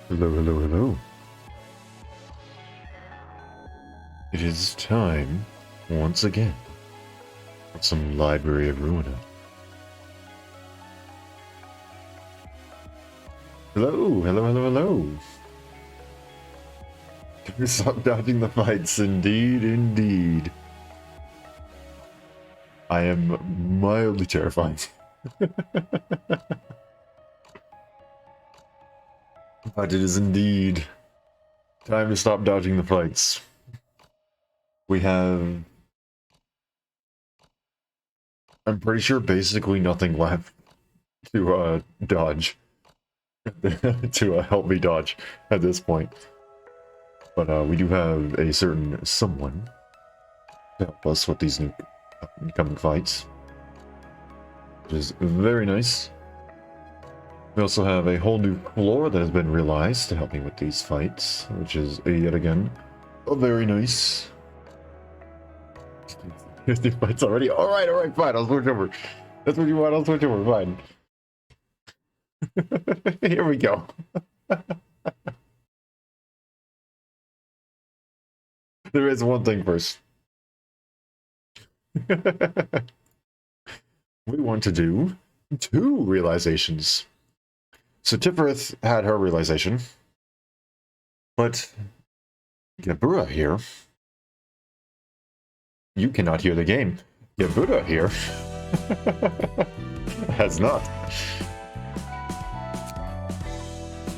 Hello, hello, hello. It is time, once again, for some Library of Ruina. Hello, hello, hello, hello. Can we stop dodging the fights? Indeed, indeed. I am mildly terrified. But it is indeed time to stop dodging the fights. We have, I'm pretty sure, basically nothing left to dodge. to help me dodge at this point. But we do have a certain someone to help us with these new incoming fights, which is very nice. We also have a whole new floor that has been realized to help me with these fights, which is yet again very nice. 50 fights already? Alright, fine, I'll switch over. That's what you want, I'll switch over, fine. Here we go. There is one thing first. We want to do 2 realizations. So Tifereth had her realization, but Gebura here, you cannot hear the game. Gebura here has not.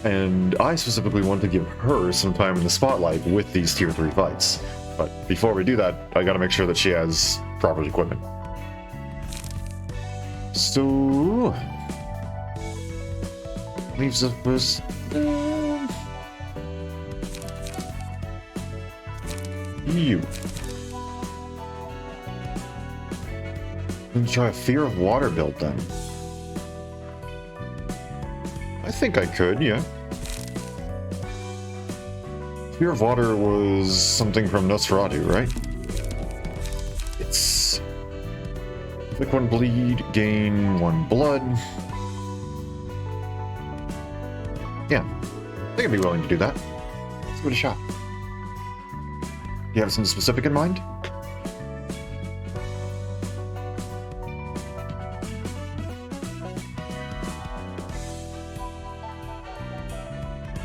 And I specifically want to give her some time in the spotlight with these tier 3 fights. But before we do that, I gotta make sure that she has proper equipment. So leaves us with you. Let me try a fear of water build then. I think I could, yeah. Fear of water was something from Nosferatu, right? It's click 1 bleed, gain 1 blood. Yeah, I think I'd be willing to do that. Let's give it a shot. Do you have something specific in mind?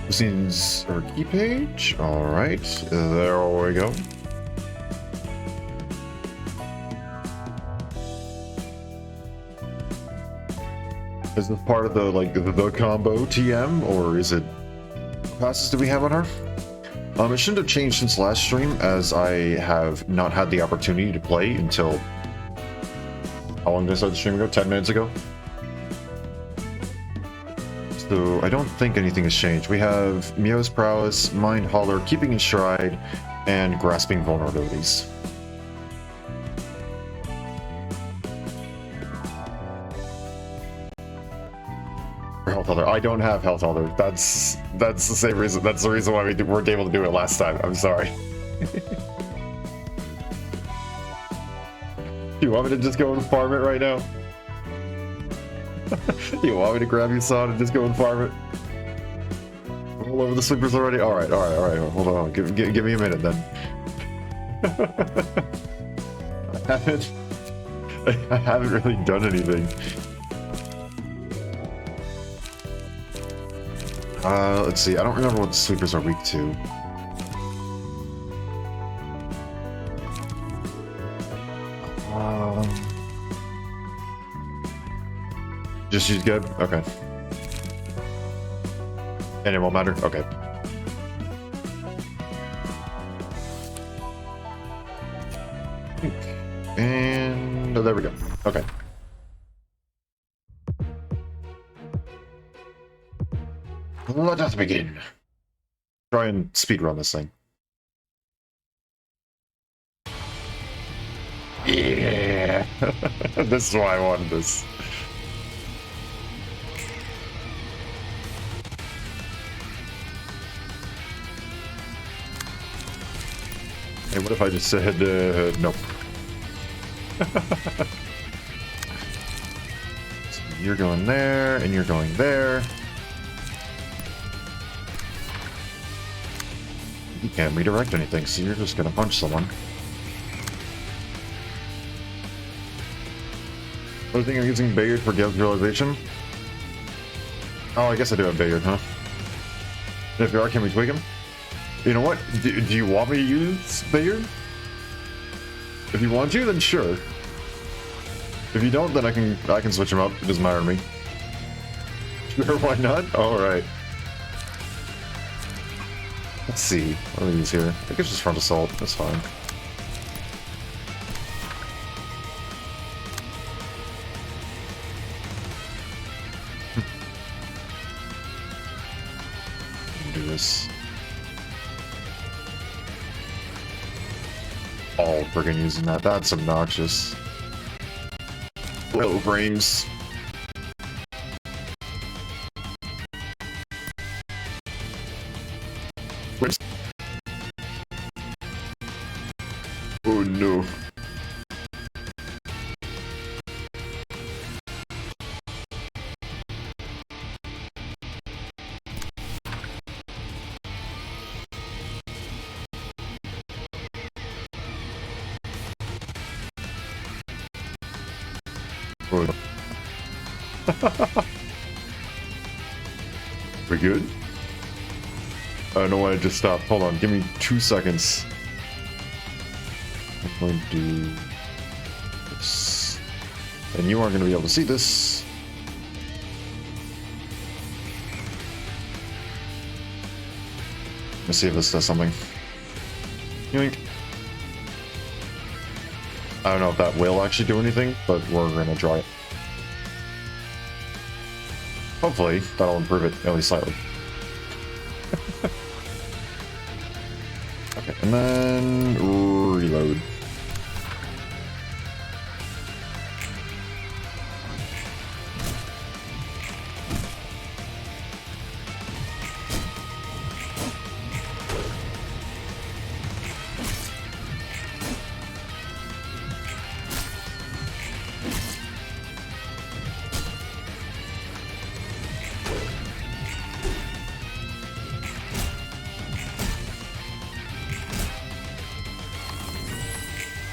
This is our key page. Alright, there we go. Is this part of the the combo TM, or is it what passes do we have on her? It shouldn't have changed since last stream, as I have not had the opportunity to play until how long did I start the stream ago? 10 minutes ago. So I don't think anything has changed. We have Mio's prowess, Mind Holler, Keeping in Stride, and Grasping vulnerabilities. Health Holder. I don't have Health Holder. That's the same reason. That's the reason why we weren't able to do it last time. I'm sorry. You want me to just go and farm it right now? You want me to grab you, son, and just go and farm it? All over the sleepers already? Alright. Hold on. Give me a minute then. I haven't really done anything. Let's see. I don't remember what the sleepers are weak to. Just use Geb? Okay. And it won't matter? Okay. And there we go. Okay. Let us begin. Try and speedrun this thing. Yeah! This is why I wanted this. Hey, what if I just said, nope. So you're going there, and you're going there. You can't redirect anything, so you're just gonna punch someone. What do you think I'm using Bayard for Geb's realization? Oh, I guess I do have Bayard, huh? If you are, can we tweak him? You know what? Do you want me to use Bayard? If you want to, then sure. If you don't, then I can switch him up. It doesn't matter to me. Sure, why not? Alright. Let's see. What are these here? I think it's just front assault. That's fine. Do this. All friggin' using that. That's obnoxious. Low frames. Oh no. We good? I don't know why I just stopped. Hold on, give me 2 seconds. I'm going to do this. And you aren't going to be able to see this. Let's see if this does something. Yoink. I don't know if that will actually do anything, but we're going to try it. Hopefully, that'll improve it, at least slightly. Okay, and then reload.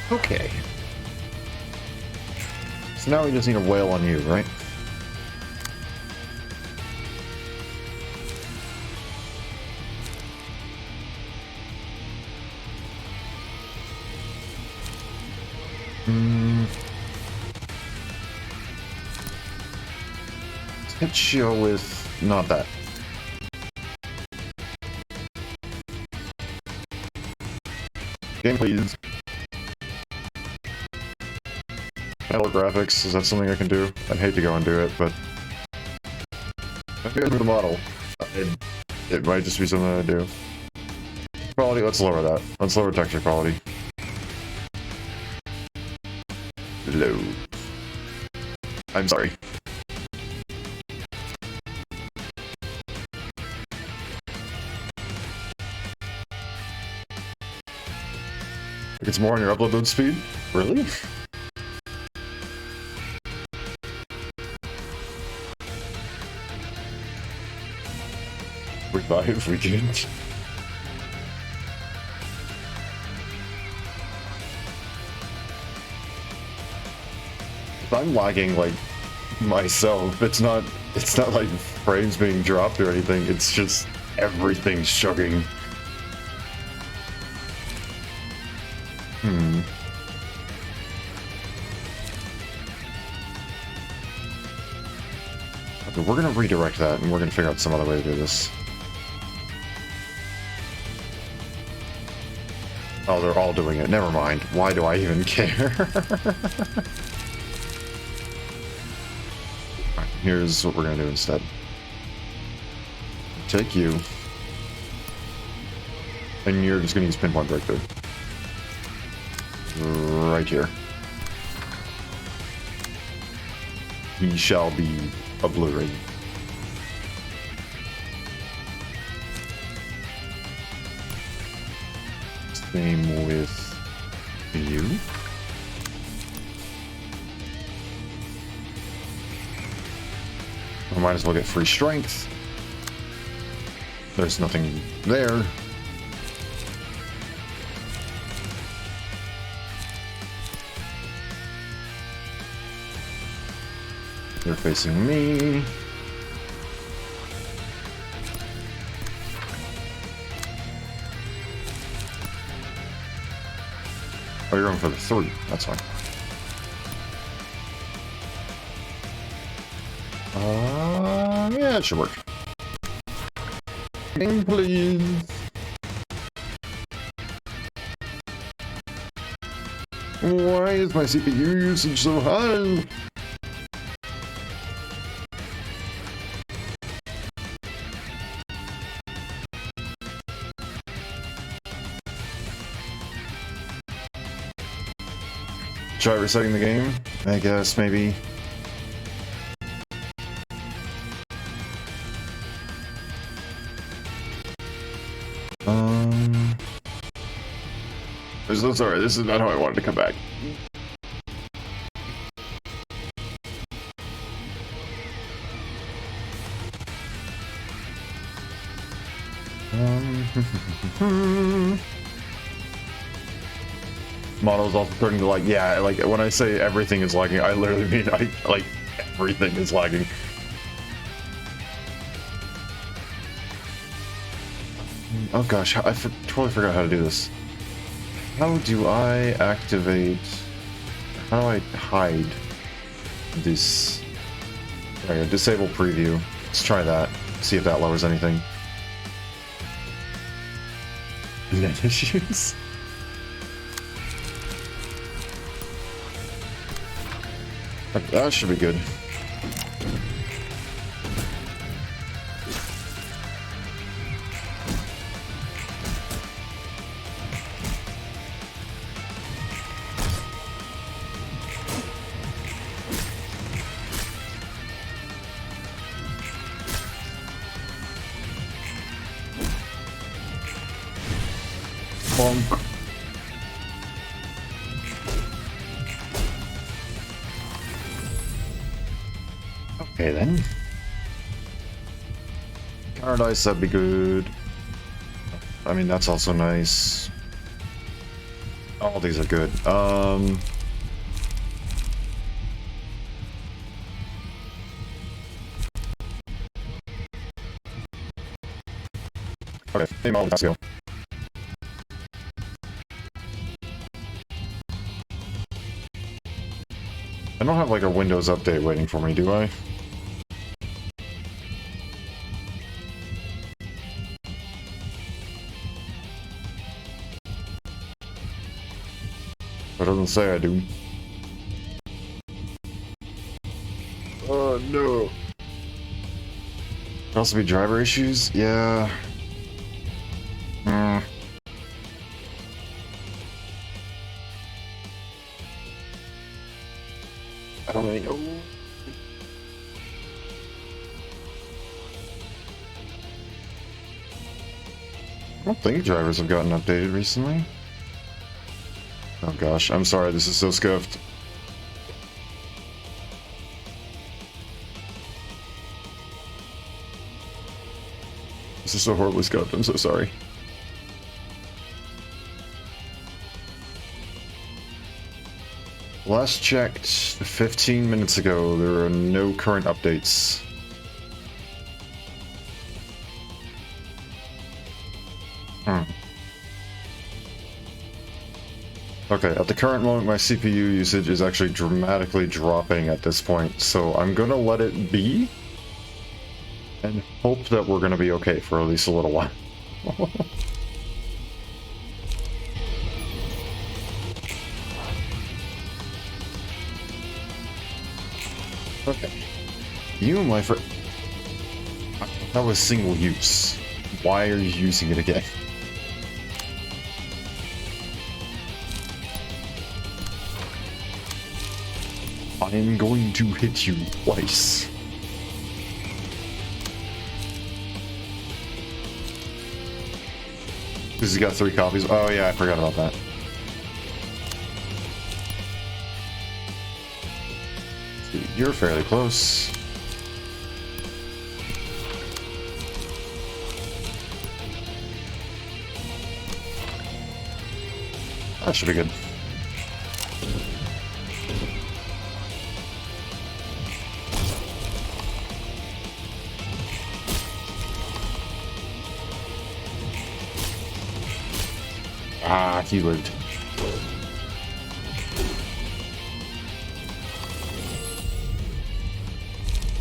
Okay. So now we just need a whale on you, right? Hit you with not that. Game please. Metal graphics, is that something I can do? I'd hate to go and do it, but I'm good with the model. It might just be something I do. Quality, let's lower that. Let's lower texture quality. Low. I'm sorry. It's more on your upload speed? Really? Revive, we can. If I'm lagging like myself, it's not like frames being dropped or anything, it's just everything's chugging. Okay, we're gonna redirect that and we're gonna figure out some other way to do this. Oh, they're all doing it. Never mind. Why do I even care? Alright, here's what we're gonna do instead. Take you. And you're just gonna use pinpoint breakthrough. Right here. He shall be obliterated. Same with you. I might as well get free strength. There's nothing there. They're facing me. Oh, you're going for the 3. That's fine. Yeah, it should work. Game, please. Why is my CPU usage so high? Try resetting the game? I guess, maybe. Sorry, this is not how I wanted to come back. Model's also starting to like, yeah, like when I say everything is lagging, I literally mean like everything is lagging. Oh gosh, I totally forgot how to do this. How do I activate... How do I hide this? There, disable preview. Let's try that. See if that lowers anything. Net issues? That should be good. Bonk. Okay then. Paradise, that'd be good. I mean, that's also nice. All these are good. Okay, let's go. I don't have like a Windows update waiting for me, do I? It doesn't say I do. Oh no. Could also be driver issues? Yeah. I don't really know. I don't think drivers have gotten updated recently. Oh gosh, I'm sorry, this is so scuffed. This is so horribly scuffed, I'm so sorry. Last checked 15 minutes ago, there are no current updates. Okay, at the current moment, my CPU usage is actually dramatically dropping at this point, so I'm gonna let it be and hope that we're gonna be okay for at least a little while. Okay. You, my friend. That was single use. Why are you using it again? I am going to hit you twice. Because he's got 3 copies. Oh yeah, I forgot about that. You're fairly close. That should be good. Ah, he lived.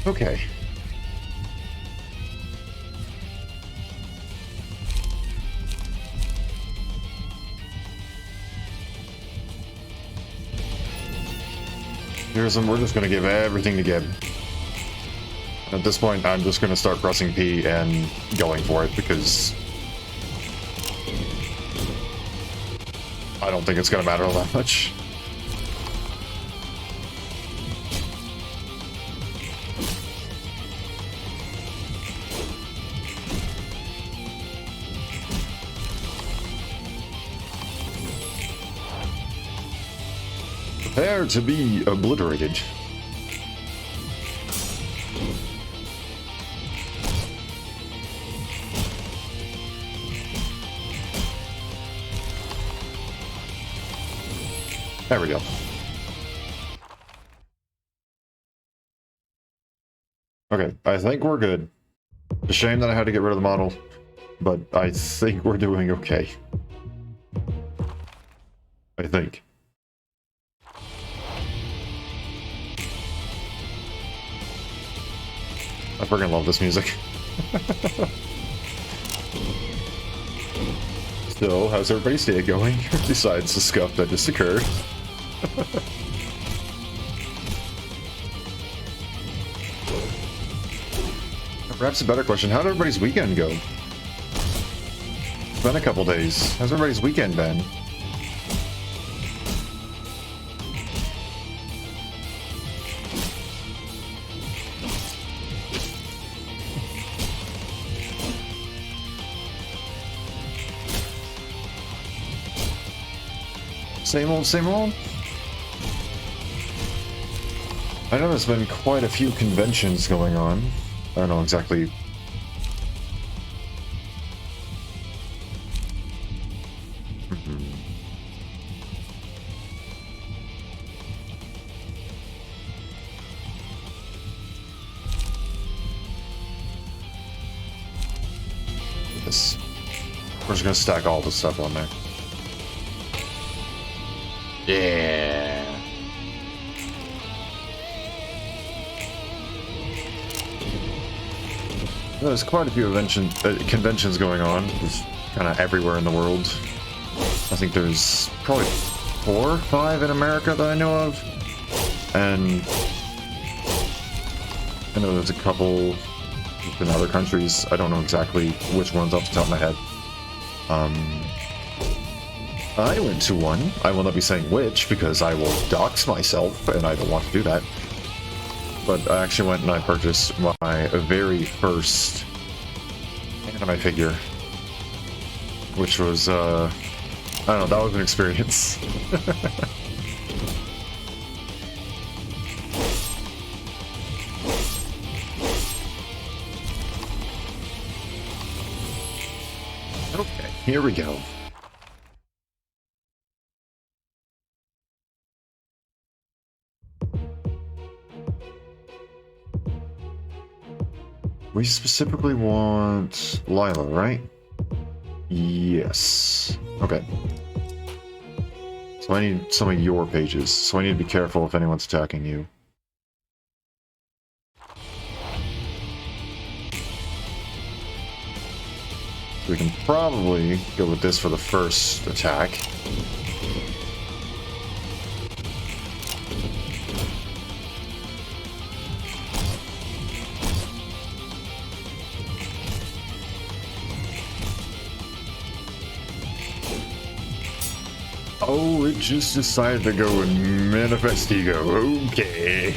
Okay. We're just gonna give everything to Geb. At this point, I'm just gonna start pressing P and going for it because I don't think it's gonna matter all that much. Prepare to be obliterated. There we go. Okay, I think we're good. It's a shame that I had to get rid of the model, but I think we're doing okay. I think. I freaking love this music. So, how's everybody's day going, besides the scuff that just occurred? Perhaps a better question, how did everybody's weekend go? It's been a couple days. How's everybody's weekend been? Same old, same old? I know there's been quite a few conventions going on. I don't know exactly. This. We're just gonna stack all this stuff on there. Yeah. There's quite a few conventions going on. There's kind of everywhere in the world. I think there's probably 4 or 5 in America that I know of. And I know there's a couple in other countries. I don't know exactly which ones off the top of my head. I went to one. I will not be saying which because I will dox myself and I don't want to do that. But I actually went and I purchased my very first anime figure. Which was, I don't know, that was an experience. Okay, here we go. We specifically want Lila, right? Yes. Okay. So I need some of your pages, so I need to be careful if anyone's attacking you. We can probably go with this for the first attack. Oh, it just decided to go and manifest ego. Okay.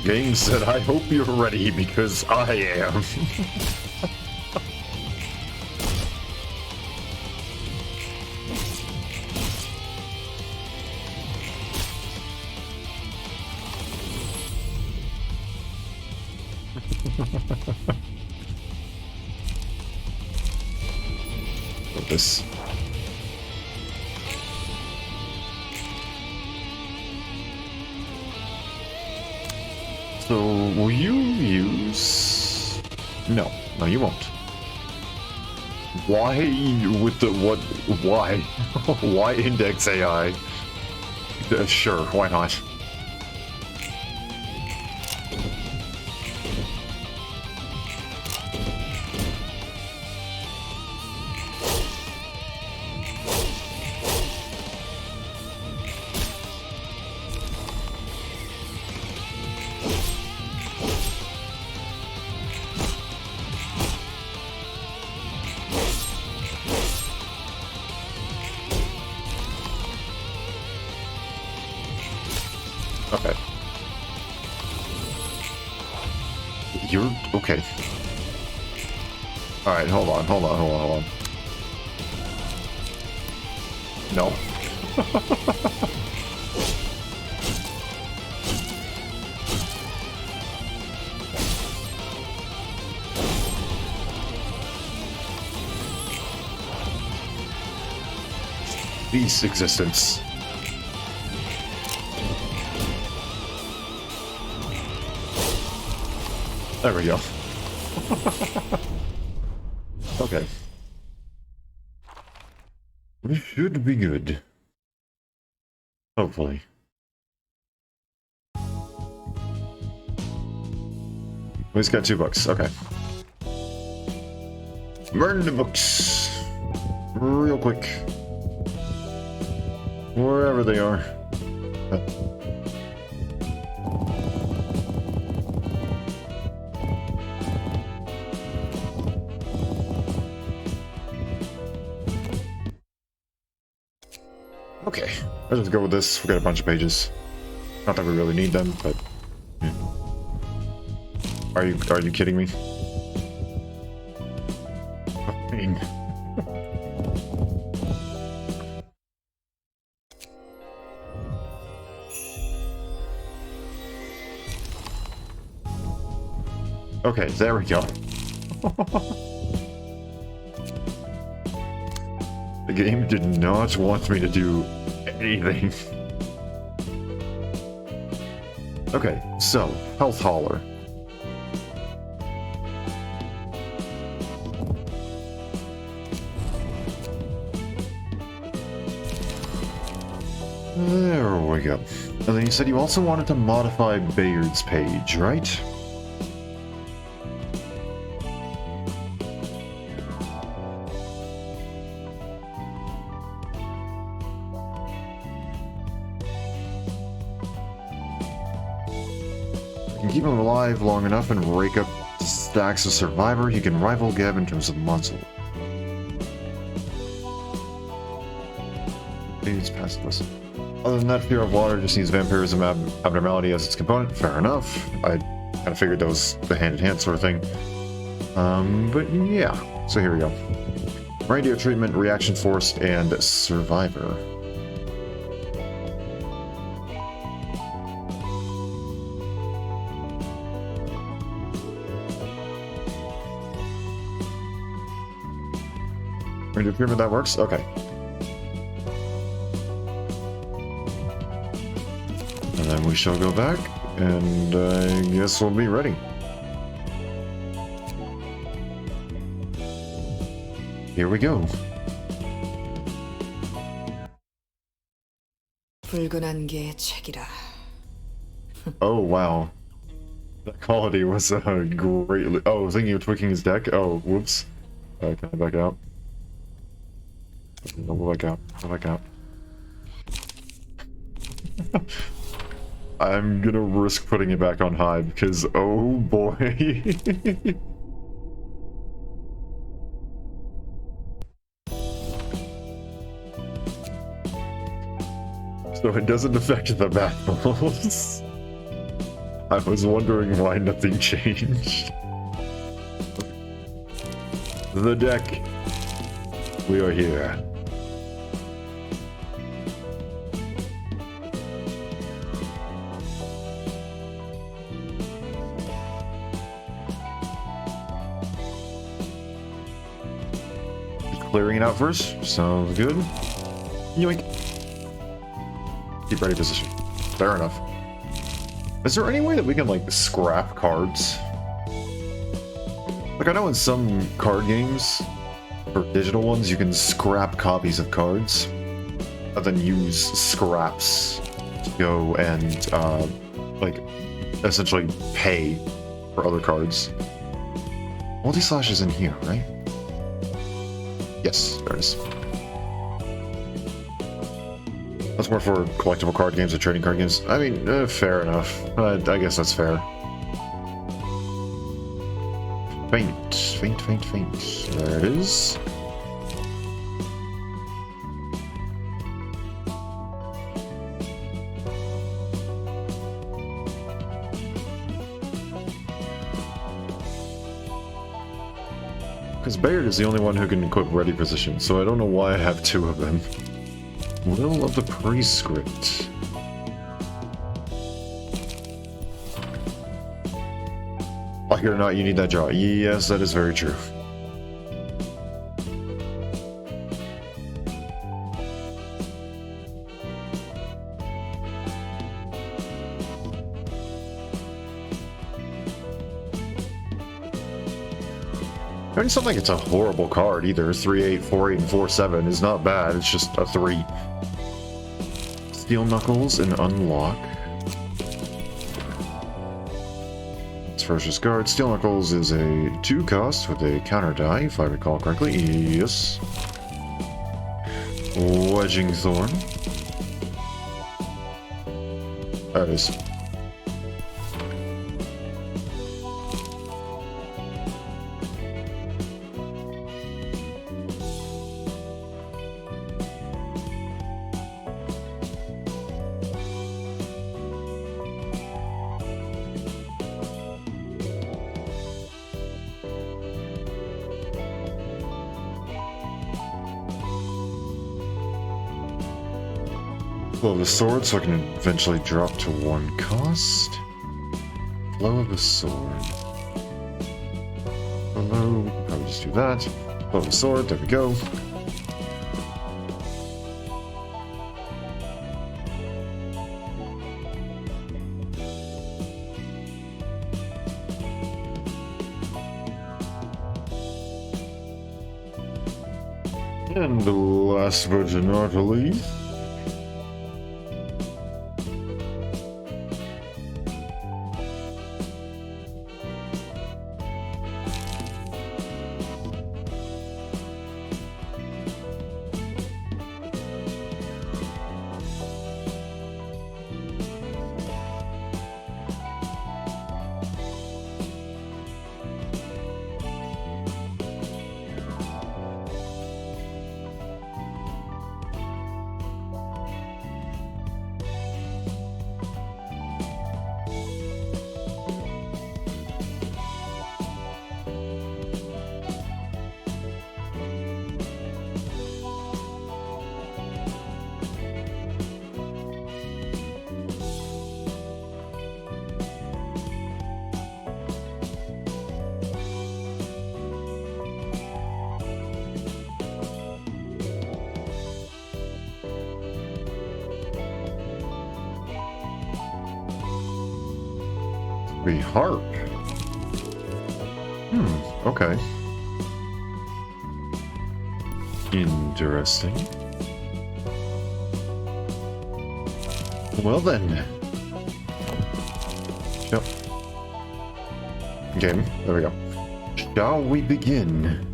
Game said, I hope you're ready because I am. This. So, will you use... No, you won't. Why with the... what... why? Why index AI? Sure, why not? Okay. You're... okay. Alright, hold on. No. Beast existence. There we go. Okay. We should be good. Hopefully. We just got $2. Okay. Burn the books. Real quick. Wherever they are. Okay, let's just go with this. We got a bunch of pages. Not that we really need them, but yeah. Are you kidding me? I mean, okay, there we go. The game did not want me to do anything. Okay, so, health hauler. There we go. And then you said you also wanted to modify Bayard's page, right? Keep him alive long enough and rake up stacks of survivor, he can rival Geb in terms of muscle. It's past this. Other than that, fear of water just needs vampirism abnormality as its component. Fair enough. I kind of figured those the hand-in-hand sort of thing. But yeah. So here we go. Radio treatment, reaction force, and survivor. Radio treatment, that works? Okay. And then we shall go back, and I guess we'll be ready. Here we go. 붉은한 게 책이라. Oh wow. That quality was greatly... Oh, I was thinking of tweaking his deck? Oh, whoops. Can I back out? No, we'll back out. We'll back out. I'm gonna risk putting it back on high because, oh boy. So it doesn't affect the battles. I was wondering why nothing changed. The deck. We are here. Clearing it out first. Sounds good. Yoink. Keep ready position. Fair enough. Is there any way that we can, like, scrap cards? Like, I know in some card games, for digital ones, you can scrap copies of cards, and then use scraps to go and, like, essentially pay for other cards. Multi-slash is in here, right? Yes, there it is. That's more for collectible card games or trading card games. I mean, fair enough. I guess that's fair. Faint, faint, faint, faint. There it is. Because Bayard is the only one who can equip ready position, so I don't know why I have two of them. Will of the Prescript. Like it or not, you need that jaw. Yes, that is very true. It's not like it's a horrible card either. 3-8, 4-8, and 4-7 is not bad. It's just a 3. Steel Knuckles and Unlock. It's Ferocious Guard. Steel Knuckles is a 2 cost with a counter die, if I recall correctly. Yes. Wedging Thorn. There it is. Flow of the Sword, so I can eventually drop to 1 cost. Flow of the Sword. Hello, we can probably just do that. Flow of the Sword, there we go. And the last but not least. Harp. Okay. Interesting. Well then. Yep. Game. There we go. Shall we begin?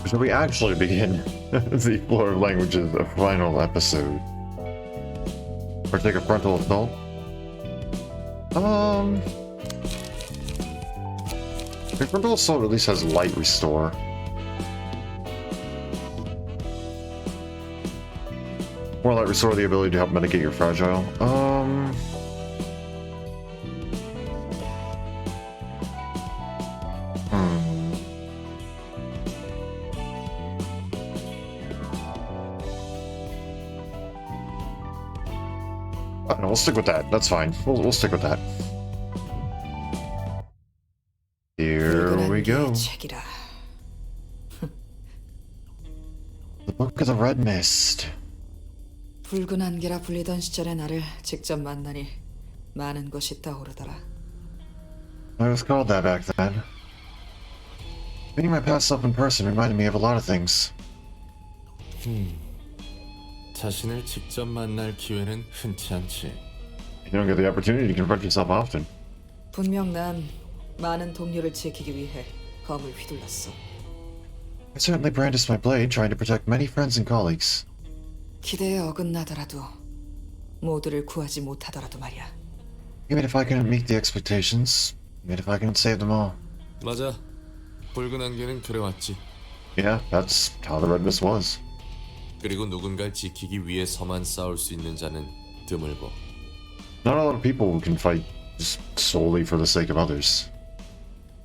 Shall we actually begin the Floor of Languages, the final episode? Or take a frontal assault? The frontal assault at least has light restore. More light restore, the ability to help mitigate your fragile. No, we'll stick with that. That's fine. We'll stick with that. Here we go. 책이라. The Book of the Red Mist. 붉은 안개라 불리던 시절의 나를 직접 만나니 많은 것이 떠오르더라. I was called that back then. Meeting my past self in person reminded me of a lot of things. 자신을 직접 만날 기회는 흔치 않지. You don't get the opportunity to confront yourself often. 분명 난 많은 동료를 지키기 위해 검을 휘둘렀어. I certainly brandished my blade trying to protect many friends and colleagues. 기대에 어긋나더라도 모두를 구하지 못하더라도 말이야. Even if I couldn't meet the expectations, even if I couldn't save them all. 맞아. 붉은 안개는 그래왔지. Yeah, that's how the red mist was. 그리고 누군가를 지키기 위해서만 싸울 수 있는 자는 드물고. Not a lot of people who can fight just solely for the sake of others.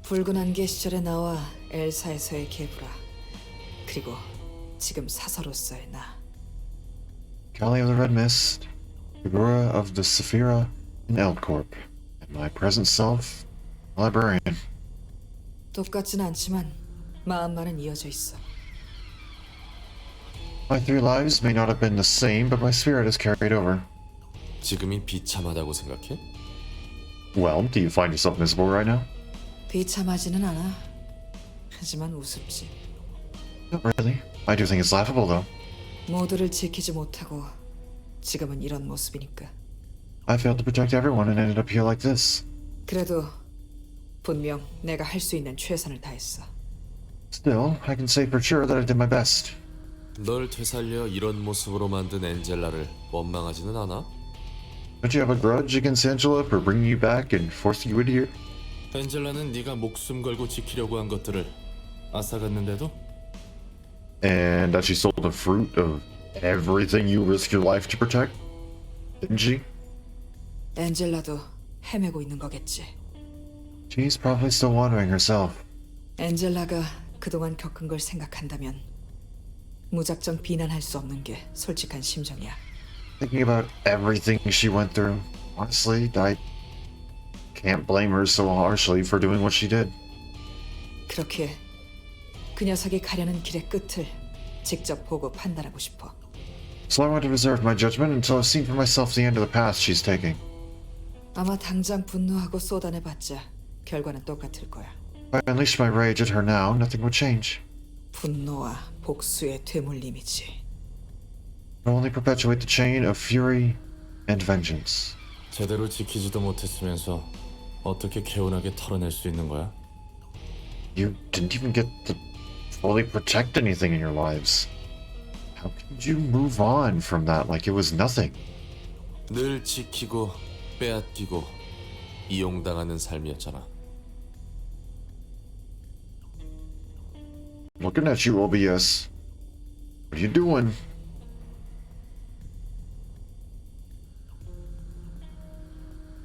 붉은 안개 시절의 나와 엘사에서의 게브라, 그리고 지금 사서로서의 나. Kali of the Red Mist, Gebura of the Saphira, and Eldcorp, and my present self, librarian. 똑같진 않지만 마음만은 이어져 있어. My three lives may not have been the same, but my spirit has carried over. 지금이 비참하다고 생각해? Well, do you find yourself miserable right now? 비참하지는 않아. 하지만 우습지. Not really. I do think it's laughable, though. 모두를 지키지 못하고 지금은 이런 모습이니까. I failed to protect everyone and ended up here like this. 그래도 분명 내가 할 수 있는 최선을 다했어. Still, I can say for sure that I did my best. 널 되살려 이런 모습으로 만든 엔젤라를 원망하지는 않아? Don't you have a grudge against Angela for bringing you back and forcing you in here? 엔젤라는 네가 목숨 걸고 지키려고 한 것들을 앗아갔는데도 And that she sold the fruit of everything you risked your life to protect? Didn't she? 엔젤라도 헤매고 있는 거겠지. She's probably still wandering herself. 엔젤라가 그동안 겪은 걸 생각한다면 무작정 비난할 수 없는 게 솔직한 심정이야. Thinking about everything she went through, honestly, I can't blame her so harshly for doing what she did. 그렇게 그 녀석이 가려는 길의 끝을 직접 보고 판단하고 싶어. So I want to reserve my judgment until I've seen for myself the end of the path she's taking. 아마 당장 분노하고 쏟아내봤자 결과는 똑같을 거야. If I unleash my rage at her now, nothing would change. 분노와 복수의 되물림이지. It'll only perpetuate the chain of fury and vengeance. 제대로 지키지도 못했으면서 어떻게 개운하게 털어낼 수 있는 거야? You didn't even get to fully protect anything in your lives. How could you move on from that like it was nothing? 늘 지키고 빼앗기고 이용당하는 삶이었잖아. Looking at you, OBS. What are you doing?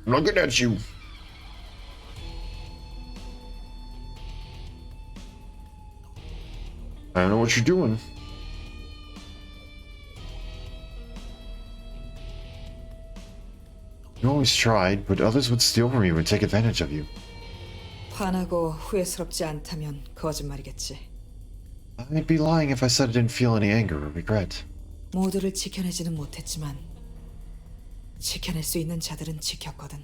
Looking at you. I don't know what you're doing. You always tried, but others would steal from you and take advantage of you. 화나고 후회스럽지 않다면 거짓말이겠지. I'd be lying if I said I didn't feel any anger or regret. 모두를 지켜내지는 못했지만 지켜낼 수 있는 자들은 지켰거든.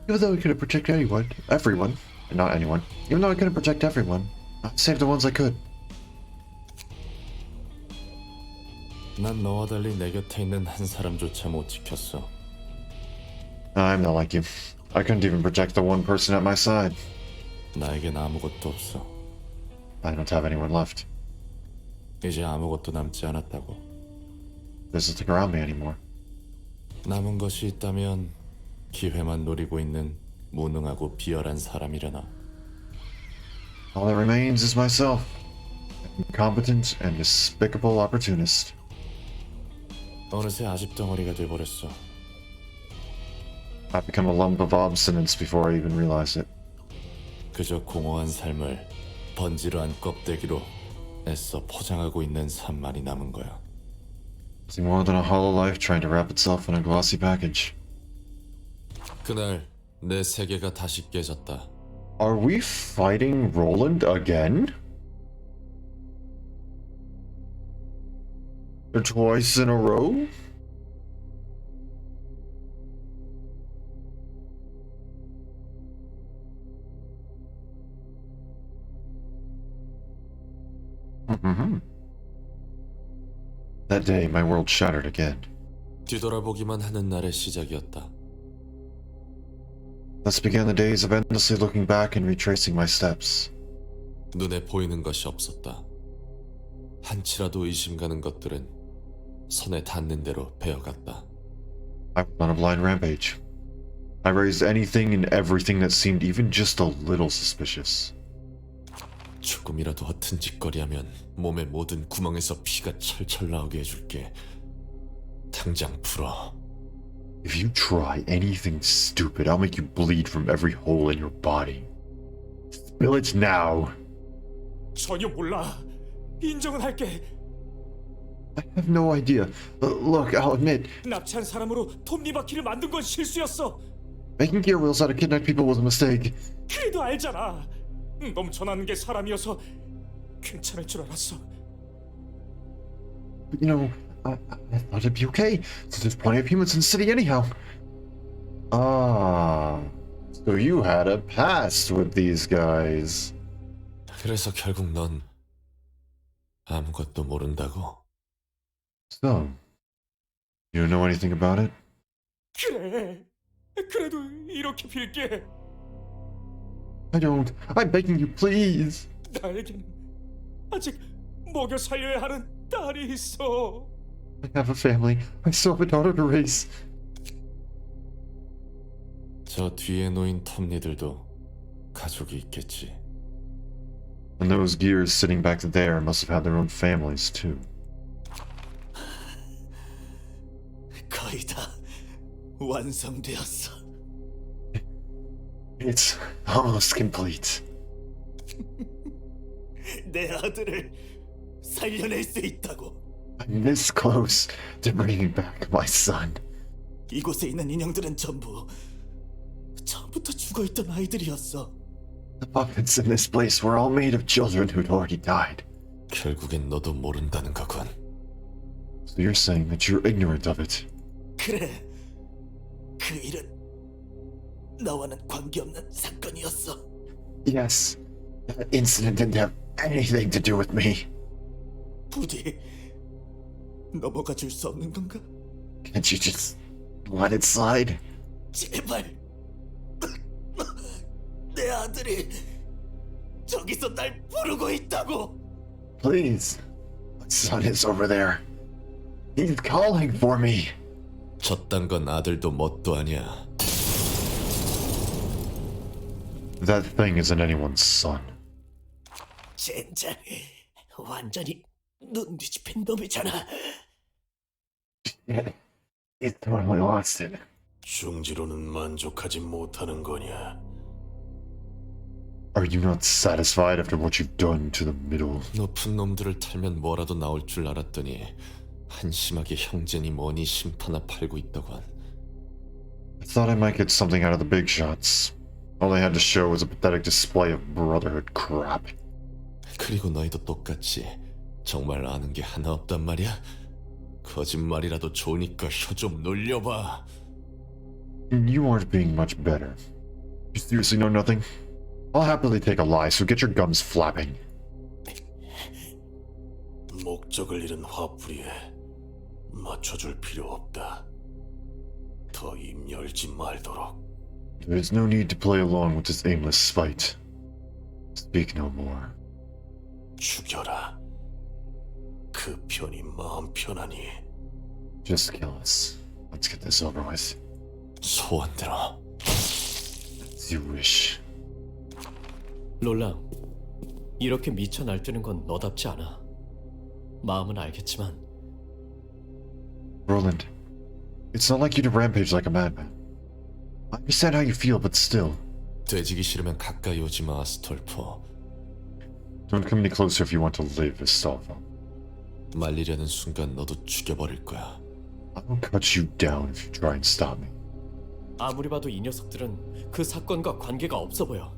Even though I couldn't protect everyone, not anyone. Even though I couldn't protect everyone, I saved the ones I could. 난 너와 달리 내 곁에 있는 한 사람조차 못 지켰어. I'm not like you. I couldn't even protect the one person at my side. 나에겐 아무것도 없어. I don't have anyone left. 이제 아무것도 남지 않았다고. There's nothing around me anymore. 남은 것이 있다면 기회만 노리고 있는 무능하고 비열한 사람이려나. All that remains is myself. An incompetent and despicable opportunist. 어느새 아집덩어리가 돼버렸어. I've become a lump of obstinance before I even realize it. 그저 공허한 삶을 번지르한 껍데기로 애써 포장하고 있는 삶만이 남은 거야. Nothing more than a hollow life trying to wrap itself in a glossy package. 그날 내 세계가 다시 깨졌다. Are we fighting Roland again? Twice in a row? Mm-hmm. That day, my world shattered again. 뒤돌아보기만 하는 날의 시작이었다. Thus began the days of endlessly looking back and retracing my steps. 눈에 보이는 것이 없었다. 한치라도 의심 가는 것들은 선에 닿는 대로 베어갔다. I went on a blind rampage. I raised anything and everything that seemed even just a little suspicious. 조금이라도 허튼 짓거리하면 몸의 모든 구멍에서 피가 철철 나오게 해줄게. 당장 풀어. If you try anything stupid, I'll make you bleed from every hole in your body. Spill it now. 전혀 몰라. 인정은 할게. I have no idea. Look, I'll admit, 납치한 사람으로 톱니바퀴를 만든 건 실수였어. making gear wheels out of kidnapped people was a mistake. 그래도 알잖아. 넘쳐나는 게 사람이어서 괜찮을 줄 알았어. But you know, I thought it'd be okay, since there's plenty of humans in the city anyhow. Ah, so you had a past with these guys. 그래서 결국 넌 아무것도 모른다고? So, you don't know anything about it? 그래. 그래도 이렇게 빌게. I don't. I'm begging you, please. 나에게는 아직 먹여 살려야 하는 딸이 있어. I have a family. I still have a daughter to raise. 저 뒤에 놓인 톱니들도 가족이 있겠지. And those gears sitting back there must have had their own families, too. 거의 다 완성되었어. It's almost complete. 내 아들을 살려낼 수 있다고. I'm this close to bringing back my son. 이곳에 있는 인형들은 전부 처음부터 죽어있던 아이들이었어. The puppets in this place were all made of children who'd already died. 결국엔 너도 모른다는 거군. So you're saying that you're ignorant of it? 그래. 그 일은 나와는 관계없는 사건이었어. Yes. That incident didn't have anything to do with me. 부디 넘어가 줄 수 없는 건가? Can't you just let it slide? 제발. 내 아들이 저기서 날 부르고 있다고. Please. My son is over there. He's calling for me. 저딴 건 아들도 뭣도 아니야. That thing isn't anyone's son. 젠장, 완전히 눈 뒤집힌 놈이잖아. Yeah, he's totally lost it. 중지로는 만족하지 못하는 거냐? Are you not satisfied after what you've done to the middle? 높은 놈들을 탈면 뭐라도 나올 줄 알았더니 한심하게 형제니 뭐니 심터나 팔고 있더군. I thought I might get something out of the big shots. All they had to show was a pathetic display of brotherhood crap. 그리고 너희도 똑같이 정말 아는 게 하나 없단 말이야? 거짓말이라도 좋으니까 혀 좀 놀려봐. And you aren't being much better. You seriously know nothing? I'll happily take a lie, so get your gums flapping. 목적을 잃은 화풀이에 맞춰줄 필요 없다. 더 입 열지 말도록. There is no need to play along with this aimless spite. Speak no more. 죽여라. 그 편이 마음 편하니. Just kill us. Let's get this over with. 소원대로. As you wish. 롤랑, 이렇게 미쳐 날뛰는 건 너답지 않아. 마음은 알겠지만 Roland, it's not like you to rampage like a madman. I understand how you feel, but still. 돼지기 싫으면 가까이 오지 마, 스톨포. Don't come any closer if you want to live, Astolfo. 말리려는 순간 너도 죽여버릴 거야. I'll cut you down if you try and stop me. 아무리 봐도 이 녀석들은 그 사건과 관계가 없어 보여.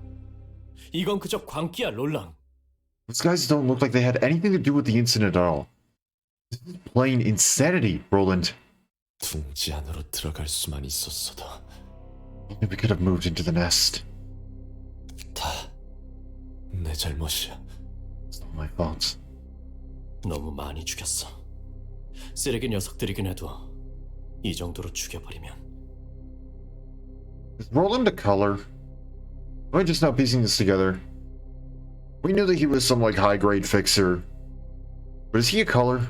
이건 그저 광기야, 롤랑. Those guys don't look like they had anything to do with the incident at all. Plain insanity, Roland. 둥지 안으로 들어갈 수만 있었어도 We could have moved into the nest. 다 내 잘못이야. It's not my fault. 너무 많이 죽였어. 쓰레기 녀석들이긴 해도 이 정도로 죽여버리면 Is Roland a color? Am I just now piecing this together? We knew that he was some like high-grade fixer, but is he a color?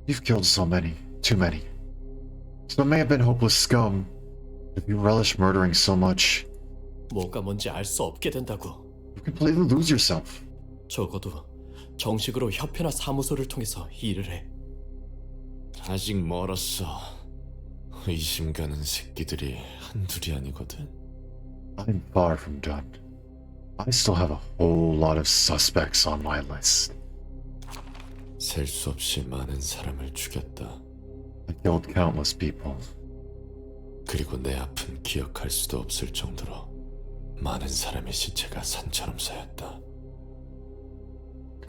You've killed so many, too many. Some may have been hopeless scum, but if you relish murdering so much, 뭐가 뭔지 알 수 없게 된다고. you completely lose yourself. 적어도 정식으로 협회나 사무소를 통해서 일을 해. 아직 멀었어. 의심 가는 새끼들이 한둘이 아니거든. I'm far from done. I still have a whole lot of suspects on my list. 셀 수 없이 많은 사람을 죽였다. I killed countless people. 그리고 내 앞은 기억할 수도 없을 정도로 많은 사람의 시체가 산처럼 쌓였다.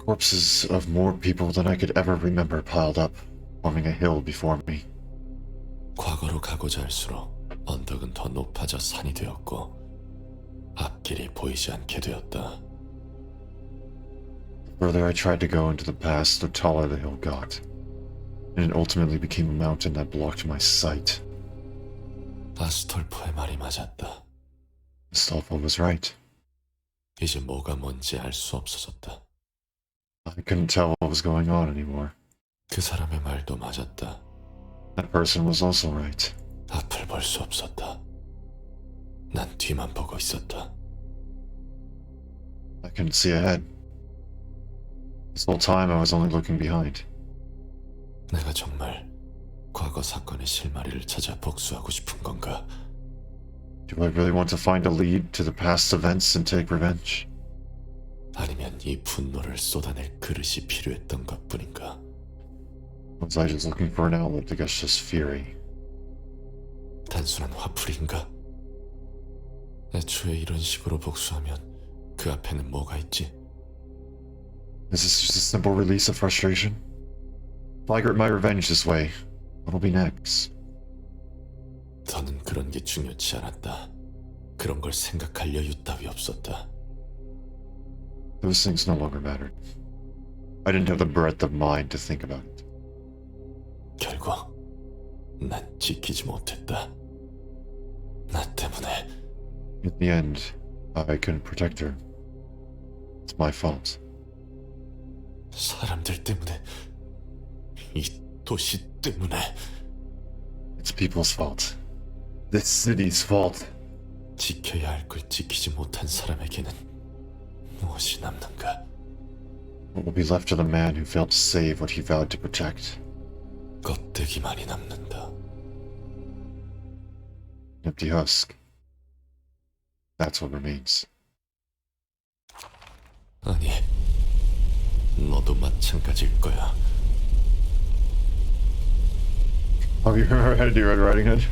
Corpses of more people than I could ever remember piled up, forming a hill before me. 과거로 가고자 할수록 언덕은 더 높아져 산이 되었고 앞길이 보이지 않게 되었다. The further I tried to go into the past, the taller the hill got, and it ultimately became a mountain that blocked my sight. 아스톨포의 말이 맞았다. Astolfo was right. 이제 뭐가 뭔지 알 수 없어졌다. I couldn't tell what was going on anymore. 그 사람의 말도 맞았다. That person was also right. 앞을 볼 수 없었다. 난 뒤만 보고 있었다. I couldn't see ahead. This whole time I was only looking behind. 내가 정말 과거 사건의 실마리를 찾아 복수하고 싶은 건가? Do I really want to find a lead to the past events and take revenge? 아니면 이 분노를 쏟아낼 그릇이 필요했던 것뿐인가? Was I just looking for an outlet to gush this fury? 단순한 화풀이인가? 애초에 이런 식으로 복수하면 그 앞에는 뭐가 있지? Is this just a simple release of frustration? If I get my revenge this way, what'll be next? 더는 그런 게 중요치 않았다. 그런 걸 생각할 여유 따위 없었다. Those things no longer mattered. I didn't have the breadth of mind to think about it. 결국 난 지키지 못했다. 나 때문에. In the end, I couldn't protect her. It's my fault. 사람들 때문에. 이 도시 때문에. It's people's fault. This city's fault. 지켜야 할 걸 지키지 못한 사람에게는 무엇이 남는가? What will be left to the man who failed to save what he vowed to protect? 껍데기만이 남는다. Empty husk. That's what remains. 아니, 너도 마찬가지일 거야. Oh, you remember how to do Red Riding Hood?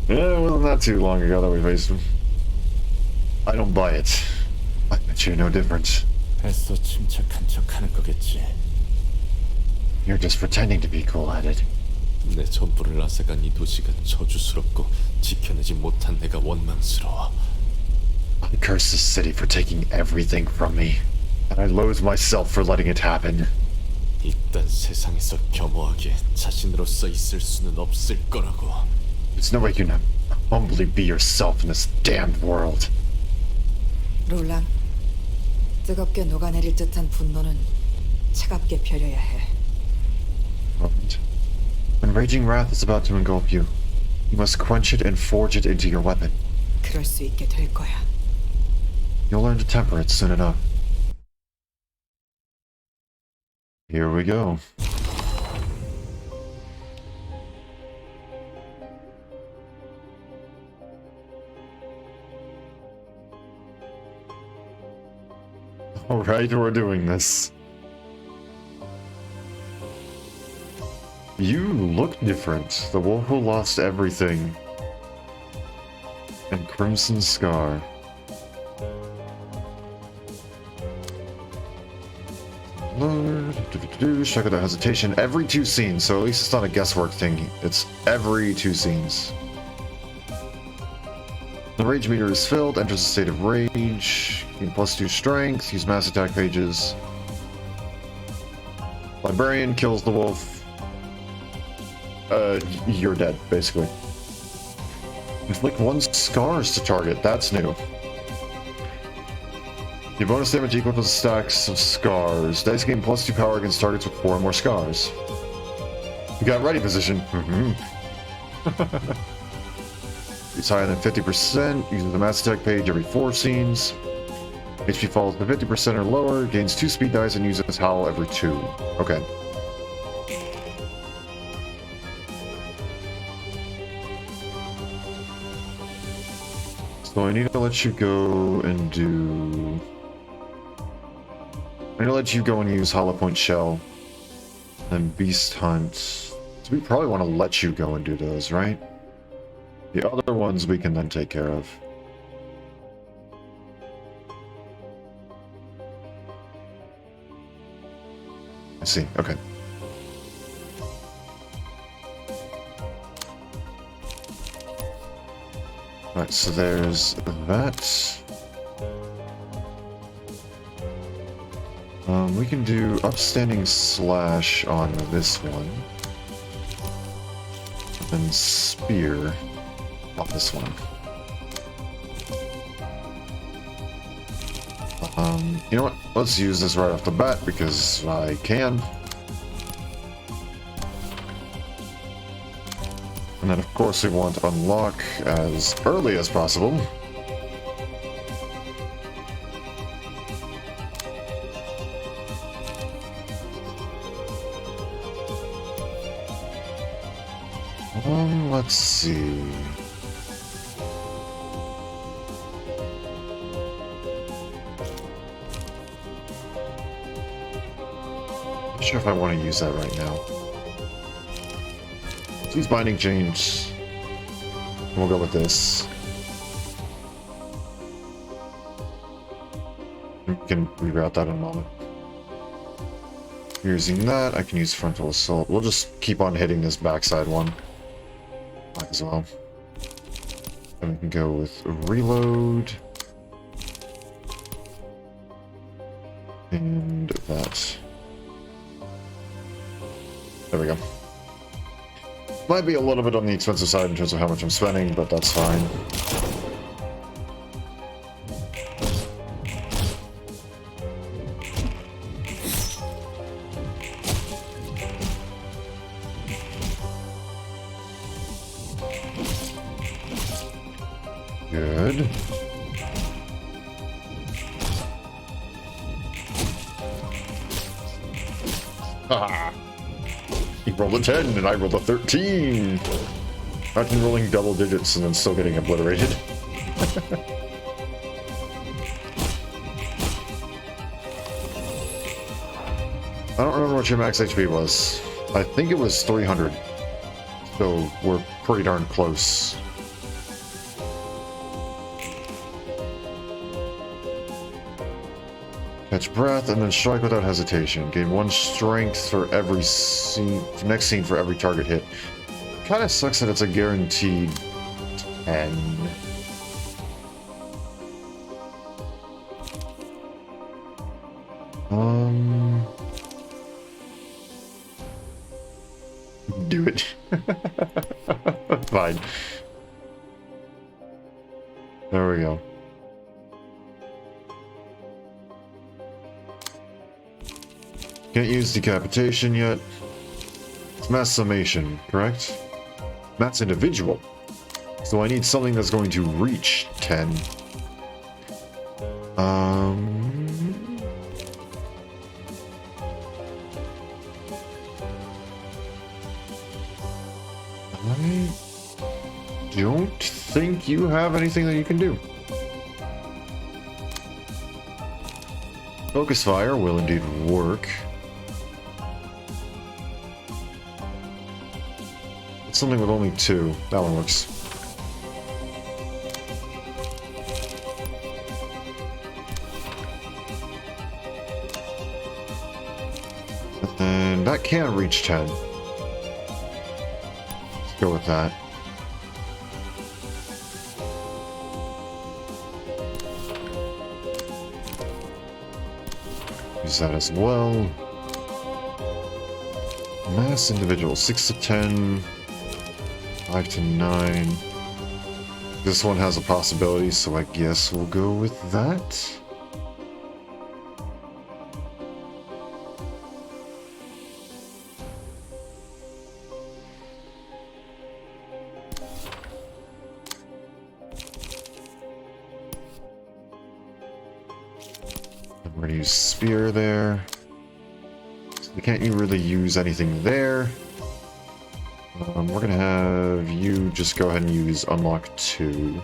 Yeah, it wasn't that too long ago that we faced him. I don't buy it. I bet you're no different. 애써 침착한 척하는 거겠지. You're just pretending to be cool-headed. 내 전부를 앗아간 이 도시가 저주스럽고 지켜내지 못한 내가 원망스러워. I curse this city for taking everything from me, and I loathe myself for letting it happen. 이딴 세상에서 겸허하게 자신으로서 있을 수는 없을 거라고. There's no way you can humbly be yourself in this damned world. 롤랑, 뜨겁게 녹아내릴 듯한 분노는 차갑게 펴려야 해. Roland, when raging wrath is about to engulf you, you must quench it and forge it into your weapon. 그럴 수 있게 될 거야. You'll learn to temper it soon enough. Here we go. Alright, we're doing this. You look different. The wolf who lost everything. And Crimson Scar. Load. Check out the hesitation. Every 2 scenes, so at least it's not a guesswork thing. It's every 2 scenes. The rage meter is filled. Enters a state of rage. Gain +2 strength. Use mass attack pages. Librarian kills the wolf. You're dead, basically. Inflict 1 scars to target. That's new. Your bonus damage equal to the stacks of scars. Dice gain +2 power against targets with 4 or more scars. You got ready position. It's higher than 50%. Uses the mass attack page every 4 scenes. HP falls to 50% or lower. Gains 2 speed dice and uses howl every 2. Okay. So I need to let you go and do... I'm gonna let you go and use Hollow Point Shell and Beast Hunt. So we probably want to let you go and do those, right? The other ones we can then take care of. I see, okay. Alright, so there's that. We can do upstanding slash on this one. And spear on this one. You know what? Let's use this right off the bat because I can. And then of course we want to unlock as early as possible. Let's see. Not sure if I want to use that right now. Let's use binding change. And we'll go with this. We can reroute that in a moment. Using that, I can use frontal assault. We'll just keep on hitting this backside one. Might as well. And we can go with reload. And that. There we go. Might be a little bit on the expensive side in terms of how much I'm spending, but that's fine. Good. Haha! He rolled a 10 and I rolled a 13! I've been rolling double digits and then still getting obliterated. I don't remember what your max HP was. I think it was 300. So we're pretty darn close. Catch breath and then strike without hesitation. Gain 1 strength for every scene, next scene for every target hit. Kind of sucks that it's a guaranteed 10. Do it. Fine. There we go. Can't use decapitation yet. It's mass summation, correct? Mass individual. So I need something that's going to reach 10. I don't think you have anything that you can do. Focus fire will indeed work. It's something with only 2. That one works. And that can reach 10. Let's go with that. Use that as well. Mass individual, 6 to 10, 5 to 9. This one has a possibility, so I guess we'll go with that. I'm going to use spear there. So we can't really use anything there. We're going to have you just go ahead and use unlock 2.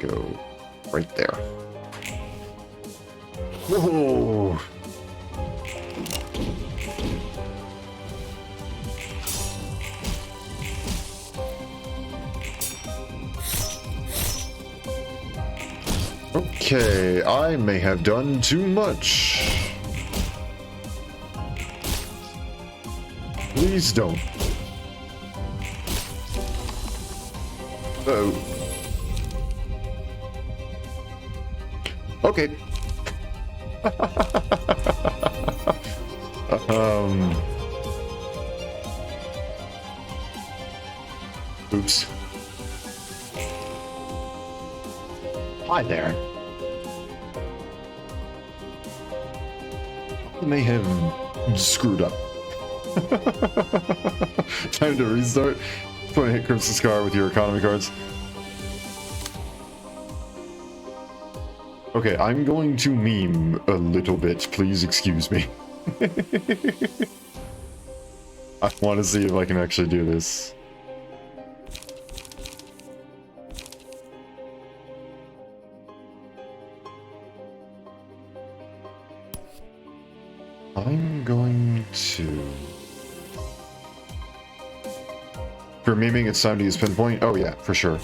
Go right there. Whoa! Okay, I may have done too much. Please don't. Oh. Okay. Oops. Hi there. I may have screwed up. Time to restart. 20 hit Crimson Scar with your economy cards. Okay, I'm going to meme a little bit. Please excuse me. I want to see if I can actually do this. I'm going to... For memeing, it's time to use pinpoint? Oh yeah, for sure.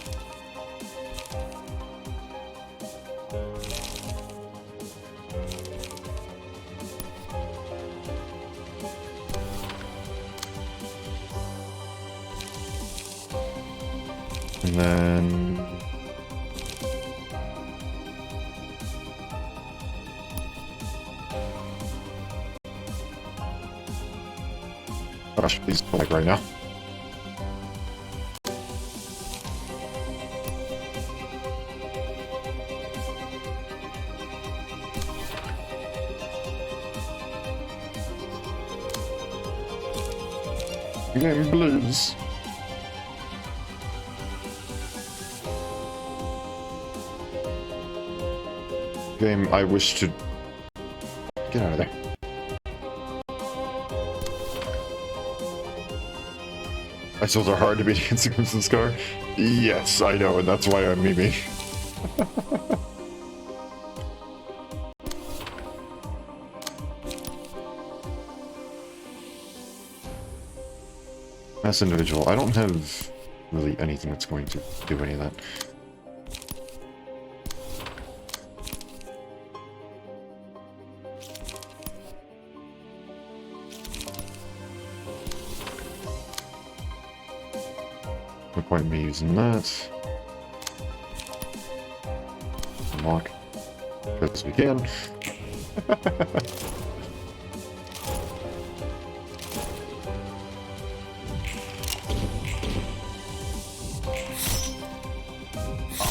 And then... Gosh, please don't like right now. Game blues. Game I wish to get out of there. Isols are hard to beat against the Crimson Scar. Yes, I know, and that's why I'm memeing. Mass individual. I don't have really anything that's going to do any of that. No point in me using that. Unlock. As we can.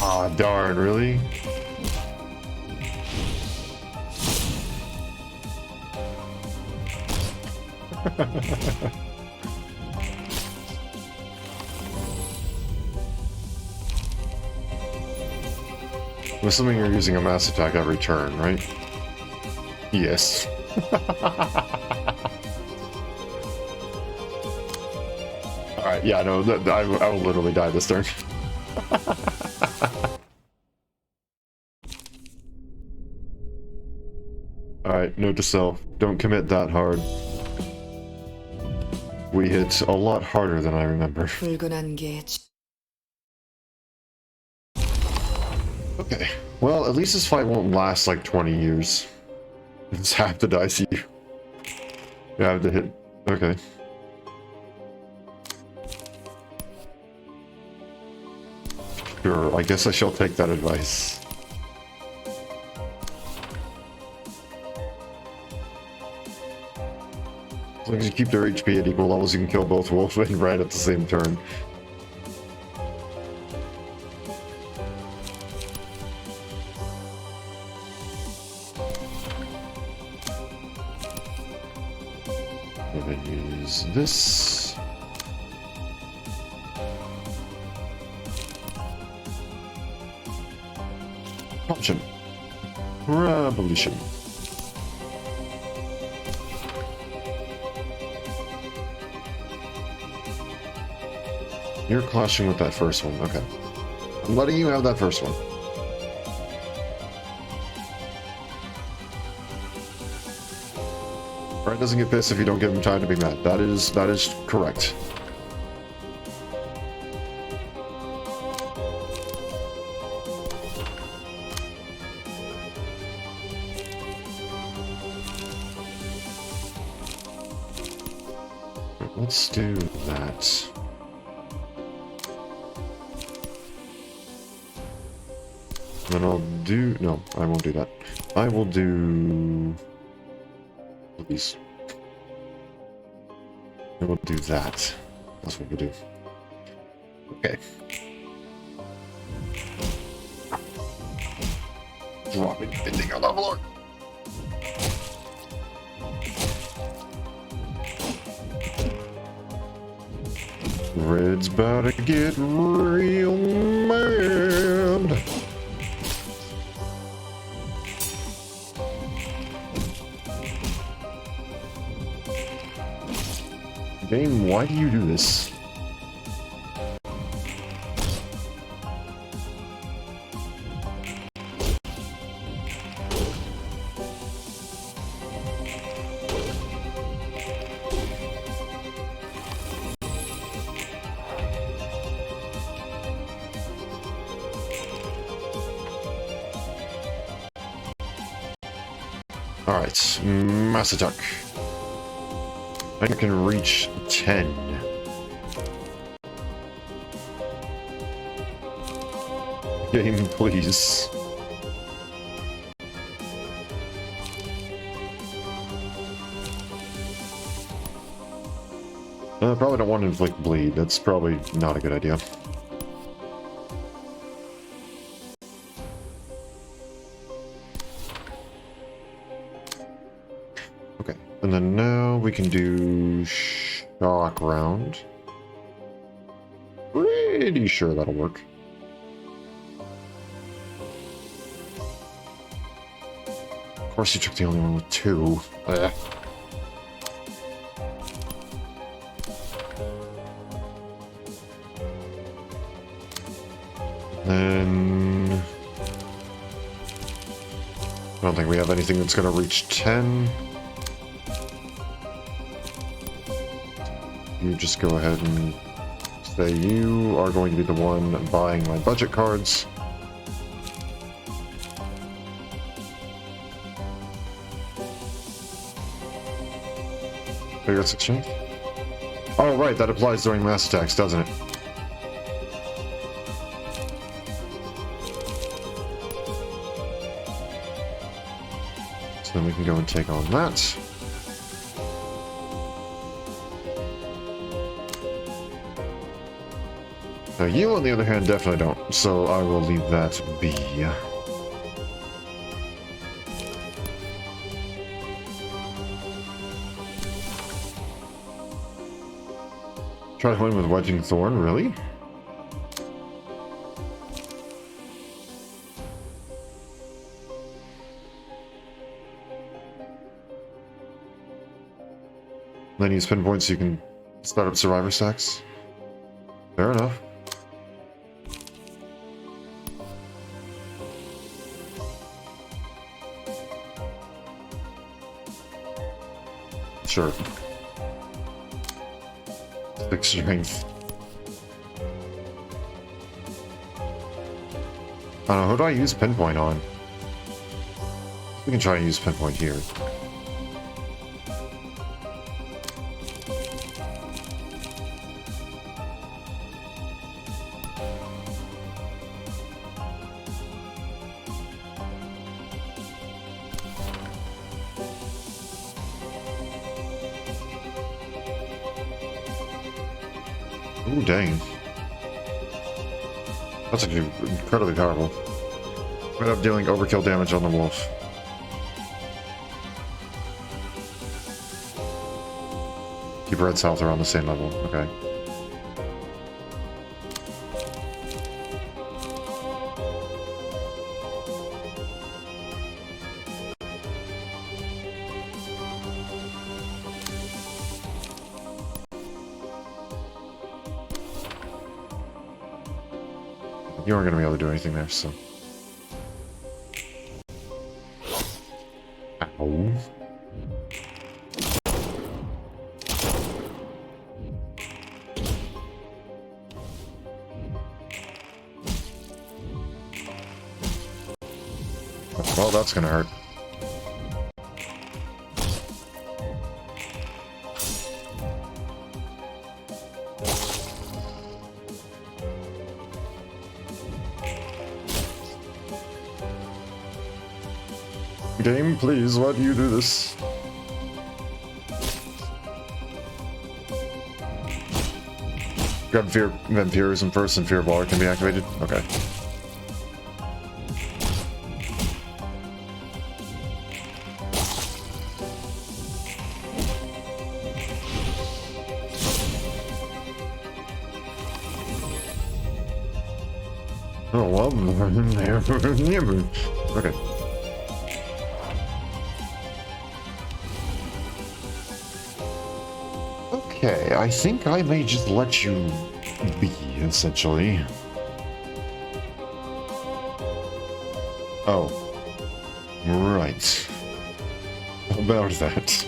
Ah, darn, really? I'm assuming you're using a mass attack every turn, right? Yes. Alright, yeah, no, I will literally die this turn. Alright, note to self, don't commit that hard. We hit a lot harder than I remember. 붉은 게 Okay, well, at least this fight won't last like 20 years. It's half the dice you. Yeah, I have to hit. Okay. Sure, I guess I shall take that advice. As long as you keep their HP at equal levels, you can kill both Wolf and Red at the same turn. I'm gonna use this. Option. Revolution. You're clashing with that first one. Okay. I'm letting you have that first one. Red doesn't get pissed if you don't give him time to be mad. That is correct. Let's do that. Then I'll do... No, I won't do that. I will do... Please. I will do that. That's what we'll do. Okay. Dropping anything on that floor. Red's about to get real mad. Game, why do you do this? Alright, mass attack. I can reach 10. Game, please. Probably don't want to inflict bleed. That's probably not a good idea. Okay, and then now we can do shock round. Pretty sure that'll work. Of course you took the only one with 2. Ugh. Then... I don't think we have anything that's going to reach 10. You just go ahead and say you are going to be the one buying my budget cards. Vigorous exchange? Oh, right, that applies during mass attacks, doesn't it? So then we can go and take on that. Now you, on the other hand, definitely don't, so I will leave that be. Try to win with Wedging Thorn, really? Then use spin points so you can start up survivor stacks. Fair enough. Sure. 6 strength. I don't know, who do I use pinpoint on? We can try and use pinpoint here. Ooh, dang. That's actually incredibly powerful. Ended up dealing overkill damage on the wolf. Keep Red's health around the same level. Okay. You aren't going to be able to do anything there, so... Ow. Well, that's going to hurt. Game, please, why do you do this? Grab Fear Vampirism first and Fear Baller can be activated? Okay. Oh, well. Okay. Okay, I think I may just let you be, essentially. Oh. Right. About that.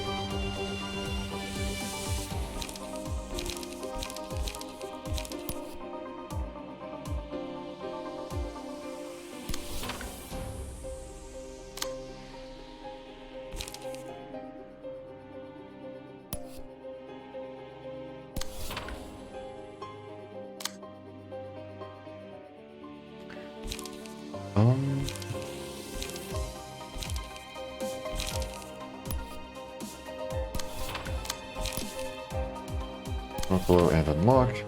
Below and unlocked.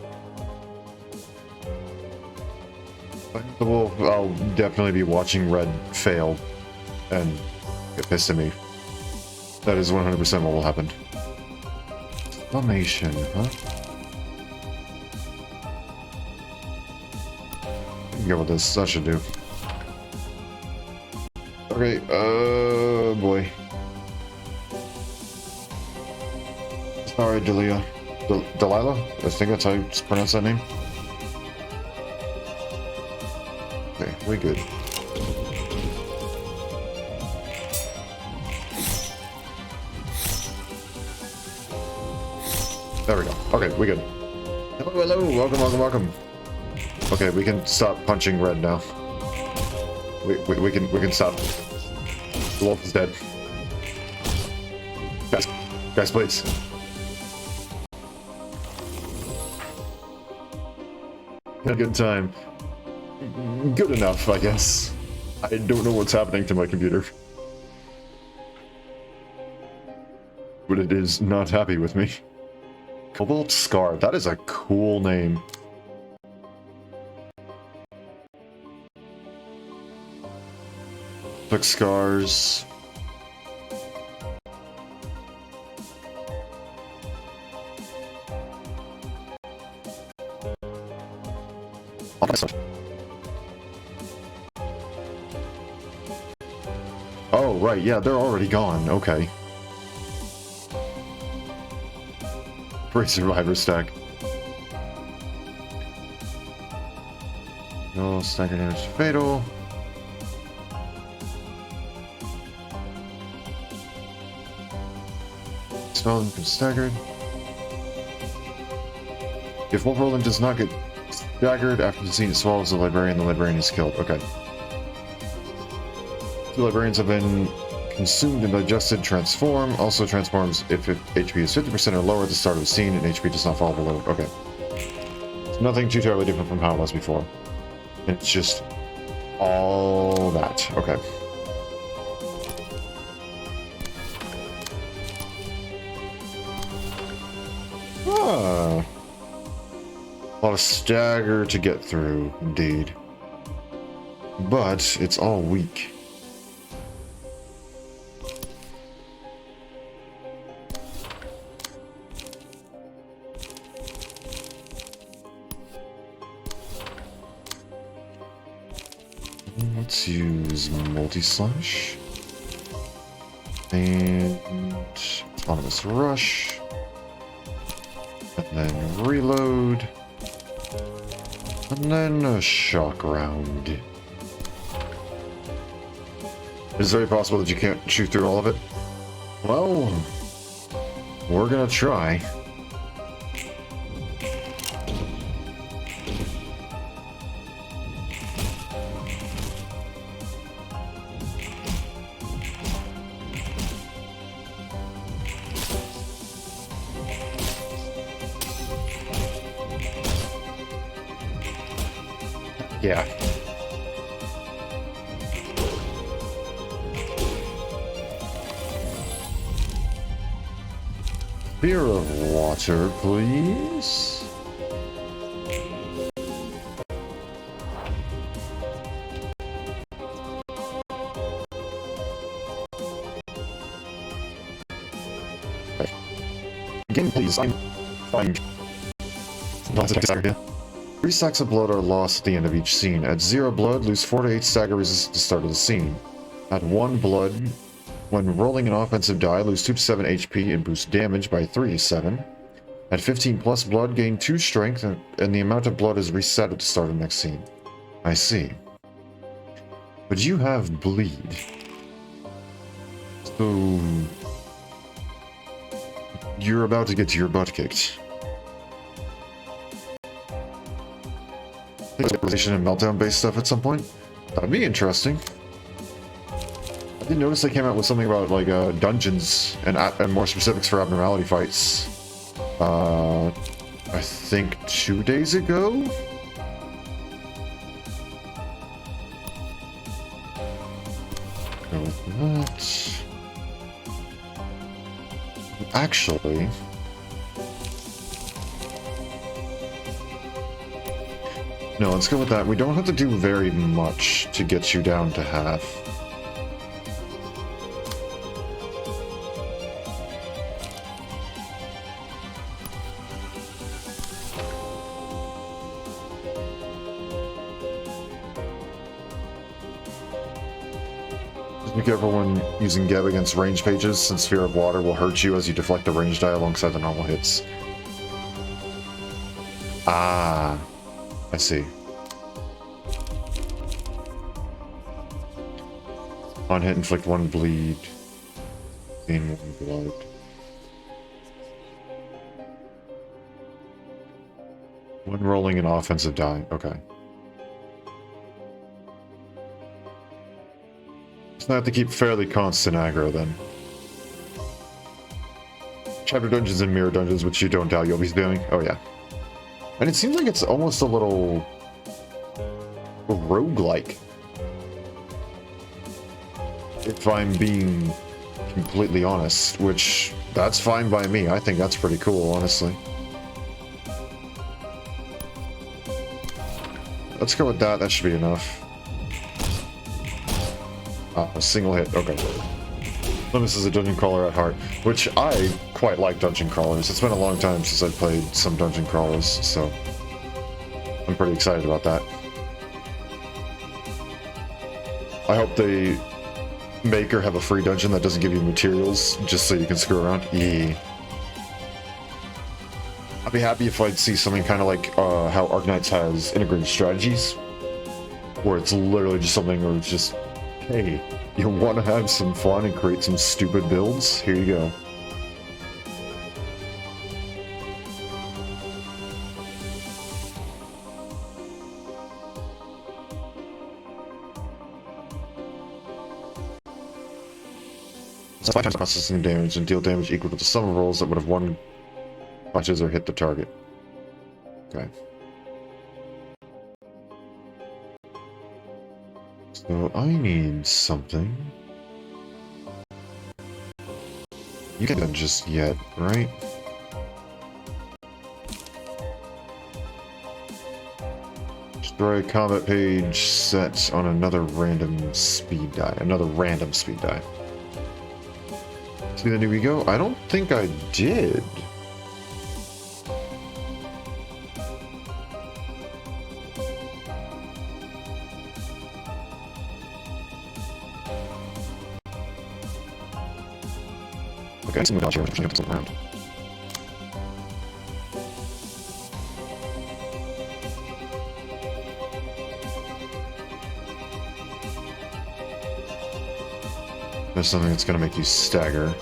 The wolf, I'll definitely be watching Red fail and get pissed at me. That is 100% what will happen. Exclamation, huh? I can go with this, that should do. Okay, boy. Sorry, Delia. Delilah? I think that's how you pronounce that name. Okay, we good. There we go. Okay, we good. Hello, welcome. Okay, we can stop punching Red now. We can stop. The wolf is dead. Guys, please. A good time. Good enough, I guess. I don't know what's happening to my computer. But it is not happy with me. Cobalt Scar. That is a cool name. Took scars. Oh, right, yeah, they're already gone. Okay. Free survivor stack. No stagger damage fatal. Spell them staggered. If Wolf Roland does not get staggered after the scene swallows the librarian is killed. Okay. The librarians have been consumed and digested. Transform. Also transforms if HP is 50% or lower at the start of the scene and HP does not fall below. Okay. It's nothing too terribly different from how it was before. It's just all that. Okay. Ah. A lot of stagger to get through, indeed. But it's all weak. Let's use multi-slash. And autonomous rush. And then reload. And then a shock round. It's very possible that you can't shoot through all of it. Well, we're gonna try. Yeah. Beer of water, please. Okay. Again, please. I'm fine. Lots of stagger, yeah. 3 stacks of blood are lost at the end of each scene. At 0 blood, lose 4 to 8 stagger resistance at the start of the scene. At 1 blood, when rolling an offensive die, lose 2 to 7 HP and boost damage by 3 to 7. At 15 plus blood, gain 2 strength, and the amount of blood is reset at the start of the next scene. I see. But you have bleed. So... you're about to get your butt kicked. Stabilization and meltdown based stuff at some point. That'd be interesting. I did notice they came out with something about like dungeons and more specifics for abnormality fights. I think 2 days ago. Go with that. Actually. No, let's go with that. We don't have to do very much to get you down to half. Just be careful when using Geb against range pages, since Fear of Water will hurt you as you deflect the range die alongside the normal hits. Ah. I see. On hit, inflict 1 bleed. Gain 1 blood. When rolling an offensive die. Okay. So I have to keep fairly constant aggro then. Chapter dungeons and mirror dungeons, which you don't doubt you'll be spamming. Oh yeah. And it seems like it's almost a little roguelike. If I'm being completely honest, which that's fine by me. I think that's pretty cool, honestly. Let's go with that. That should be enough. Ah, a single hit. Okay. This is a dungeon crawler at heart, which I quite like dungeon crawlers. It's been a long time since I've played some dungeon crawlers, so I'm pretty excited about that. I hope they make or have a free dungeon that doesn't give you materials just so you can screw around. Yeah. I'd be happy if I'd see something kind of like how Arknights has integrated strategies, where it's literally just something where it's just, hey, you want to have some fun and create some stupid builds? Here you go. So 5 times processing damage and deal damage equal to the sum of rolls that would have won punches or hit the target. Okay. So I need something. You can't done just yet, right? Destroy combat page set on another random speed die. Another random speed die. See the new ego? I don't think I did. Okay, some dodge here, which is around. There's something that's gonna make you stagger.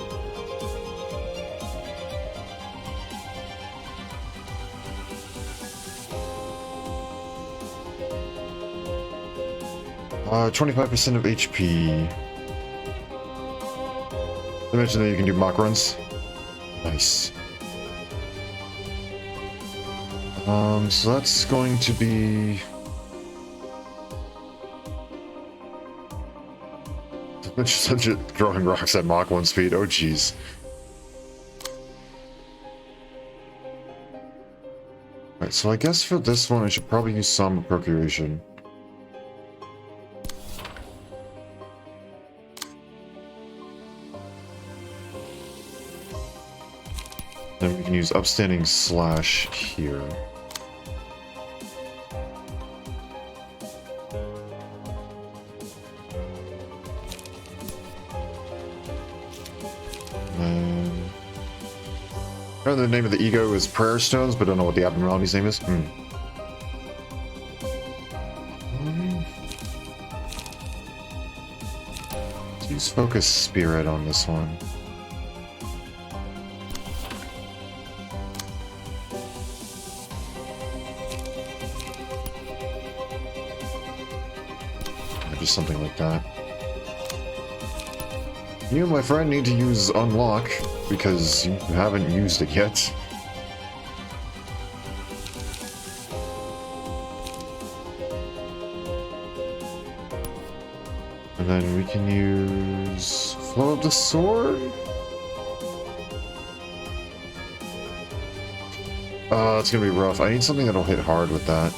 Uh, 25% of HP. They mentioned that you can do mock runs. Nice. So that's going to be... Such a throwing rocks at Mach 1 speed. Oh, jeez. Alright, so I guess for this one, I should probably use some Procreation. Then we can use Upstanding Slash here. The name of the ego is Prayer Stones, but don't know what the abnormality's name is. Let's use Focus Spirit on this one. Or just something like that. You, my friend, need to use Unlock, because you haven't used it yet. And then we can use Flow of the Sword? It's gonna be rough. I need something that'll hit hard with that.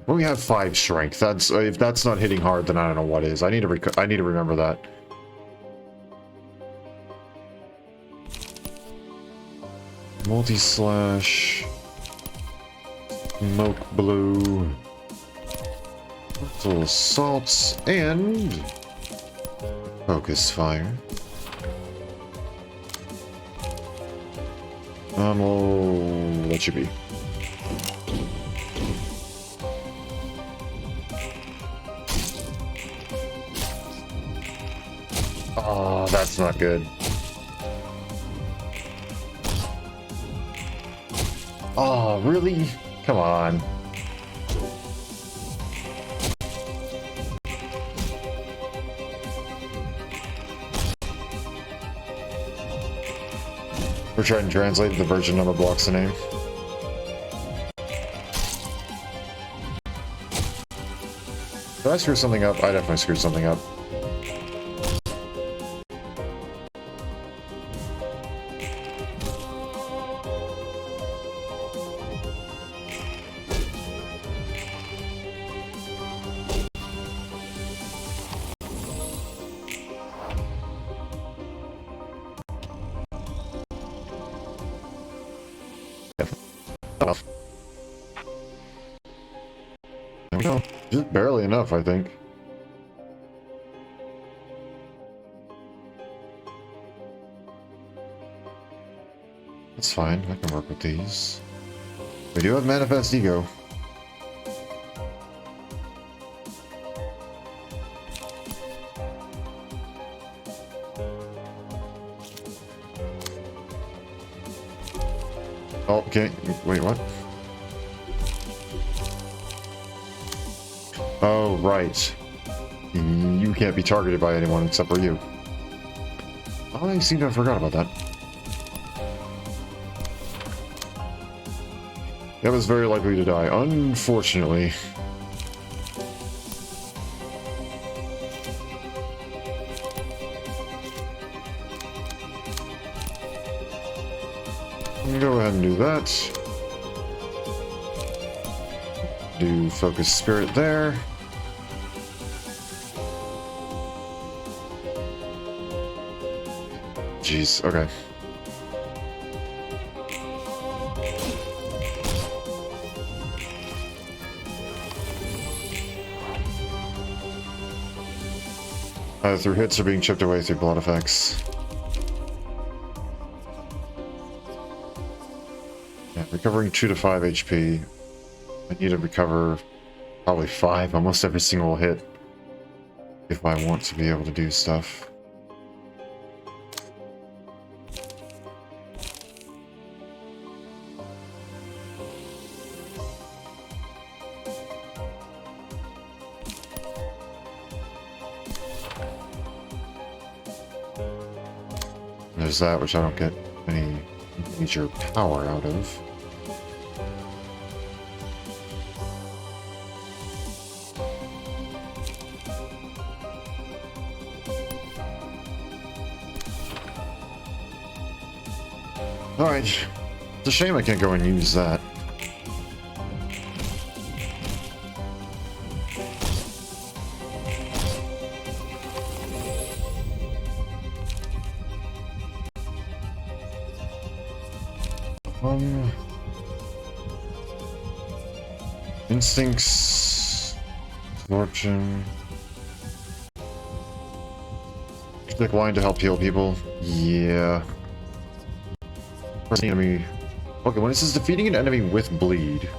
Well, we have 5 strength. That's if that's not hitting hard, then I don't know what is. I need to remember that. Multi-slash, Smoke Blue, Little Assaults, and Focus Fire. We'll let you be. Oh, that's not good. Oh, really? Come on. We're trying to translate the version number blocks the name. Did I screw something up? I definitely screwed something up. Enough. There we go. Just barely enough, I think. That's fine. I can work with these. We do have Manifest Ego. Oh, okay. Wait, what? Oh, right. You can't be targeted by anyone except for you. Oh, I seem to have forgot about that. That was very likely to die, unfortunately. Go ahead and do that. Do focus spirit there. Jeez, okay. Through hits are being chipped away through blood effects. Yeah, recovering 2 to 5 HP. I need to recover probably 5 almost every single hit if I want to be able to do stuff. There's that, which I don't get any major power out of. Alright. It's a shame I can't go and use that. Instincts, absorption. Decline to help heal people. Yeah. Enemy. Okay, when it says defeating an enemy with bleed,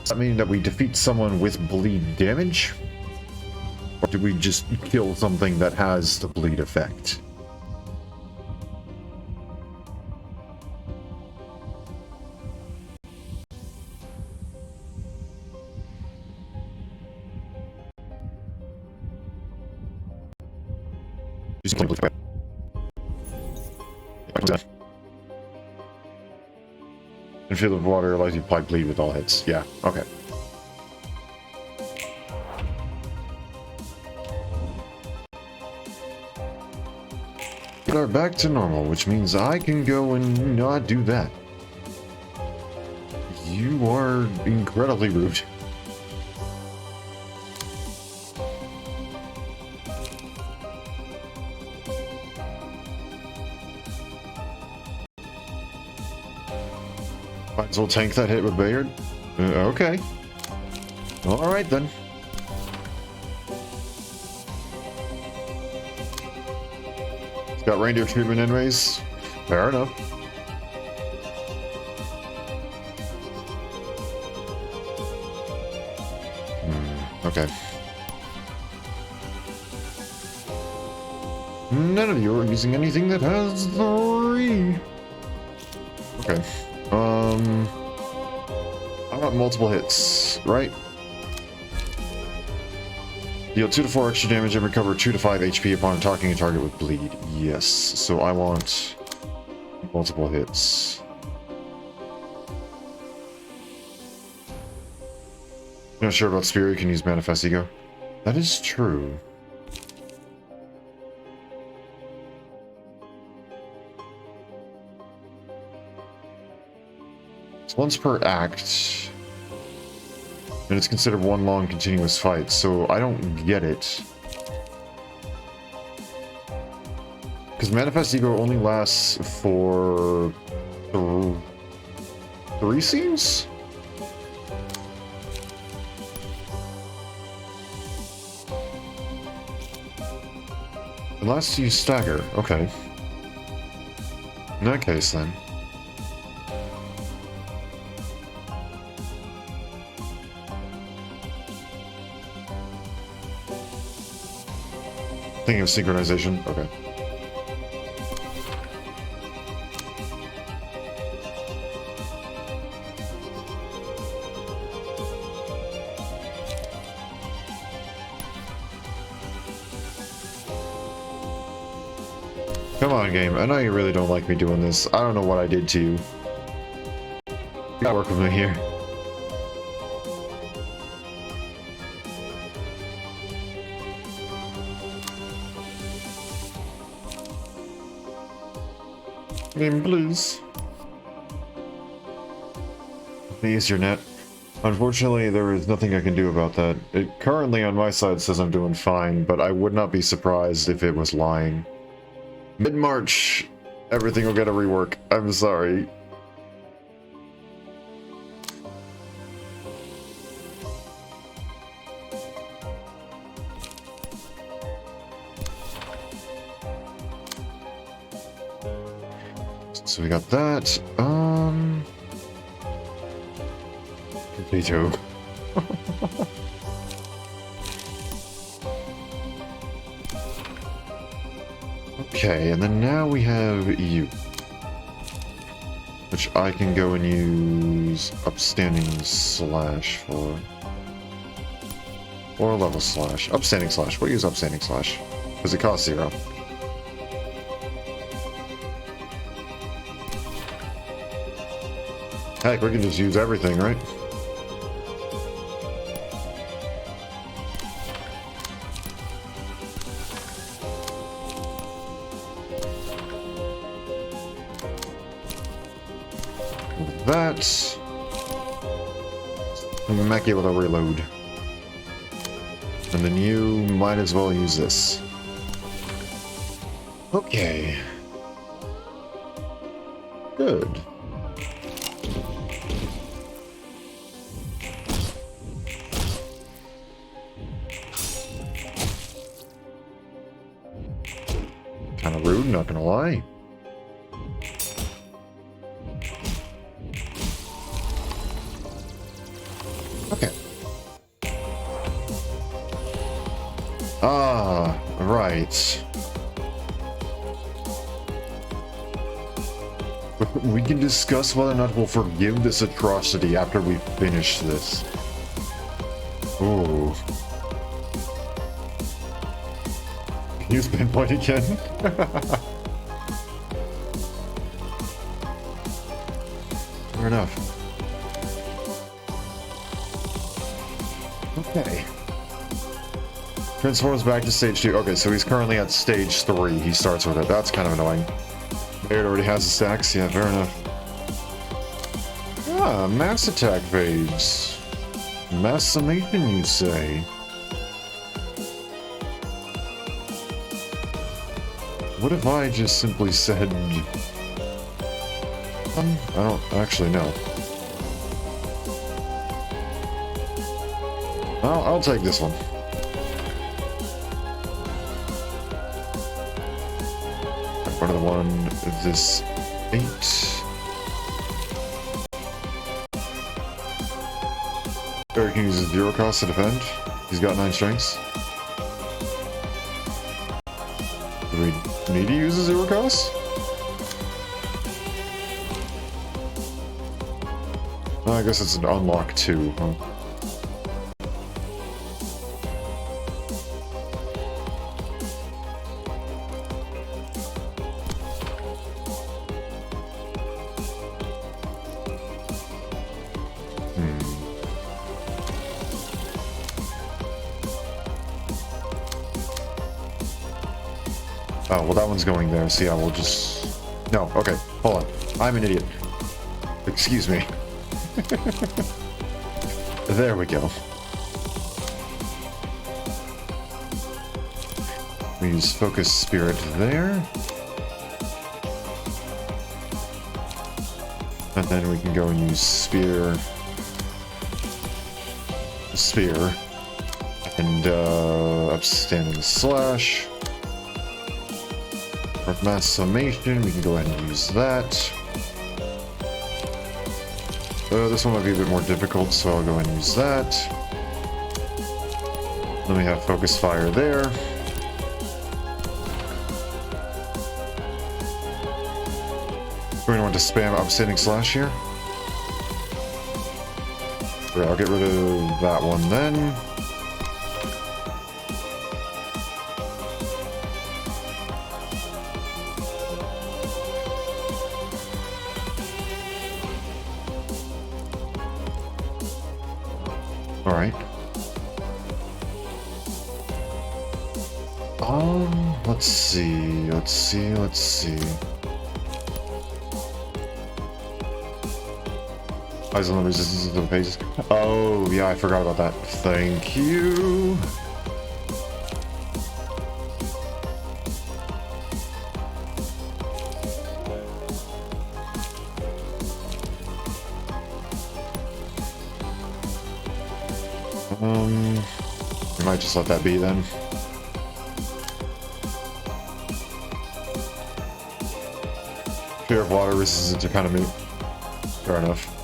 does that mean that we defeat someone with bleed damage? Or do we just kill something that has the bleed effect? And field of water allows you to apply bleed with all hits. Yeah, okay. We are back to normal, which means I can go and not do that. You are incredibly rude. Might as well tank that hit with Bayard. Okay. Alright then. It's got reindeer treatment anyways. Fair enough. Okay. None of you are using anything that has 3. Okay. I want multiple hits, right? Deal 2 to 4 extra damage and recover 2 to 5 HP upon attacking a target with bleed. Yes, so I want multiple hits. Not sure about Spirit, you can use Manifest Ego. That is true. It's once per act. And it's considered one long continuous fight, so I don't get it. Because Manifest Ego only lasts for 3 scenes? Unless you stagger, okay. In that case then. Thinking of synchronization, okay. Come on, game. I know you really don't like me doing this. I don't know what I did to you. You gotta work with me here. Game, please. the easier net. Unfortunately, there is nothing I can do about that. It currently on my side says I'm doing fine, but I would not be surprised if it was lying. Mid-March, everything will get a rework. I'm sorry. So we got that. Potato. Okay, and then now we have you. Which I can go and use upstanding slash for. Or level slash. Upstanding slash. We'll use upstanding slash. Because it costs 0. Heck, we can just use everything, right? That. Immaculate reload. And then you might as well use this. Okay. Good. Kind of rude, not gonna lie. Okay. Ah, right. We can discuss whether or not we'll forgive this atrocity after we finish this. Ooh. Can you pinpoint again? Fair enough. Okay. Transforms back to stage 2. Okay, so he's currently at stage 3. He starts with it. That's kind of annoying. It already has the stacks. Yeah, fair enough. Ah, mass attack fades. Mass summation, you say? What if I just simply said... I don't actually know. I'll take this one. Part of the one, this 8. Eric can use 0 cost to defend. He's got 9 strengths. Do we need to use a 0 cost? Oh, I guess it's an unlock 2, huh? Oh, well that one's going there, so yeah, we'll just... No, okay, hold on. I'm an idiot. Excuse me. There we go. We use Focus Spirit there. And then we can go and use Spear. And, upstanding slash. For mass summation, we can go ahead and use that. This one might be a bit more difficult, so I'll go ahead and use that. Then we have Focus Fire there. We're going to want to spam upstanding slash here. I'll get rid of that one then. Alright. Let's see. Eyes on the resistance of the pages. Oh, yeah, I forgot about that. Thank you. We might just let that be then. Fear of water resistance are kind of moot. Fair enough.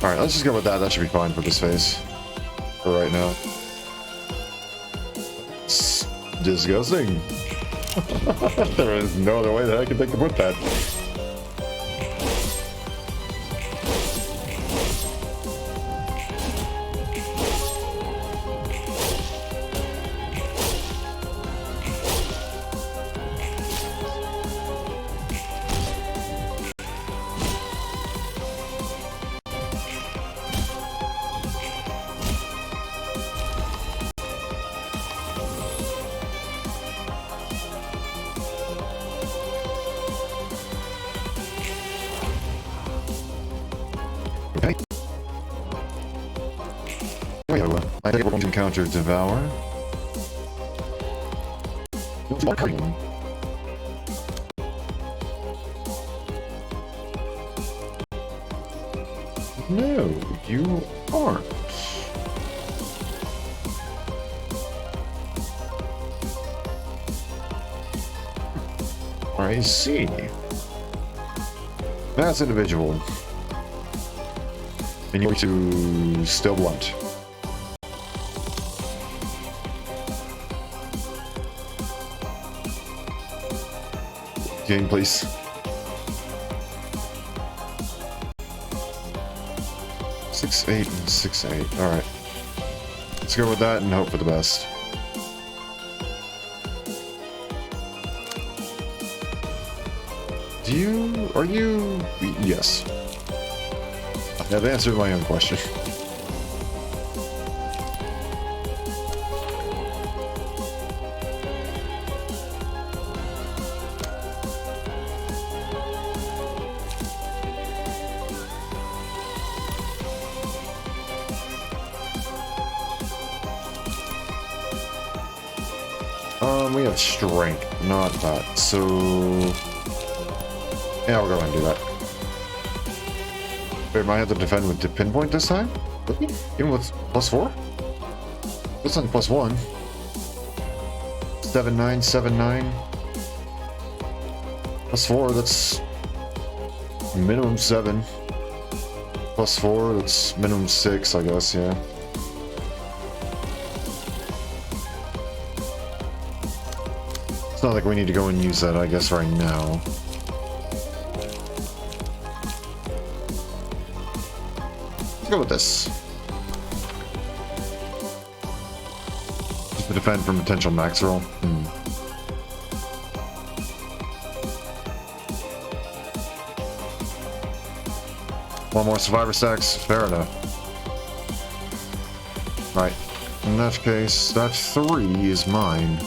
Alright, let's just go with that. That should be fine for this phase. For right now. It's disgusting. There is no other way that I can think to put that. Okay. I think we're going to encounter Devour. No, you aren't. I see. That's individual. And you're to still blunt. Game, please. Six, 8, and 6, 8. Alright. Let's go with that and hope for the best. Are you? Yes. I've answered my own question. We have strength, not that. So yeah, I'll go ahead and do that. Wait, might have to defend with the pinpoint this time? Really? Even with +4? That's not +1. 7, 9, 7, 9. +4, that's minimum 7. +4, that's minimum 6, I guess, yeah. It's not like we need to go and use that, I guess, right now. Let's go with this. Just to defend from potential max roll. One more survivor stacks, fair enough. Right. In that case, that 3 is mine.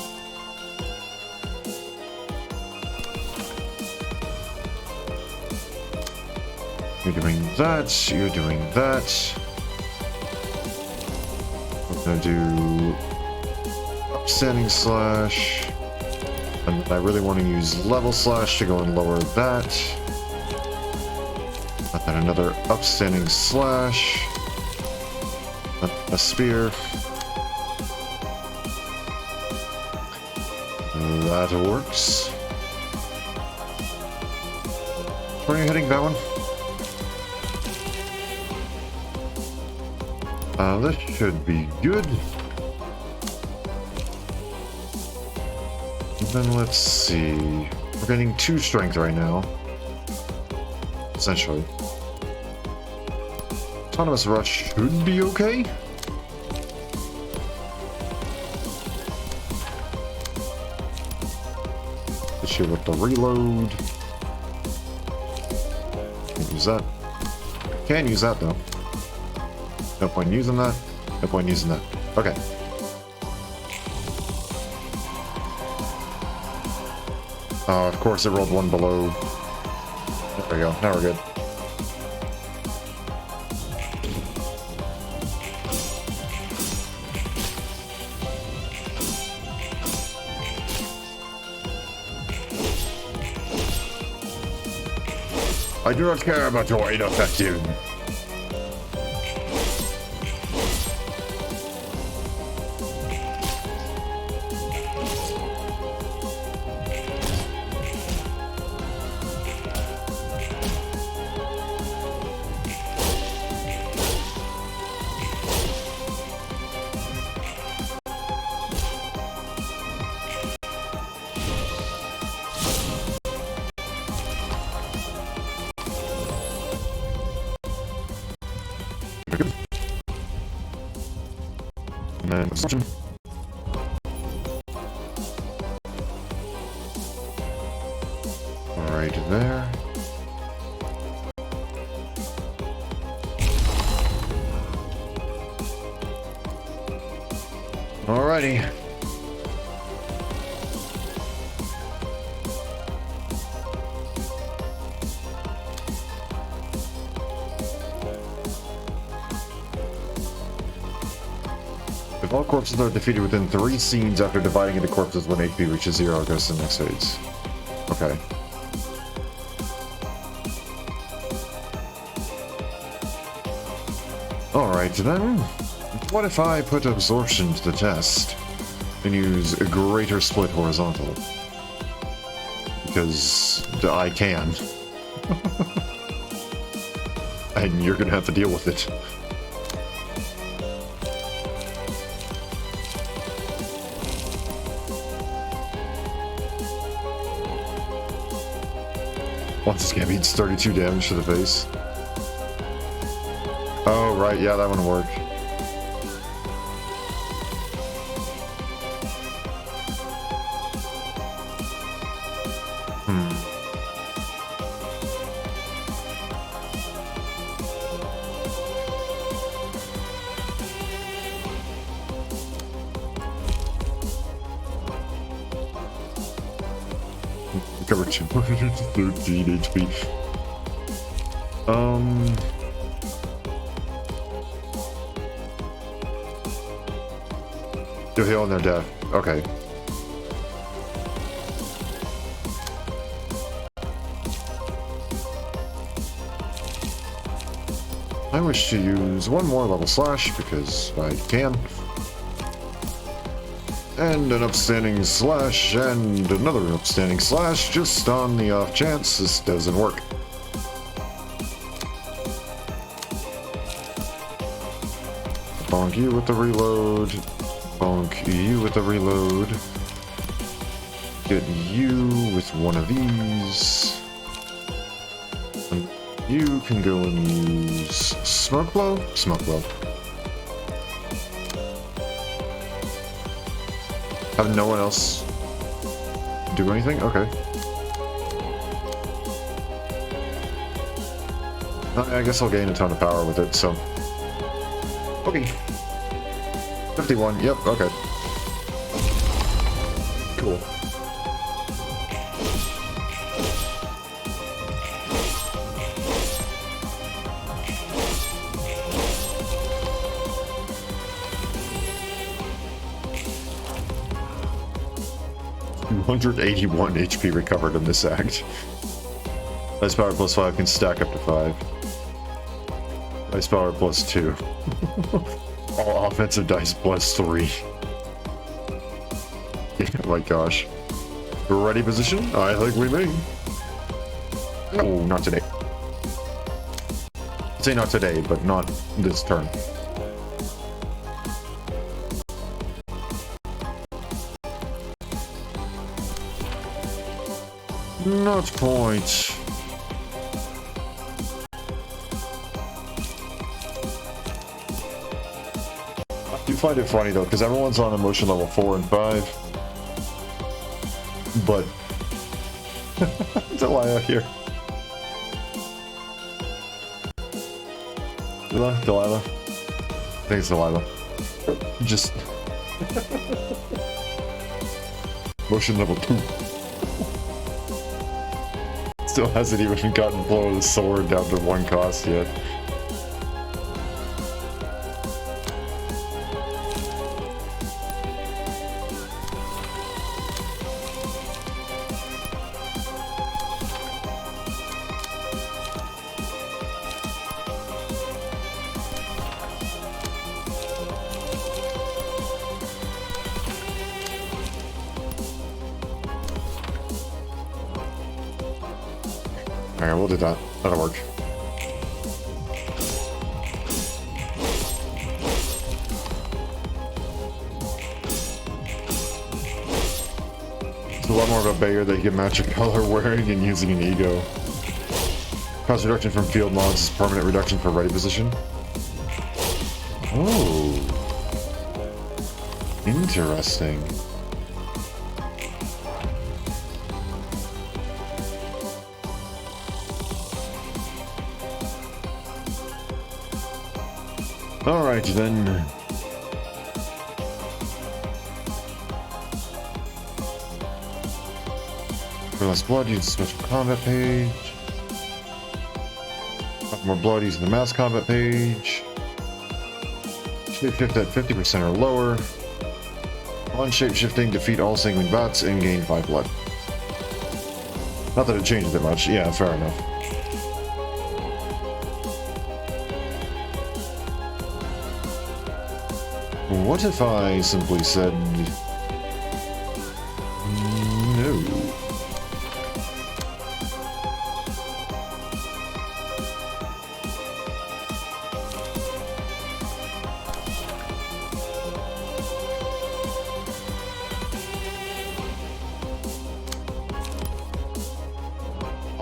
You're doing that, you're doing that. We're gonna do upstanding slash. And I really want to use level slash to go and lower that. And then another upstanding slash. A spear. That works. Where are you hitting that one? This should be good. And then let's see. We're getting 2 strength right now. Essentially. Autonomous Rush should be okay. Issue with the reload. Can't use that. Can use that though. No point in using that. No point in using that. Okay. Of course it rolled 1 below. There we go. Now we're good. I do not care about your ineffective. And then absorption. Right there. Alrighty. If all corpses are defeated within 3 scenes after dividing into corpses when HP reaches 0, it goes to the next phase. Okay. Alright then. What if I put absorption to the test and use a greater split horizontal? Because I can. And you're gonna have to deal with it. Once this game beats 32 damage to the face. Oh, right, yeah, that one worked. Recover 213 HP. You'll heal on their death. Okay. I wish to use one more level slash because I can. And an upstanding slash, and another upstanding slash, just on the off chance this doesn't work. Bonk you with the reload. Bonk you with the reload. Get you with one of these. And you can go and use smoke blow? Smoke blow. Have no one else do anything? Okay. I guess I'll gain a ton of power with it, so. Okay. 51, yep, okay. Cool. $281 HP recovered in this act. Dice power plus 5 can stack up to 5. Dice power plus 2. All offensive dice plus 3. Oh my gosh. Ready position? I think we may. No, not today. I'd say not today, but not this turn. Not point. I do find it funny though, because everyone's on emotion level 4 and 5. But Delilah here. Delilah. I think it's Delilah. Just motion level 2. Still hasn't even gotten blow the sword down to 1 cost yet. Alright, we'll do that. That'll work. It's a lot more of a Bayer that you can match your color wearing and using an ego. Cost reduction from field mods is permanent reduction for ready position. Oh. Interesting. Alright then. For less blood, use the special combat page. More blood, using the mass combat page. Shapeshift at 50% or lower. On shapeshifting, defeat all sanguine bats and gain 5 blood. Not that it changes that much. Yeah, fair enough. What if I simply said no?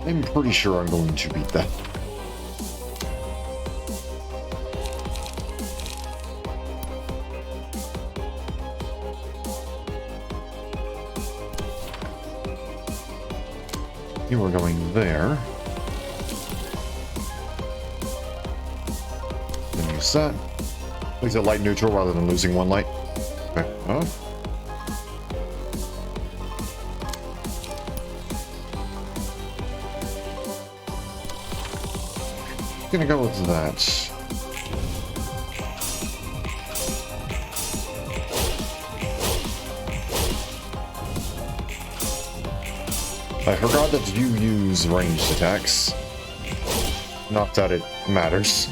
I'm pretty sure I'm going to beat that. You are going there. Then use that. Makes it light neutral rather than losing 1 light. Okay. Gonna go with that. I forgot that you use ranged attacks. Not that it matters.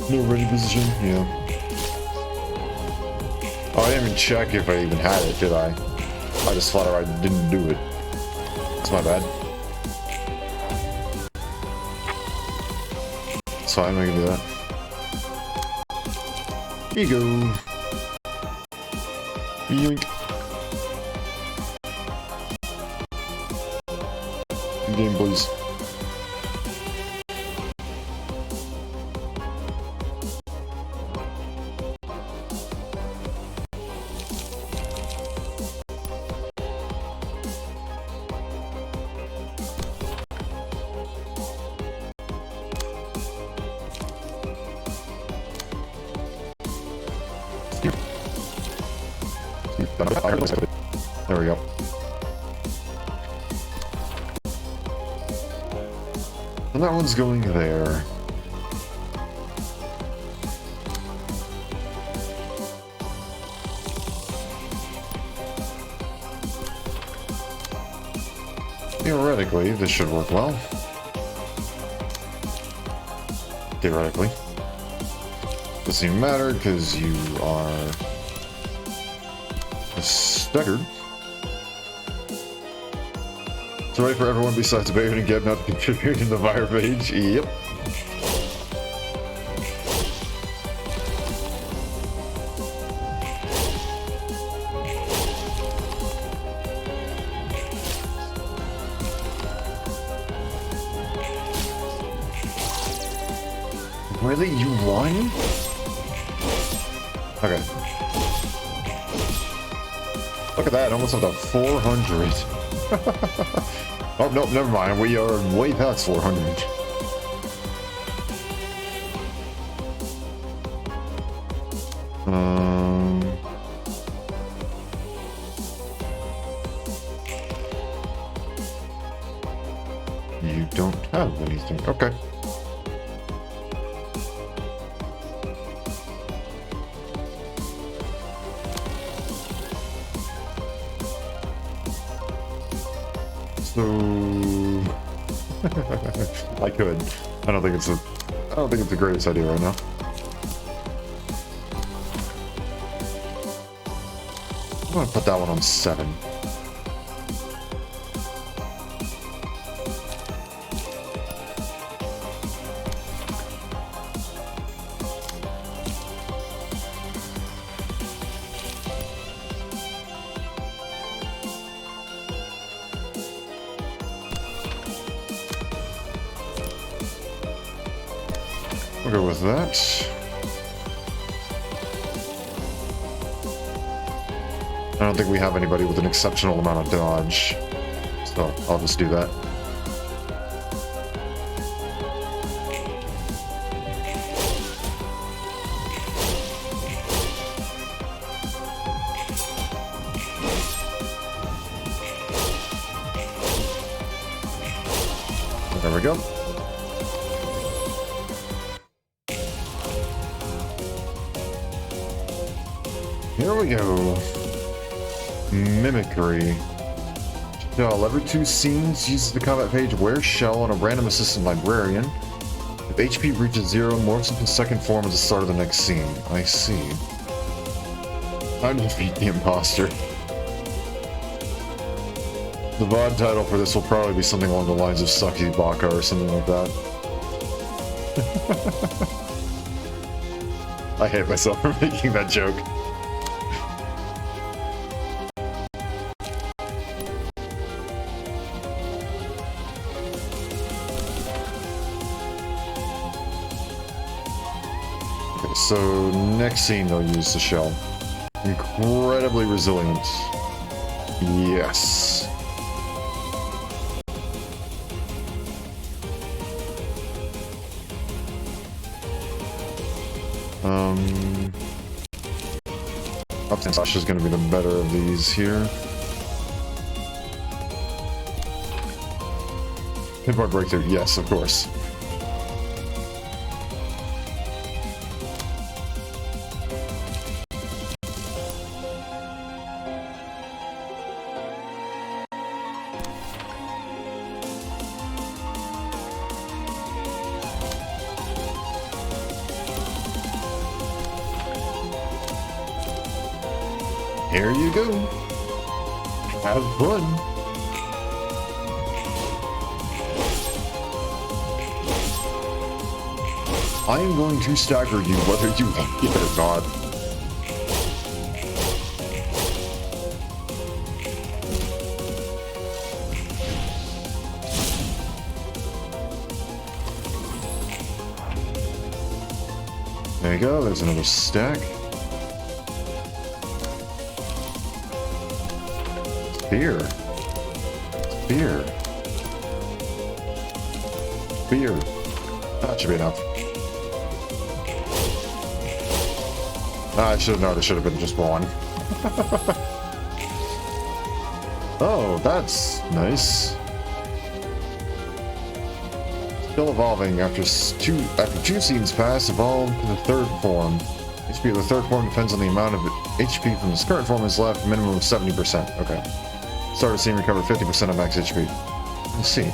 No ready position? Yeah. Oh, I didn't even check if I even had it, did I? I just thought I didn't do it. That's my bad. It's fine, I can do that. Here you go. Yoink. Game, please. There we go. And that one's going there. Theoretically, this should work well. Theoretically. Doesn't even matter because you are staggered. So ready for everyone besides Bayon and Geb not to contribute in the fire page? Yep. Really? You won? Okay. Look at that, almost up to 400. Oh, no, never mind. We are way past 400. Um, you don't have anything. Okay. So I could. I don't think it's the greatest idea right now. I'm gonna put that one on 7. We'll go with that. I don't think we have anybody with an exceptional amount of dodge, so I'll just do that. There we go. Here we go. Mimicry. Shell. Every 2 scenes uses the combat page wear shell on a random assistant librarian. If HP reaches 0, morphs into second form at the start of the next scene. I see. Time to defeat the imposter. The VOD title for this will probably be something along the lines of Sussy, Baka or something like that. I hate myself for making that joke. So next scene they'll use the shell. Incredibly resilient. Yes. I think Sasha's gonna be the better of these here. Pinpoint breakthrough, yes, of course. Here you go. Have fun. I am going to stagger you whether you like it or not. There you go, there's another stack. Spear. Spear. Spear. That should be enough. I should have known it should have been just one. Oh, that's nice. Still evolving after two scenes pass, evolve to the 3rd form. HP of the 3rd form depends on the amount of HP from this current form is left, minimum of 70%. Okay. Start a scene, recover 50% of max HP. Let's see.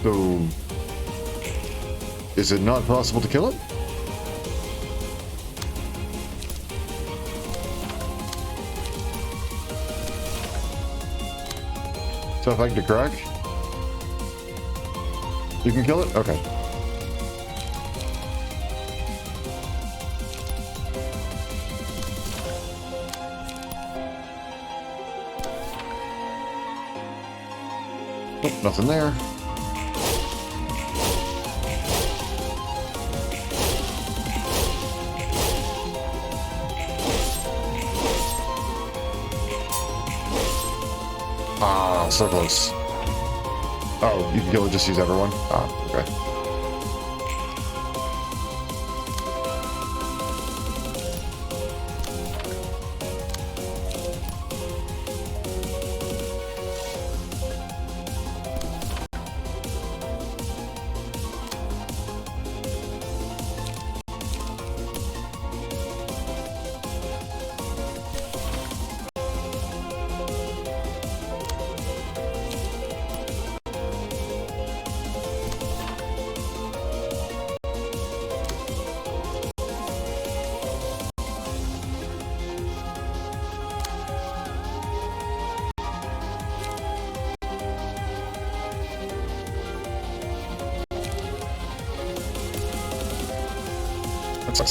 So, is it not possible to kill it? Tough egg to crack? You can kill it? Okay. Oh, nothing there. Ah, so close. Oh, you can kill it, just use everyone? Ah, okay.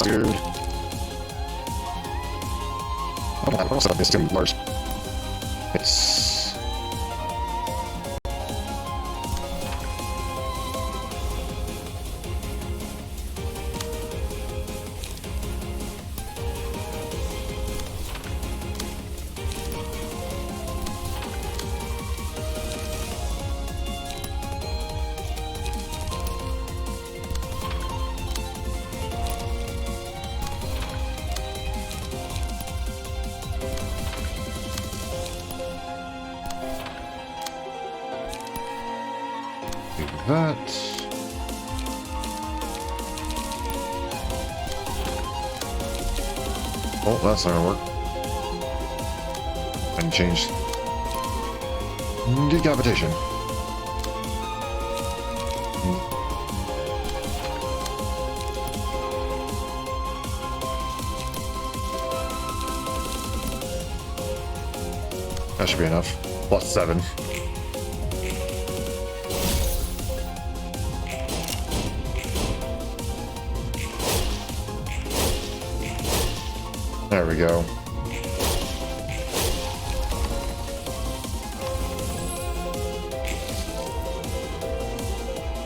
Dude. Oh, also, this is gonna be large. It's... that. Oh, that's not gonna work. And change. Decapitation. That should be enough. +7. There we go.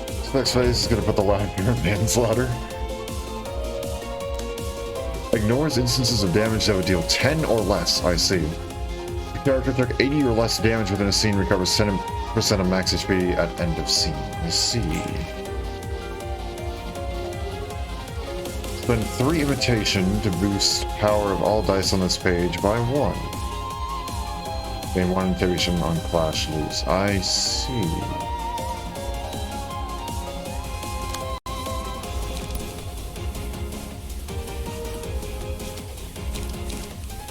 This next phase is going to put the laughter in manslaughter. Ignores instances of damage that would deal 10 or less, I see. The character took 80 or less damage within a scene, recovers 10% of max HP at end of scene. I see. Spend 3 imitation to boost power of all dice on this page by 1. Gain 1 imitation on clash loose. I see.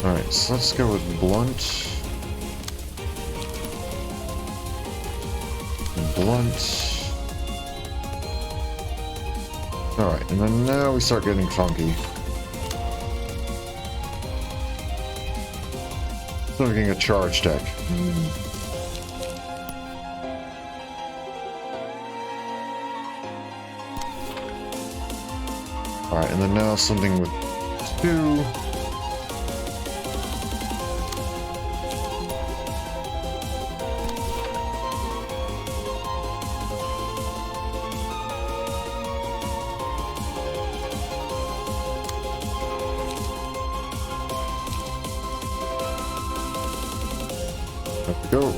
Alright, so let's go with blunt. Blunt. Alright, and then now we start getting funky. So we're getting a charge deck. Alright, and then now something with 2. Go.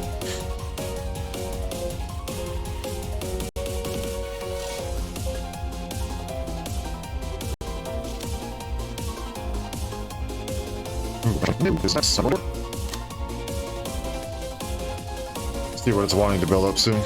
See what it's wanting to build up soon.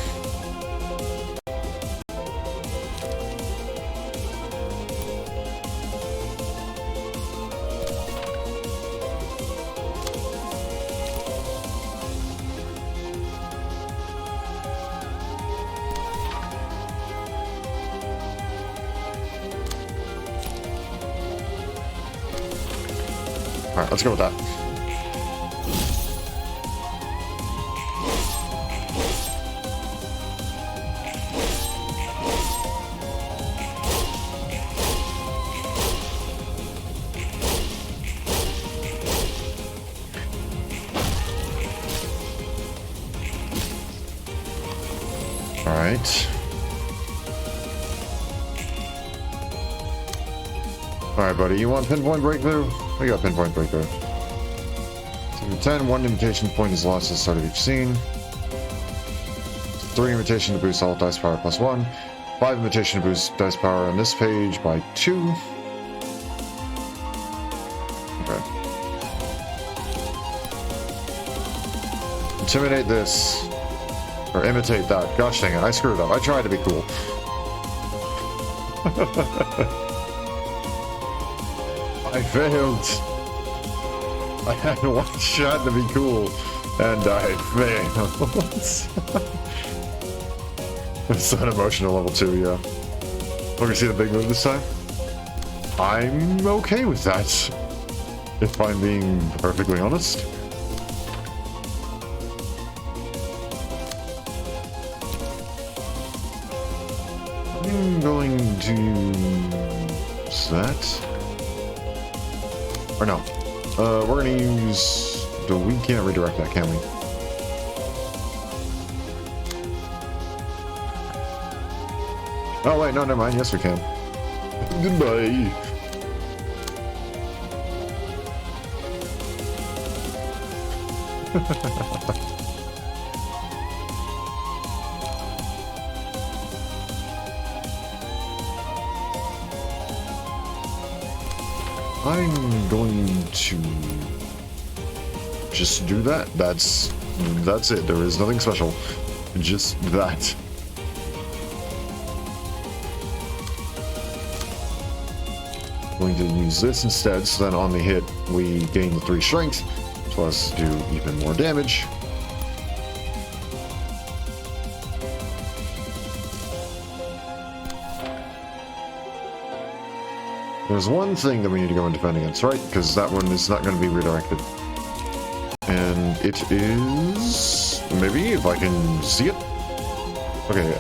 Alright, let's go with that. Alright. Alright, buddy, you want pinpoint breakthrough? We got pinpoint breakthrough. So 10, 1 invitation point is lost at the start of each scene. 3 invitation to boost all dice power +1. 5 invitation to boost dice power on this page by 2. Okay. Intimidate this. Or imitate that. Gosh dang it, I screwed up. I tried to be cool. I failed. I had one shot to be cool, and I failed. It's an emotional level 2, yeah. We're gonna see the big move this time? I'm okay with that, if I'm being perfectly honest. I'm going to use that. Or no. We're gonna use... We can't redirect that, can we? Oh wait, no, never mind. Yes, we can. Goodbye. I'm going to just do that. That's it. There is nothing special. Just that. Going to use this instead, so then on the hit we gain the 3 strength, plus do even more damage. There's one thing that we need to go and defend against, right? Because that one is not going to be redirected. And it is... maybe, if I can see it? Okay,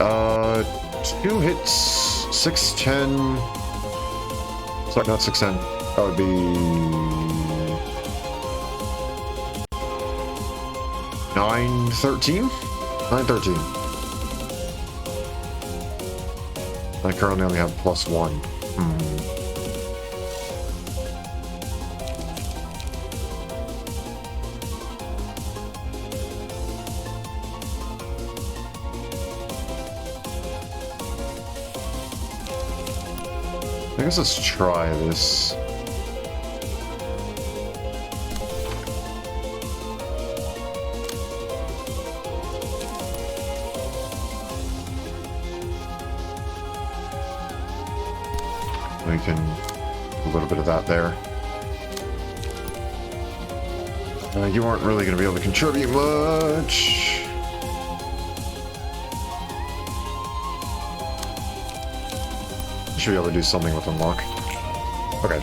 2 hits, 610... Sorry, not 610. That would be... 913? 913. I currently only have +1. I guess let's try this. We can do a little bit of that there. You aren't really going to be able to contribute much. Should be able to do something with unlock. Okay.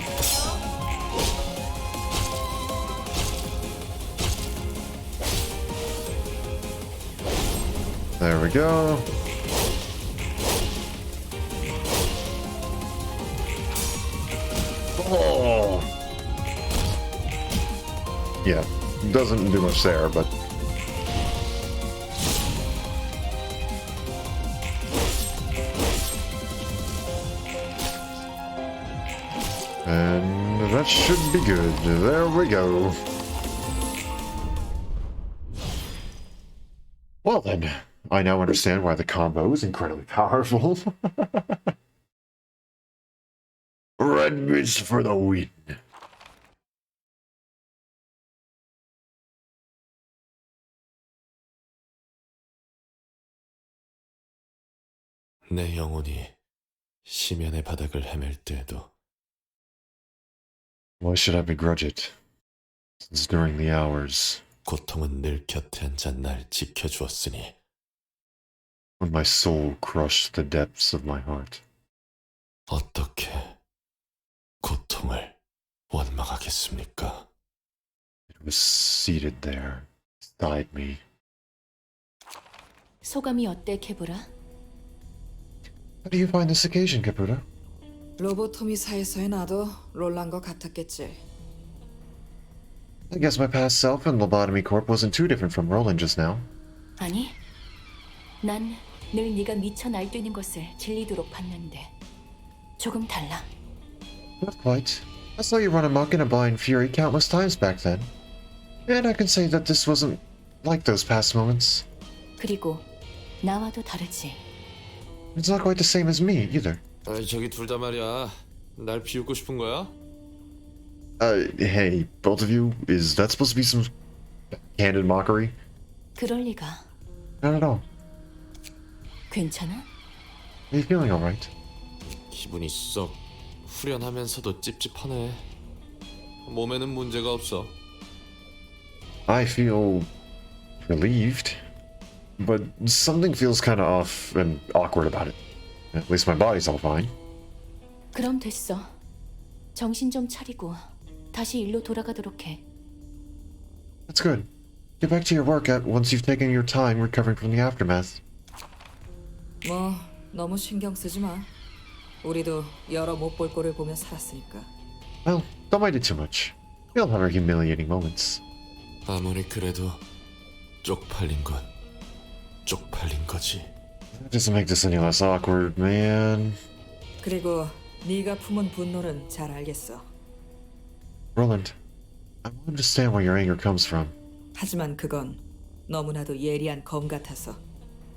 There we go. Oh. Yeah, doesn't do much there, but and that should be good. There we go. Well then, I now understand why the combo is incredibly powerful. Red mist for the win. 내 영혼이 심연의 바닥을 헤맬 때에도 Why should I begrudge it? Since during the hours 고통은 늘 곁에 앉아 날 지켜주었으니 when my soul crushed the depths of my heart. 어떻게 고통을 원망하겠습니까? It was seated there, beside me. 소감이 어때, 게브라? How do you find this occasion, Gebura? 로보토미사에서의 나도 롤란 것 같았겠지. I guess my past self in Lobotomy Corp wasn't too different from Roland just now. 아니, 난 늘 네가 미쳐 날뛰는 것을 질리도록 봤는데 조금 달라. Not quite. I saw you run amok in a blind fury countless times back then. And I can say that this wasn't like those past moments. 그리고 나와도 다르지. It's not quite the same as me, either. 저기 둘 다 말이야. 날 비웃고 싶은 거야? Hey, both of you, is that supposed to be some candid mockery? 그럴 리가. Not at all. 괜찮아? Are you feeling alright? 기분이 썩 후련하면서도 찝찝하네. 몸에는 문제가 없어. I feel relieved, but something feels kind of off and awkward about it. At least my body's all fine. 그럼 됐어. 정신 좀 차리고 다시 일로 돌아가도록 해. That's good. Get back to your workout once you've taken your time recovering from the aftermath. 뭐 너무 신경 쓰지 마. 우리도 여러 못 볼 꼴을 보며 살았으니까. Well, don't mind it too much. We all have our humiliating moments. 아무리 그래도 쪽팔린 건 쪽팔린 거지. That doesn't make this any less awkward, man. 그리고 네가 품은 분노는 잘 알겠어. Roland, I won't understand where your anger comes from. 하지만 그건 너무나도 예리한 검 같아서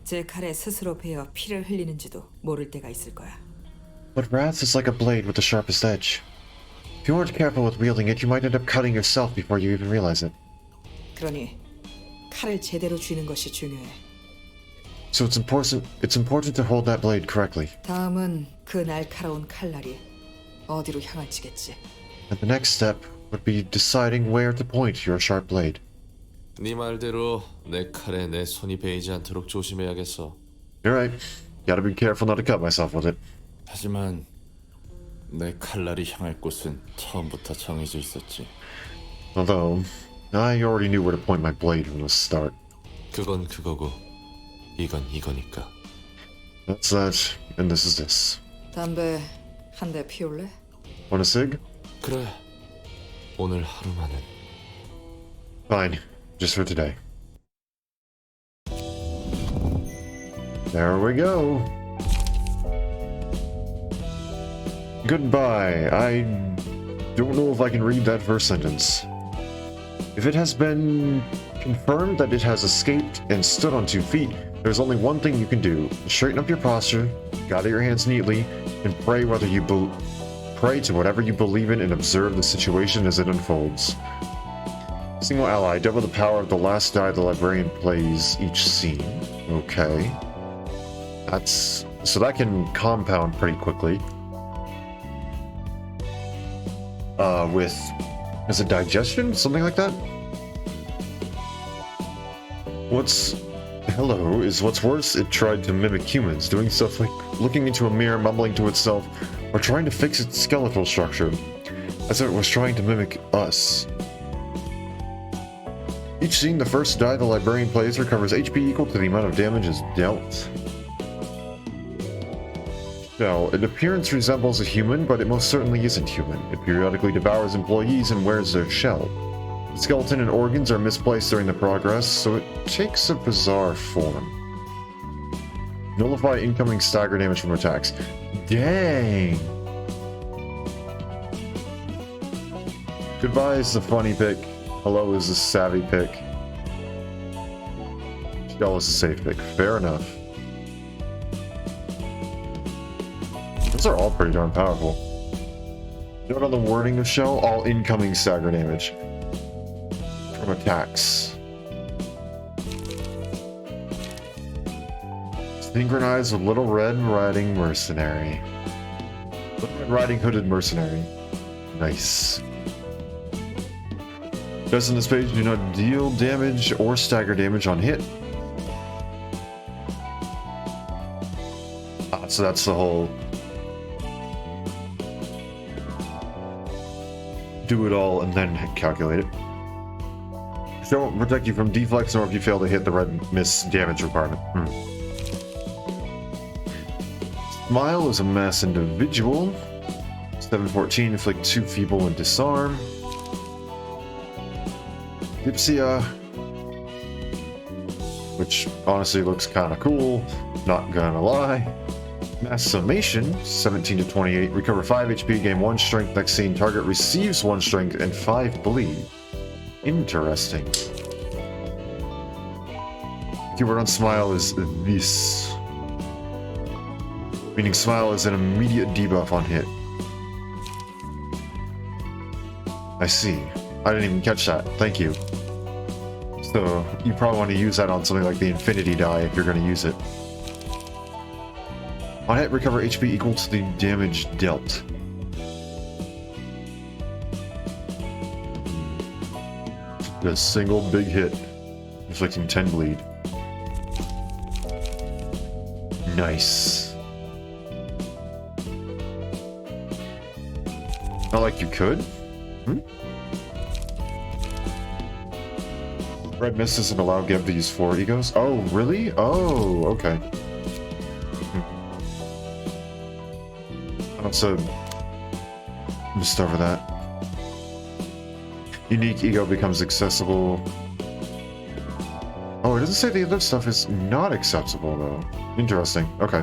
제 칼에 스스로 베어 피를 흘리는지도 모를 때가 있을 거야. But wrath is like a blade with the sharpest edge. If you aren't careful with wielding it, you might end up cutting yourself before you even realize it. 그러니 칼을 제대로 쥐는 것이 중요해. So it's important to hold that blade correctly. 다음은 그 날카로운 칼날이 어디로 향할지겠지. And the next step would be deciding where to point your sharp blade. 네 말대로 내 칼에 내 손이 베이지 않도록 조심해야겠어. You're right. Gotta be careful not to cut myself with it. 하지만 내 칼날이 향할 곳은 처음부터 정해져 있었지. Although, I already knew where to point my blade from the start. 그건 그거고 이건 이거니까. That's that, and this is this. 담배 한 대 피울래? Want a cig? 그래. 오늘 하루만은. Fine. Just for today. There we go. Goodbye. I don't know if I can read that first sentence. If it has been confirmed that it has escaped and stood on 2 feet, there's only one thing you can do. Straighten up your posture, gather your hands neatly, and pray pray to whatever you believe in and observe the situation as it unfolds. Single ally, double the power of the last die the librarian plays each scene. Okay. So that can compound pretty quickly. Is it digestion? Something like that? What's worse, it tried to mimic humans, doing stuff like looking into a mirror, mumbling to itself, or trying to fix its skeletal structure, as if it was trying to mimic us. Each scene, the first die the librarian plays recovers HP equal to the amount of damage is dealt. Shell. In appearance resembles a human, but it most certainly isn't human. It periodically devours employees and wears their shell. The skeleton and organs are misplaced during the progress, so it takes a bizarre form. Nullify incoming stagger damage from attacks. Dang! Goodbye is the funny pick. Hello is the savvy pick. Shell is a safe pick. Fair enough. Those are all pretty darn powerful. Note on the wording of Shell, all incoming stagger damage from attacks. Synchronize with Little Red Riding Mercenary. Little Red Riding Hooded Mercenary. Nice. Just on this page, do not deal damage or stagger damage on hit. So that's the whole do it all and then calculate it. Don't protect you from deflects nor if you fail to hit the red miss damage requirement. Smile is a mass individual. 714, inflict 2 feeble and disarm. Dipsia, which honestly looks kind of cool, not gonna lie. Mass Summation, 17 to 28, recover 5 HP, gain 1 strength next scene, target receives 1 strength and 5 bleed. Interesting. Keyword on Smile is this. Meaning Smile is an immediate debuff on hit. I see. I didn't even catch that. Thank you. So, you probably want to use that on something like the Infinity Die if you're going to use it. On hit, recover HP equal to the damage dealt. A single big hit, inflicting 10 bleed. Nice. Not like you could? Red Mist doesn't allow Geb to use 4 egos? Oh, really? Oh, okay. I must have missed over that. Unique ego becomes accessible. Oh, it doesn't say the other stuff is not accessible, though. Interesting. Okay.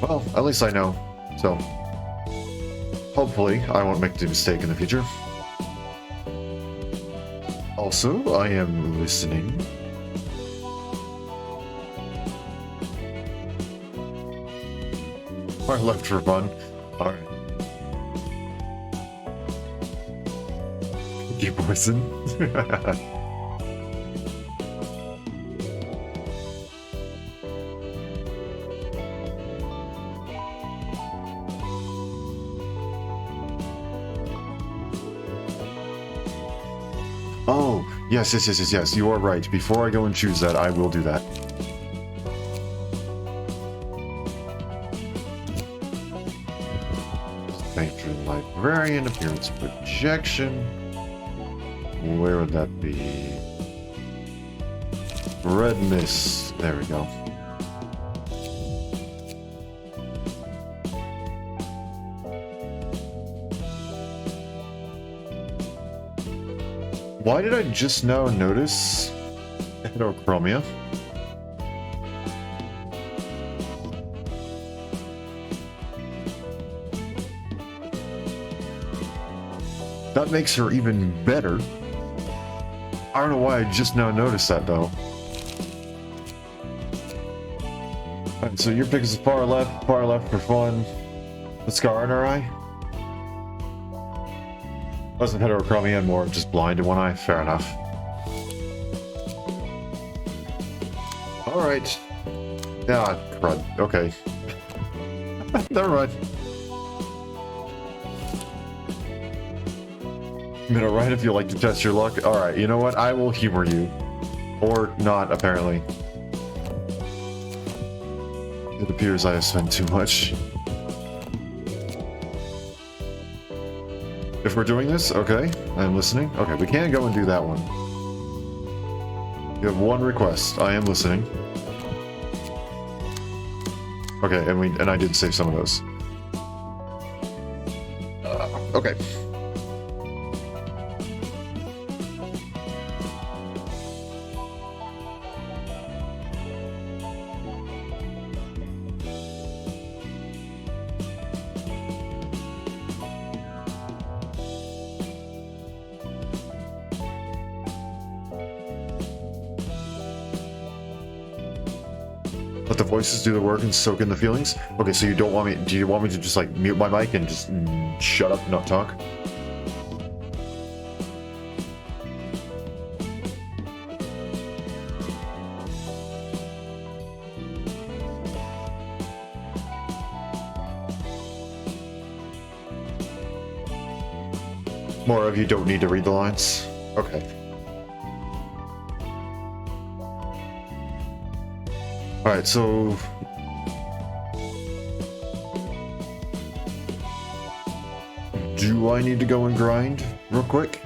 Well, at least I know. So, hopefully, I won't make the mistake in the future. Also, I am listening. I left for fun. Alright. You poison? Oh, yes, you are right. Before I go and choose that, I will do that. Patron librarian, appearance projection. Where would that be? Red mist. There we go. Why did I just now notice heterochromia? That makes her even better. I don't know why I just now noticed that though. Alright, so your pick is far left for fun. The scar in her eye? Wasn't heterochromia and more of just blind in one eye? Fair enough. Alright. Ah, crud. Okay. Never mind. Middle right if you like to test your luck. Alright, you know what? I will humor you. Or not, apparently. It appears I have spent too much. If we're doing this, okay. I'm listening. Okay, we can go and do that one. You have one request. I am listening. Okay, and I did save some of those. Okay. Let the voices do the work and soak in the feelings? Okay, so you don't want me... Do you want me to just, like, mute my mic and just shut up and not talk? More of you don't need to read the lines? Okay. Alright, so... Do I need to go and grind real quick?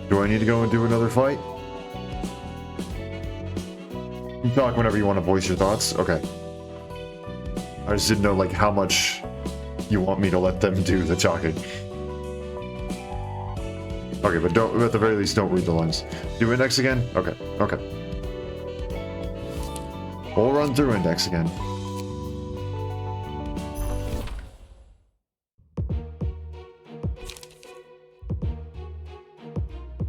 Do I need to go and do another fight? You can talk whenever you want to voice your thoughts. Okay. I just didn't know, like, how much you want me to let them do the talking. Okay, but don't, at the very least, don't read the lines. Do index again? Okay, okay. We'll run through index again.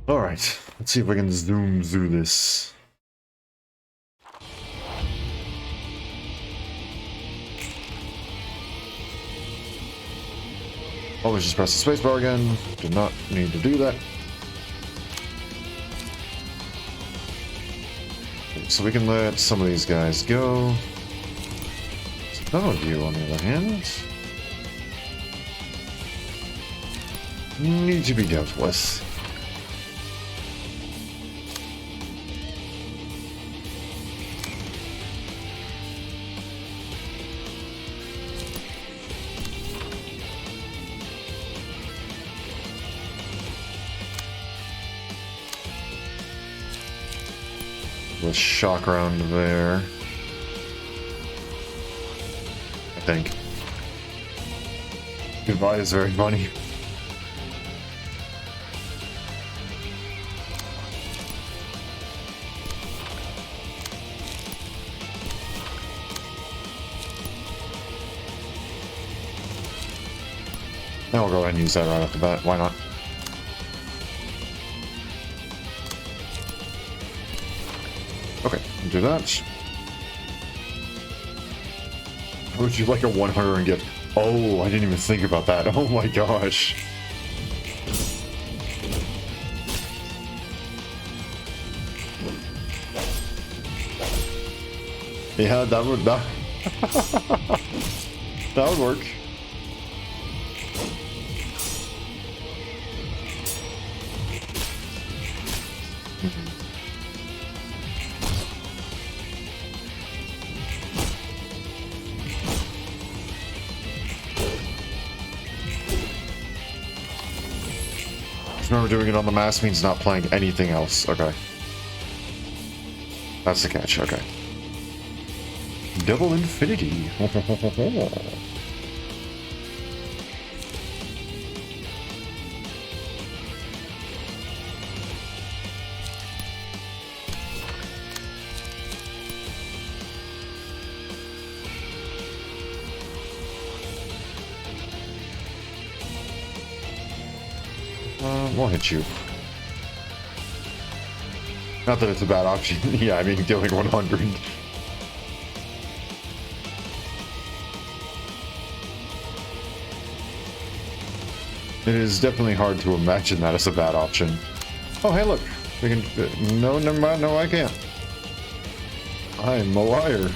Alright, let's see if we can zoom through this. Always just press the spacebar again. Did not need to do that. So we can let some of these guys go. Some of you, on the other hand, need to be dealt with. The shock round there. I think. Goodbye is very funny. Now we'll go ahead and use that right off the bat. Why not? Okay, do that. Would you like a 100 and get... Oh, I didn't even think about that. Oh my gosh. Yeah, that would... That, that would work. Remember, doing it on the mask means not playing anything else. Okay. That's the catch. Okay. Double infinity. We'll hit you. Not that it's a bad option. Yeah, I mean, dealing 100. It is definitely hard to imagine that as a bad option. Oh, hey, look. We can... no, never mind. No, I can't. I'm a liar.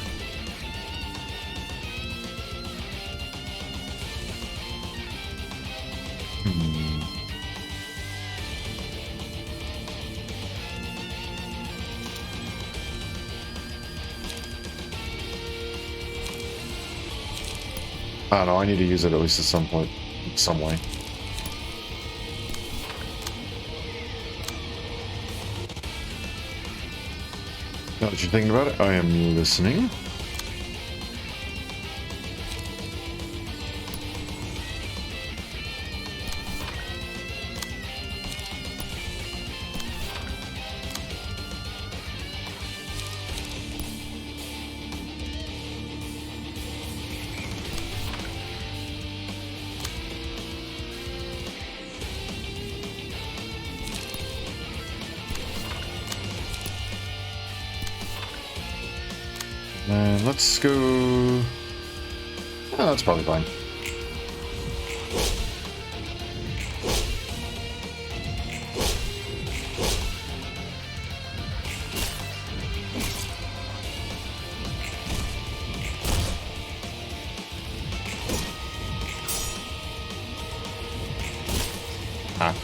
I don't know, I need to use it at least at some point, some way. Now that you're thinking about it, I am listening. And let's go... Oh, that's probably fine. Ah.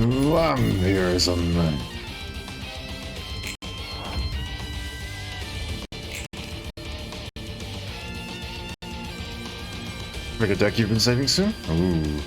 Vampirism. Like a deck you've been saving soon? Ooh.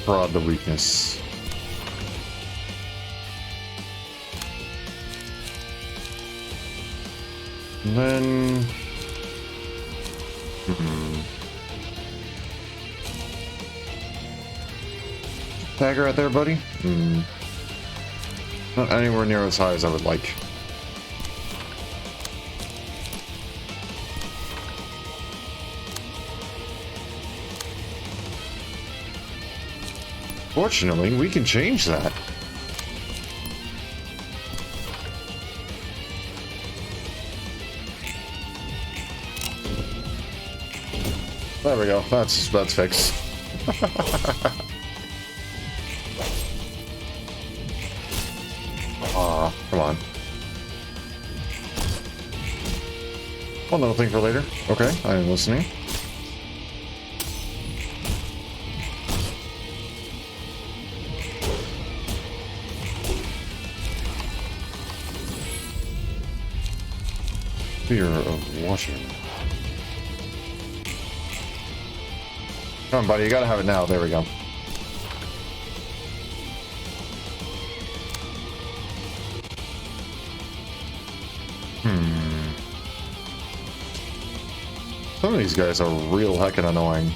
Prod the weakness. And then... Dagger out there, buddy? Not anywhere near as high as I would like. Fortunately, we can change that. There we go. That's fixed. Aw, come on. One little thing for later. Okay, I am listening. Fear of washing. Come on, buddy, you gotta have it now. There we go. Some of these guys are real heckin' annoying.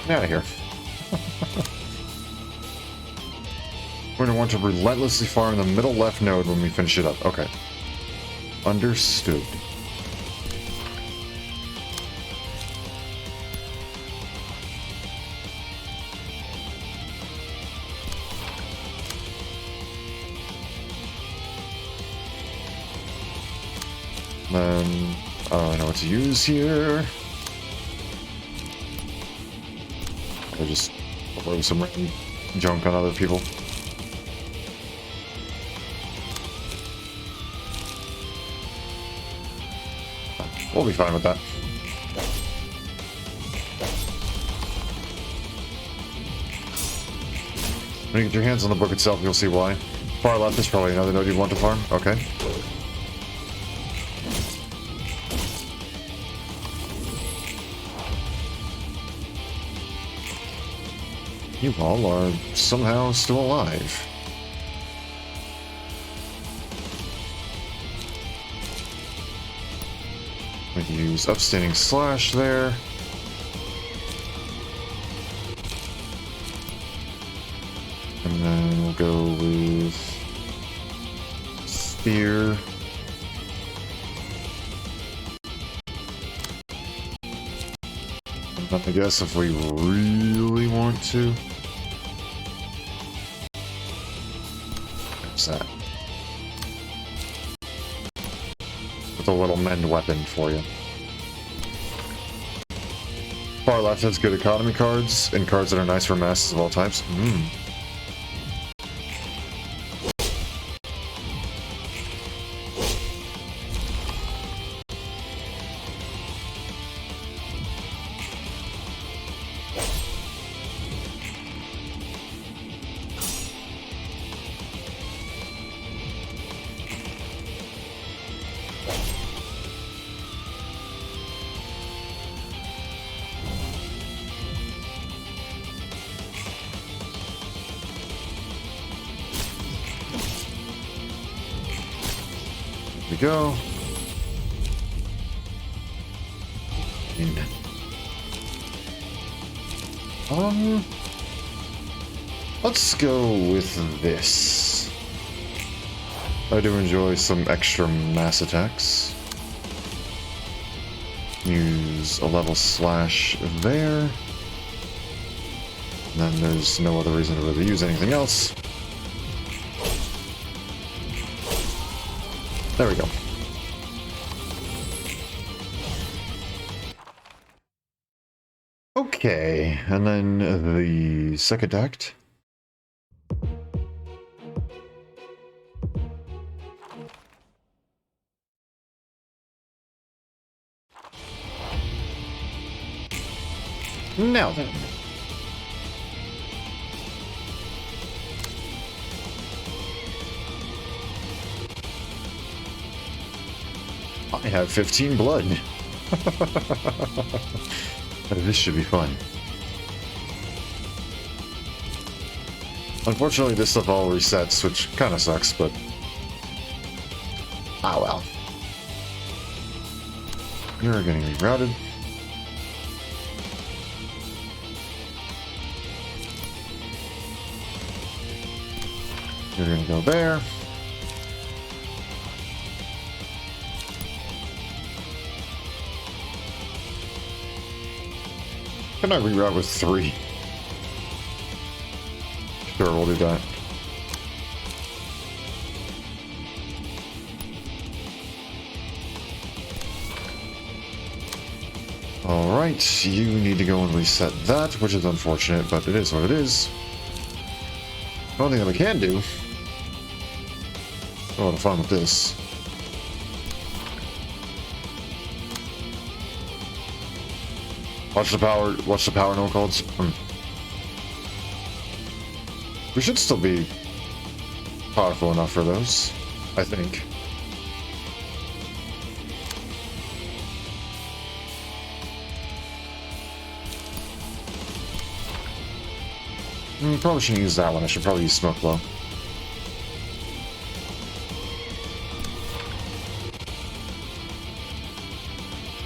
Get out of here. We're going to want to relentlessly fire in the middle left node when we finish it up. Okay. Understood. Then, I don't know what to use here. I'll just throw some random junk on other people. We'll be fine with that. When you get your hands on the book itself, you'll see why. Far left is probably another node you want to farm. Okay. You all are somehow still alive. We can use upstanding slash there. And then we'll go with spear. And then I guess if we really want to. What's that? With a little mend weapon for you. Far left has good economy cards and cards that are nice for masses of all types. We go. Let's go with this. I do enjoy some extra mass attacks. Use a level slash there. And then there's no other reason to really use anything else. There we go. Okay, and then the second act. Now then. I have 15 blood. This should be fun. Unfortunately, this stuff all resets, which kind of sucks, but... ah well. You're getting rerouted. You're gonna go there. Can I reroute with 3? Sure, we'll do that. Alright, you need to go and reset that, which is unfortunate, but it is what it is. One thing that we can do. A lot of fun with this. Watch the power no codes. We should still be powerful enough for those, I think. Probably shouldn't use that one. I should probably use smoke blow.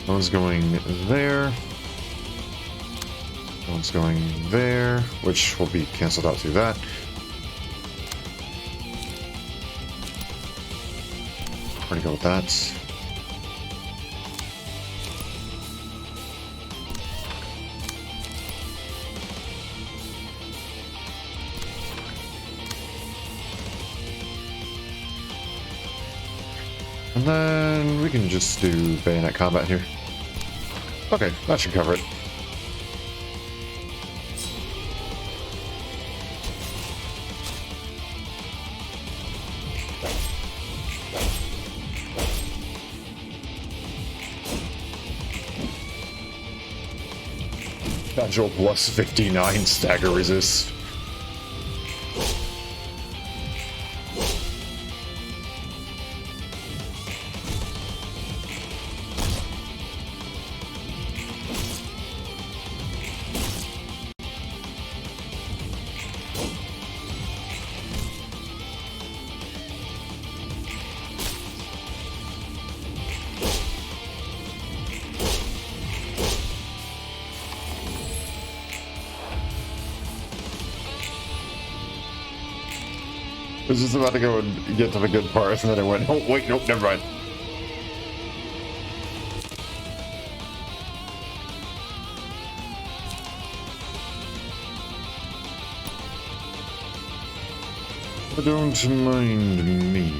One's going there. One's going there, which will be cancelled out through that. Pretty good with that. And then we can just do bayonet combat here. Okay, that should cover it. Natural plus 59 stagger resist. I was just about to go and get to the good part, and then I went, oh, wait, nope, never mind. Don't mind me.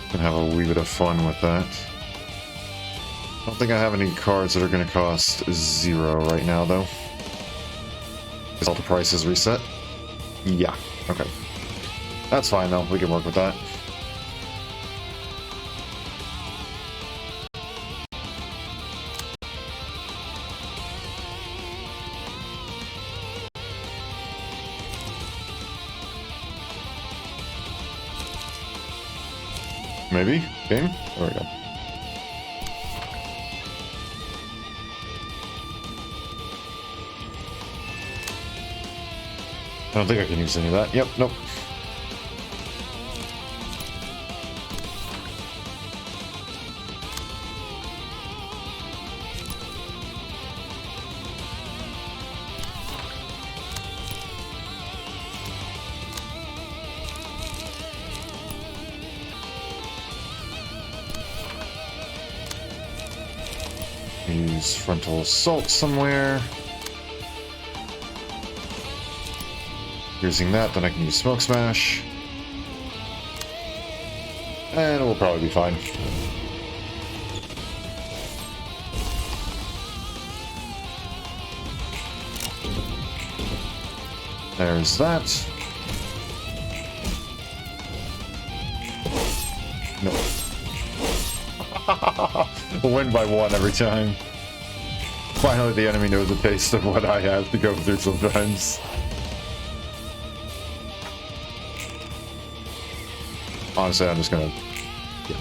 Can have a wee bit of fun with that. I don't think I have any cards that are going to cost 0 right now, though. Is all the prices reset? Yeah, okay. That's fine though, we can work with that. Maybe? Game? There we go. I don't think I can use any of that. Yep, nope. Use frontal assault somewhere. Using that, then I can use Smoke Smash. And we'll probably be fine. There's that. No. Win by 1 every time. Finally, the enemy knows the taste of what I have to go through sometimes. Honestly, I'm just gonna... Yeah.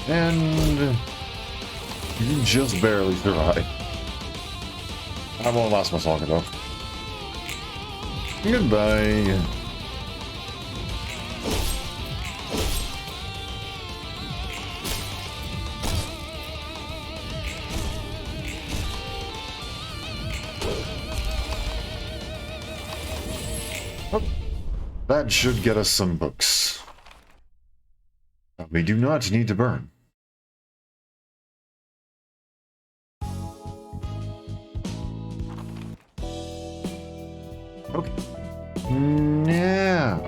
And... you just barely survived. I won't last much longer though. Goodbye. Oh. That should get us some books that we do not need to burn. Okay. Now.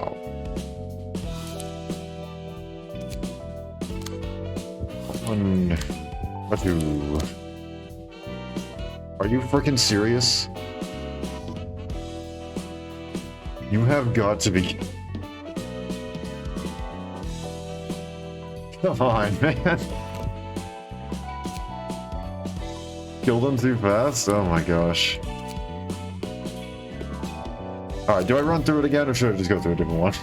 One. Or two. Are you freaking serious? You have got to be. Come on, man. Kill them too fast? Oh my gosh. Alright, do I run through it again or should I just go through a different one?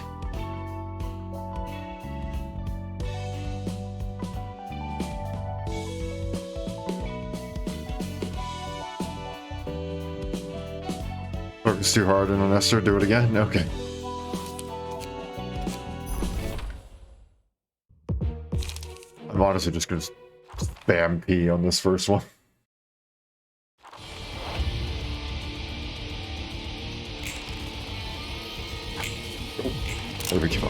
Focus too hard on Esther, do it again? Okay. I'm honestly just gonna spam P on this first one. There we go.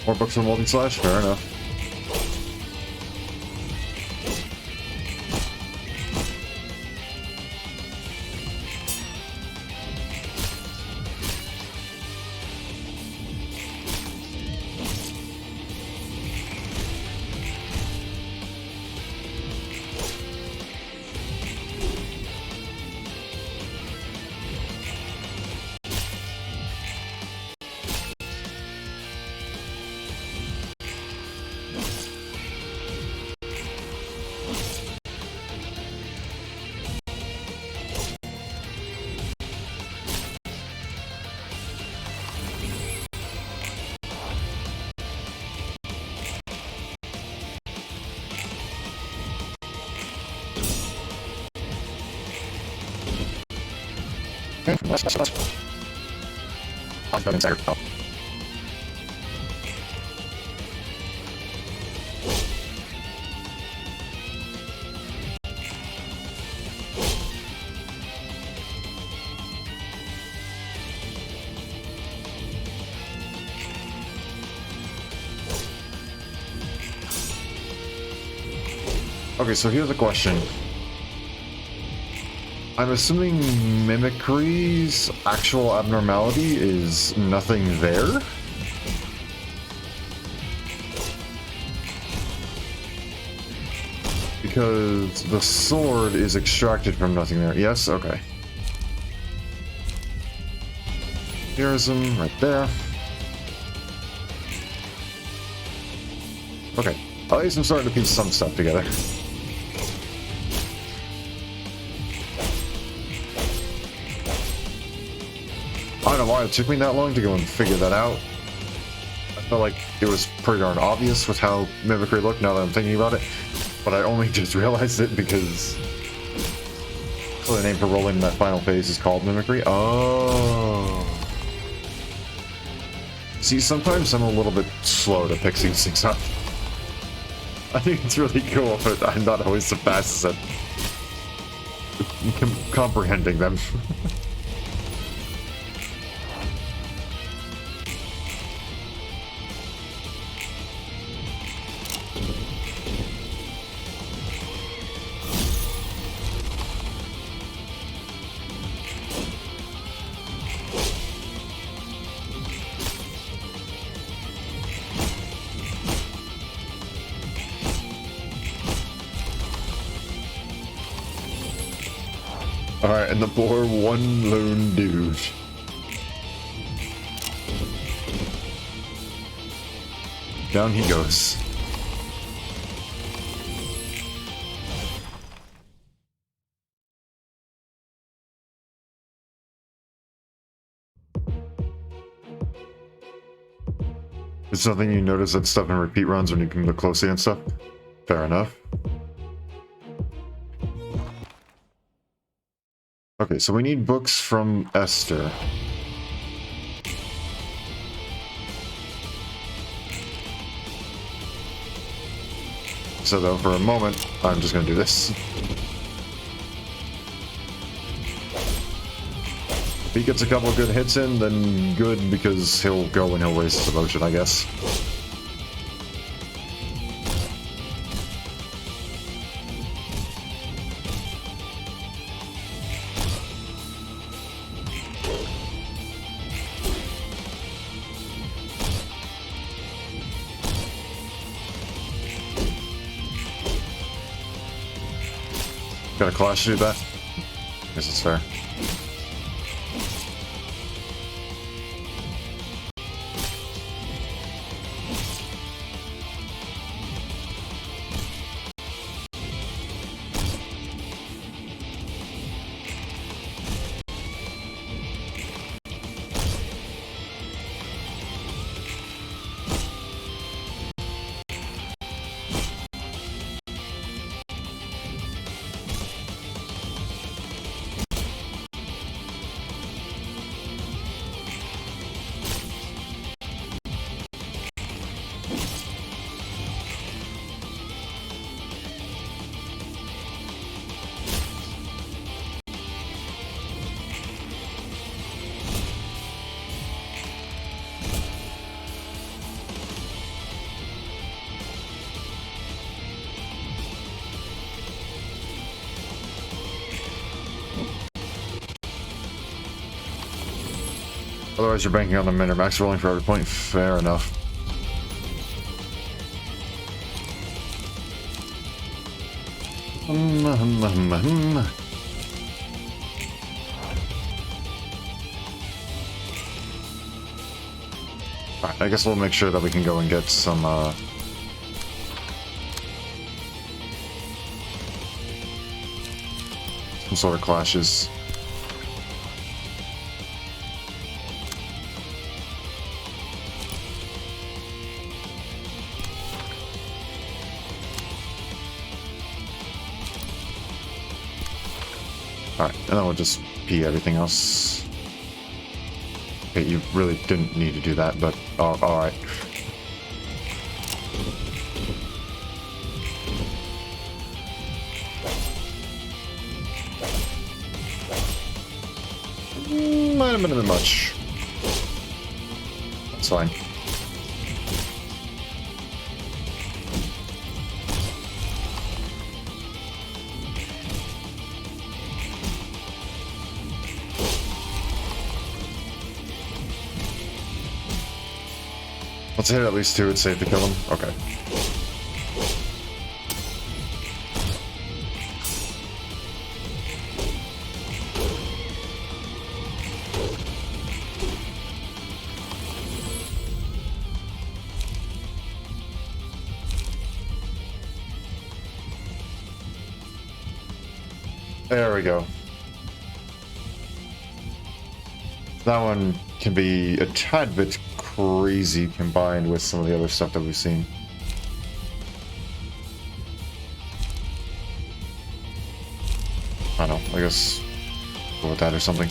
More books on multi-slash? Fair enough. Okay, so here's a question. I'm assuming Mimicry's actual abnormality is nothing there? Because the sword is extracted from nothing there. Yes? Okay. Here's him right there. Okay. At least I'm starting to piece some stuff together. I don't know why it took me that long to go and figure that out. I felt like it was pretty darn obvious with how Mimicry looked now that I'm thinking about it. But I only just realized it because the name for rolling that final phase is called Mimicry. Oh. See, sometimes I'm a little bit slow to pick these things up. I think it's really cool, but I'm not always the fastest at comprehending them. Alright, and the poor one lone dude. Down he goes. It's something you notice that stuff in repeat runs when you can look closely and stuff? Fair enough. Okay, so we need books from Esther. So though, for a moment, I'm just gonna do this. If he gets a couple of good hits in, then good, because he'll go and he'll raise his emotion, I guess. Got a clash to do that? Guess it's fair. Otherwise, you're banking on the min max rolling for every point. Fair enough. Alright, I guess we'll make sure that we can go and get some sort of clashes. Alright, and then we'll just pee everything else. Okay, you really didn't need to do that, but alright. Might have been a bit much. That's fine. Let's hit at least two, it's safe to kill him. Okay. There we go. That one can be a tad bit crazy combined with some of the other stuff that we've seen. I don't know, I guess go with that or something.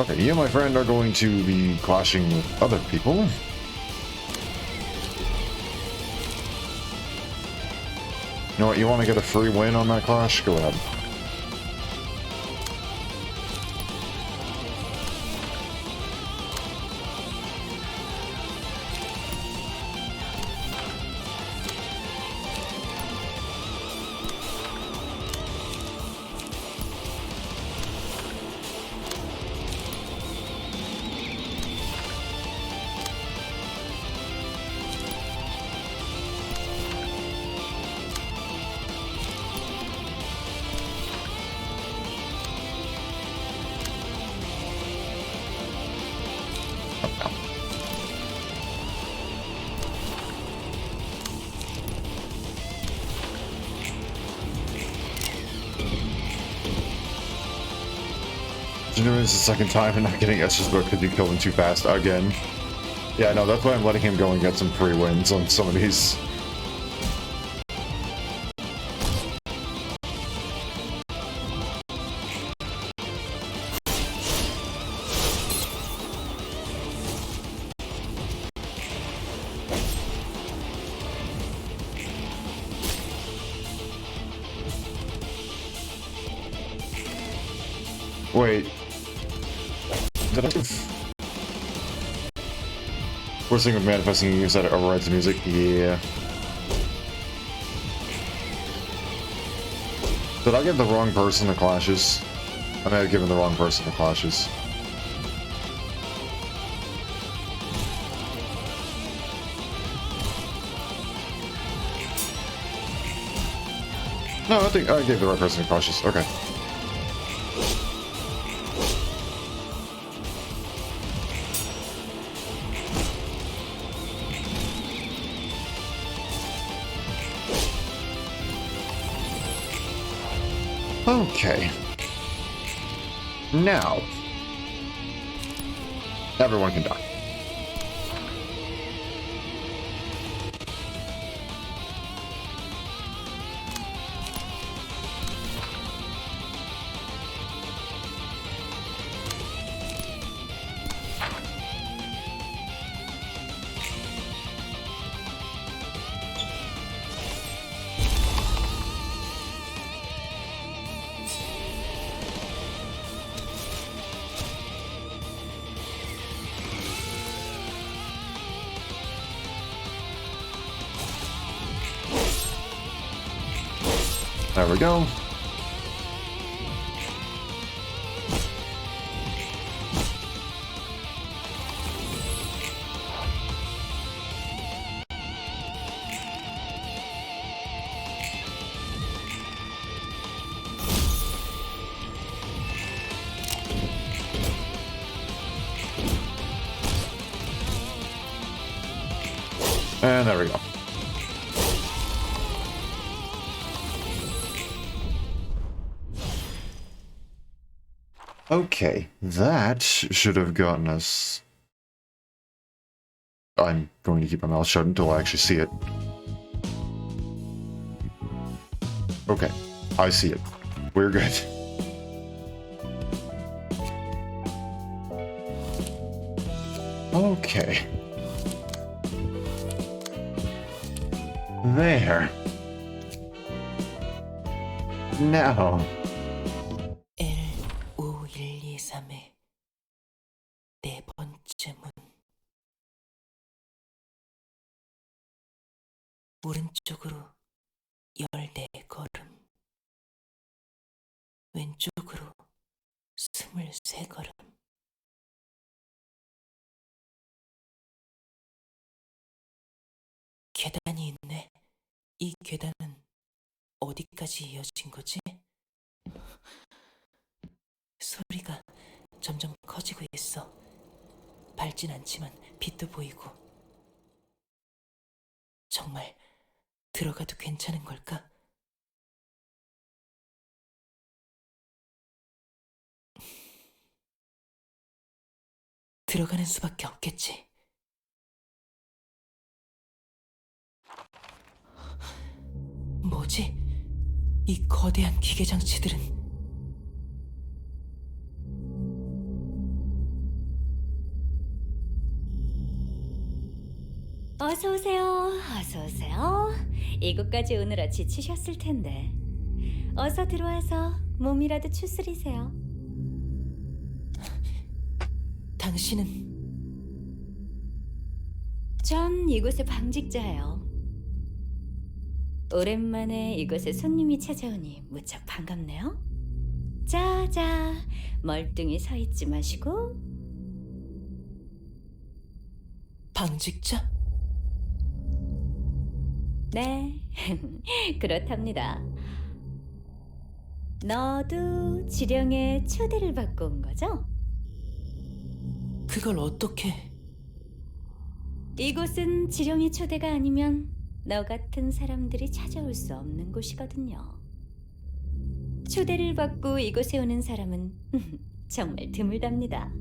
Okay, you and my friend are going to be clashing with other people. You know what, you want to get a free win on that clash? Go ahead. You're doing this the second time and not getting Escher's book because you killed him too fast again. Yeah, no, that's why I'm letting him go and get some free wins on some of these. Wait. Did I... Forcing of manifesting use that overrides the music? Yeah. Did I give the wrong person the clashes? I may have given the wrong person the clashes. No, I think I gave the right person the clashes. Okay. Okay. Now, everyone can die. There we go. And there we go. Okay, that should have gotten us... I'm going to keep my mouth shut until I actually see it. Okay, I see it. We're good. Okay. There. Now... 15123의 네 번째 문. 오른쪽으로 14걸음, 왼쪽으로 23걸음. 계단이 있네. 이 계단은 어디까지 이어진 거지? 소리가 점점 커지고 있어. 밝진 않지만 빛도 보이고. 정말 들어가도 괜찮은 걸까? 들어가는 수밖에 없겠지. 뭐지? 이 거대한 기계 장치들은 어서 오세요. 어서 오세요. 이곳까지 오느라 지치셨을 텐데. 어서 들어와서 몸이라도 추스리세요. 당신은 전 이곳의 방직자예요. 오랜만에 이곳에 손님이 찾아오니 무척 반갑네요. 자자, 멀뚱히 서 있지 마시고. 방직자? 네, 그렇답니다. 너도 지령의 초대를 받고 온 거죠? 그걸 어떻게... 이곳은 지령의 초대가 아니면 너 같은 사람들이 찾아올 수 없는 곳이거든요. 초대를 받고 이곳에 오는 사람은 정말 드물답니다.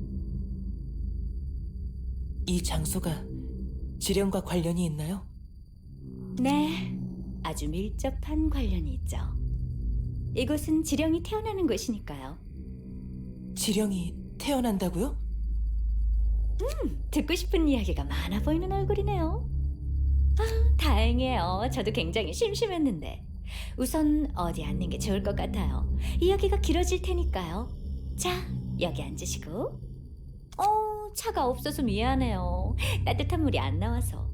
이 장소가 지령과 관련이 있나요? 네, 아주 밀접한 관련이 있죠. 이곳은 지령이 태어나는 곳이니까요. 지령이 태어난다고요? 듣고 싶은 이야기가 많아 보이는 얼굴이네요. 아, 다행이에요. 저도 굉장히 심심했는데. 우선 어디 앉는 게 좋을 것 같아요. 이야기가 길어질 테니까요. 자, 여기 앉으시고. 차가 없어서 미안해요. 따뜻한 물이 안 나와서.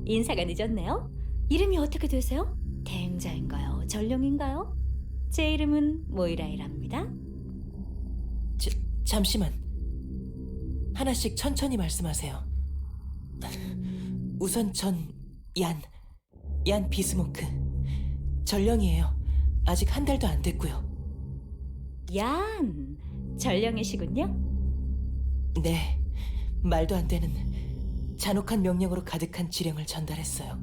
인사가 늦었네요. 이름이 어떻게 되세요? 대행자인가요? 전령인가요? 제 이름은 모이라이랍니다. 잠시만. 하나씩 천천히 말씀하세요. 우선 얀 비스모크. 전령이에요. 아직 한 달도 안 됐고요. 얀, 전령이시군요. 네, 말도 안 되는 잔혹한 명령으로 가득한 지령을 전달했어요.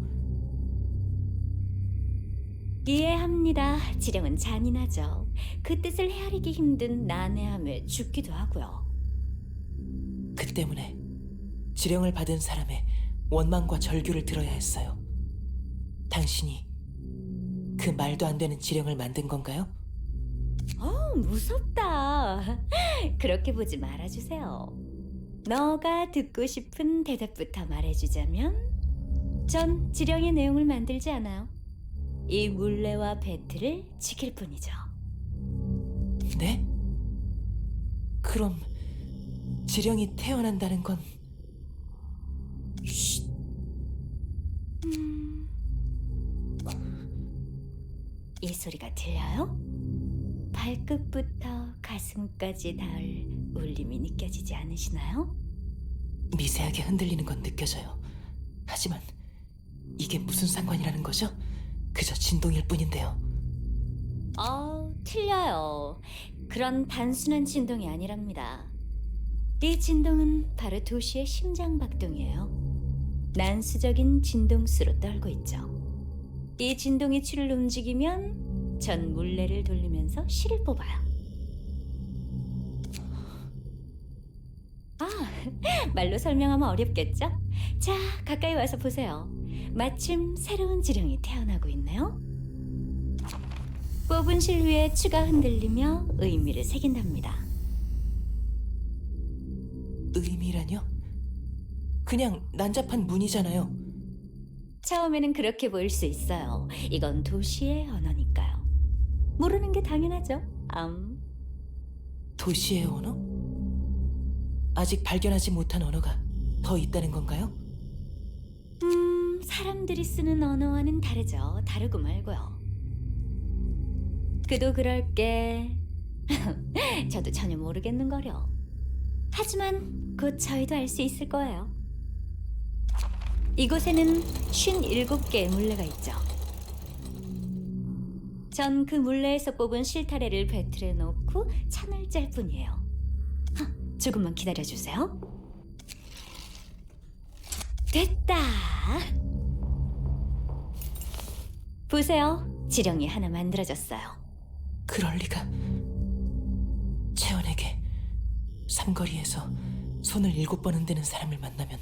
이해합니다. 지령은 잔인하죠. 그 뜻을 헤아리기 힘든 난해함에 죽기도 하고요. 그 때문에 지령을 받은 사람의 원망과 절규를 들어야 했어요. 당신이 그 말도 안 되는 지령을 만든 건가요? 무섭다. 그렇게 보지 말아주세요. 너가 듣고 싶은 대답부터 말해주자면 전 지령의 내용을 만들지 않아요. 이 물레와 배틀을 지킬 뿐이죠. 네? 그럼 지령이 태어난다는 건 이 소리가 들려요? 발끝부터 가슴까지 닿을 울림이 느껴지지 않으시나요? 미세하게 흔들리는 건 느껴져요. 하지만 이게 무슨 상관이라는 거죠? 그저 진동일 뿐인데요. 틀려요. 그런 단순한 진동이 아니랍니다. 이 진동은 바로 도시의 심장박동이에요. 난수적인 진동수로 떨고 있죠. 이 진동이 추를 움직이면 전 물레를 돌리면서 실을 뽑아요. 말로 설명하면 어렵겠죠? 자, 가까이 와서 보세요. 마침 새로운 지령이 태어나고 있네요. 뽑은 실 위에 추가 흔들리며 의미를 새긴답니다. 의미라뇨? 그냥 난잡한 문이잖아요. 처음에는 그렇게 보일 수 있어요. 이건 도시의 언어니까요. 모르는 게 당연하죠. 도시의 언어? 아직 발견하지 못한 언어가 더 있다는 건가요? 사람들이 쓰는 언어와는 다르죠. 다르고 말고요. 그도 그럴게. 저도 전혀 모르겠는거려. 하지만 곧 저희도 알 수 있을 거예요. 이곳에는 57개의 물레가 있죠. 전 그 물레에서 뽑은 실타래를 배틀에 넣고 찬을 짤 뿐이에요. 조금만 기다려주세요. 됐다. 보세요. 지령이 하나 만들어졌어요. 그럴 리가. 채원에게 삼거리에서 손을 7번 흔드는 사람을 만나면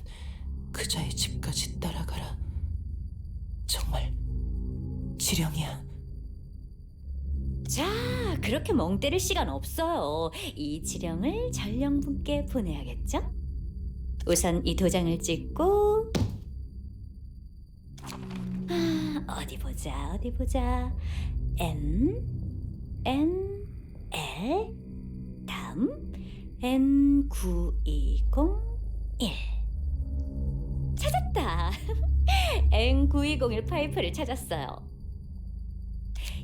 그자의 집까지 따라가라. 정말 지령이야. 자, 그렇게 멍 때릴 시간 없어요. 이 지령을 전령분께 보내야겠죠? 우선 이 도장을 찍고 어디 보자. N, L, 다음 N9201 찾았다. N9201 파이프를 찾았어요.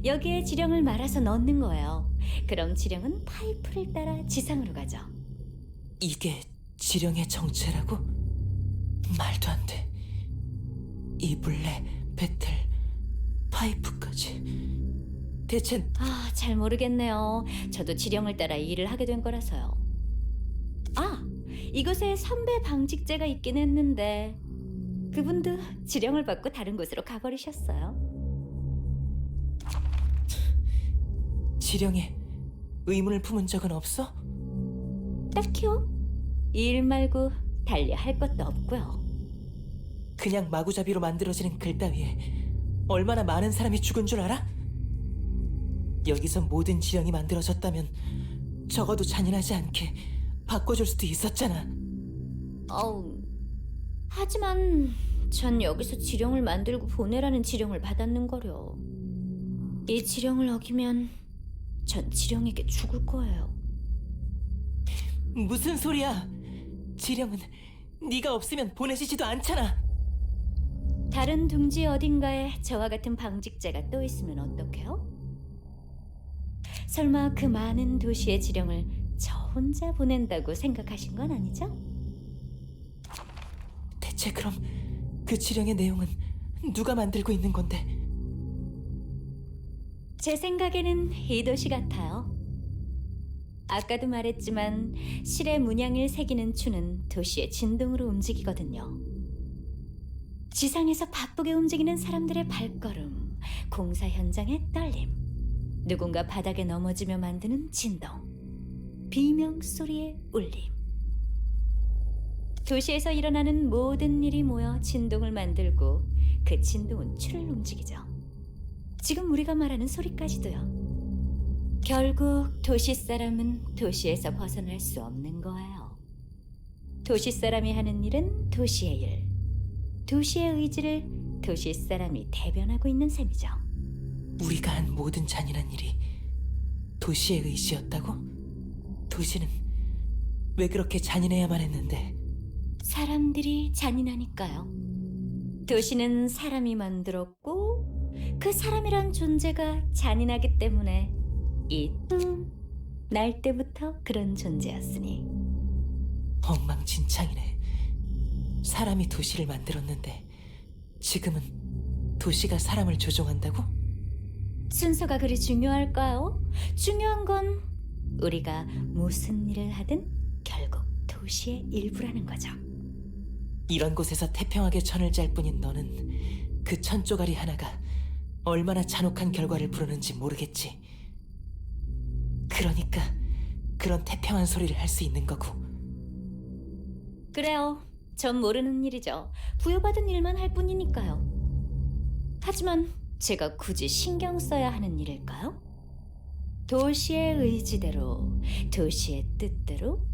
여기에 지령을 말아서 넣는 거예요. 그럼 지령은 파이프를 따라 지상으로 가죠. 이게 지령의 정체라고? 말도 안 돼. 이 물레, 배틀, 파이프까지. 대체 잘 모르겠네요. 저도 지령을 따라 일을 하게 된 거라서요. 이곳에 선배 방직제가 있긴 했는데 그분도 지령을 받고 다른 곳으로 가버리셨어요. 지령에 의문을 품은 적은 없어? 딱히요. 이 일 말고 달리 할 것도 없고요. 그냥 마구잡이로 만들어지는 글 따위에 얼마나 많은 사람이 죽은 줄 알아? 여기서 모든 지령이 만들어졌다면 적어도 잔인하지 않게 바꿔줄 수도 있었잖아. 하지만 전 여기서 지령을 만들고 보내라는 지령을 받았는거려. 이 지령을 어기면 전 지령에게 죽을 거예요. 무슨 소리야? 지령은 네가 없으면 보내지지도 않잖아. 다른 둥지 어딘가에 저와 같은 방직자가 또 있으면 어떡해요? 설마 그 많은 도시의 지령을 저 혼자 보낸다고 생각하신 건 아니죠? 대체 그럼 그 지령의 내용은 누가 만들고 있는 건데? 제 생각에는 이 도시 같아요. 아까도 말했지만 실의 문양을 새기는 추는 도시의 진동으로 움직이거든요. 지상에서 바쁘게 움직이는 사람들의 발걸음, 공사 현장의 떨림, 누군가 바닥에 넘어지며 만드는 진동, 비명 소리의 울림. 도시에서 일어나는 모든 일이 모여 진동을 만들고 그 진동은 추를 움직이죠. 지금 우리가 말하는 소리까지도요. 결국 도시 사람은 도시에서 벗어날 수 없는 거예요. 도시 사람이 하는 일은 도시의 일, 도시의 의지를 도시 사람이 대변하고 있는 셈이죠. 우리가 한 모든 잔인한 일이 도시의 의지였다고? 도시는 왜 그렇게 잔인해야만 했는데? 사람들이 잔인하니까요. 도시는 사람이 만들었고 그 사람이란 존재가 잔인하기 때문에 날 때부터 그런 존재였으니. 엉망진창이네. 사람이 도시를 만들었는데 지금은 도시가 사람을 조종한다고? 순서가 그리 중요할까요? 중요한 건 우리가 무슨 일을 하든 결국 도시의 일부라는 거죠. 이런 곳에서 태평하게 천을 짤 뿐인 너는 그 천 쪼가리 하나가 얼마나 잔혹한 결과를 부르는지 모르겠지. 그러니까 그런 태평한 소리를 할 수 있는 거고. 그래요. 전 모르는 일이죠. 부여받은 일만 할 뿐이니까요. 하지만 제가 굳이 신경 써야 하는 일일까요? 도시의 의지대로, 도시의 뜻대로.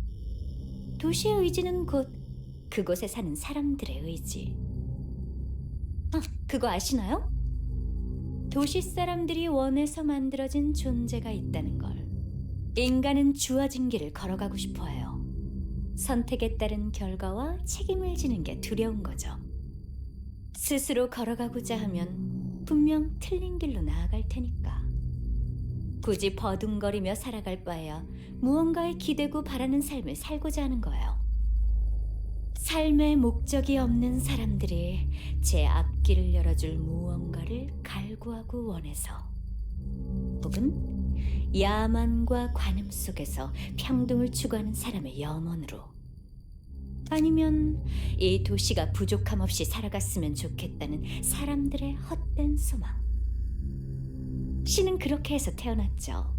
도시의 의지는 곧 그곳에 사는 사람들의 의지. 아, 그거 아시나요? 도시 사람들이 원해서 만들어진 존재가 있다는 걸. 인간은 주어진 길을 걸어가고 싶어 해요. 선택에 따른 결과와 책임을 지는 게 두려운 거죠. 스스로 걸어가고자 하면 분명 틀린 길로 나아갈 테니까. 굳이 버둥거리며 살아갈 바에야 무언가에 기대고 바라는 삶을 살고자 하는 거예요. 삶의 목적이 없는 사람들이 제 앞길을 열어줄 무언가를 갈구하고 원해서, 혹은 야만과 관음 속에서 평등을 추구하는 사람의 염원으로, 아니면 이 도시가 부족함 없이 살아갔으면 좋겠다는 사람들의 헛된 소망. 신은 그렇게 해서 태어났죠.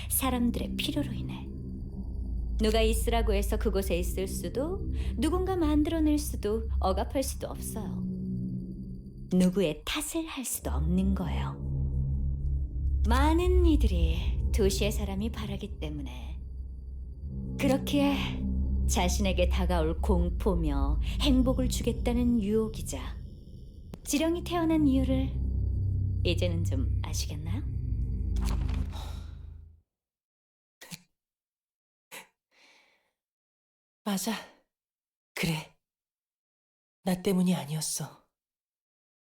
사람들의 필요로 인해. 누가 있으라고 해서 그곳에 있을 수도, 누군가 만들어낼 수도, 억압할 수도 없어요. 누구의 탓을 할 수도 없는 거예요. 많은 이들이 도시의 사람이 바라기 때문에, 그렇기에 자신에게 다가올 공포며 행복을 주겠다는 유혹이자 지령이 태어난 이유를 이제는 좀 아시겠나요? 맞아. 그래. 나 때문이 아니었어.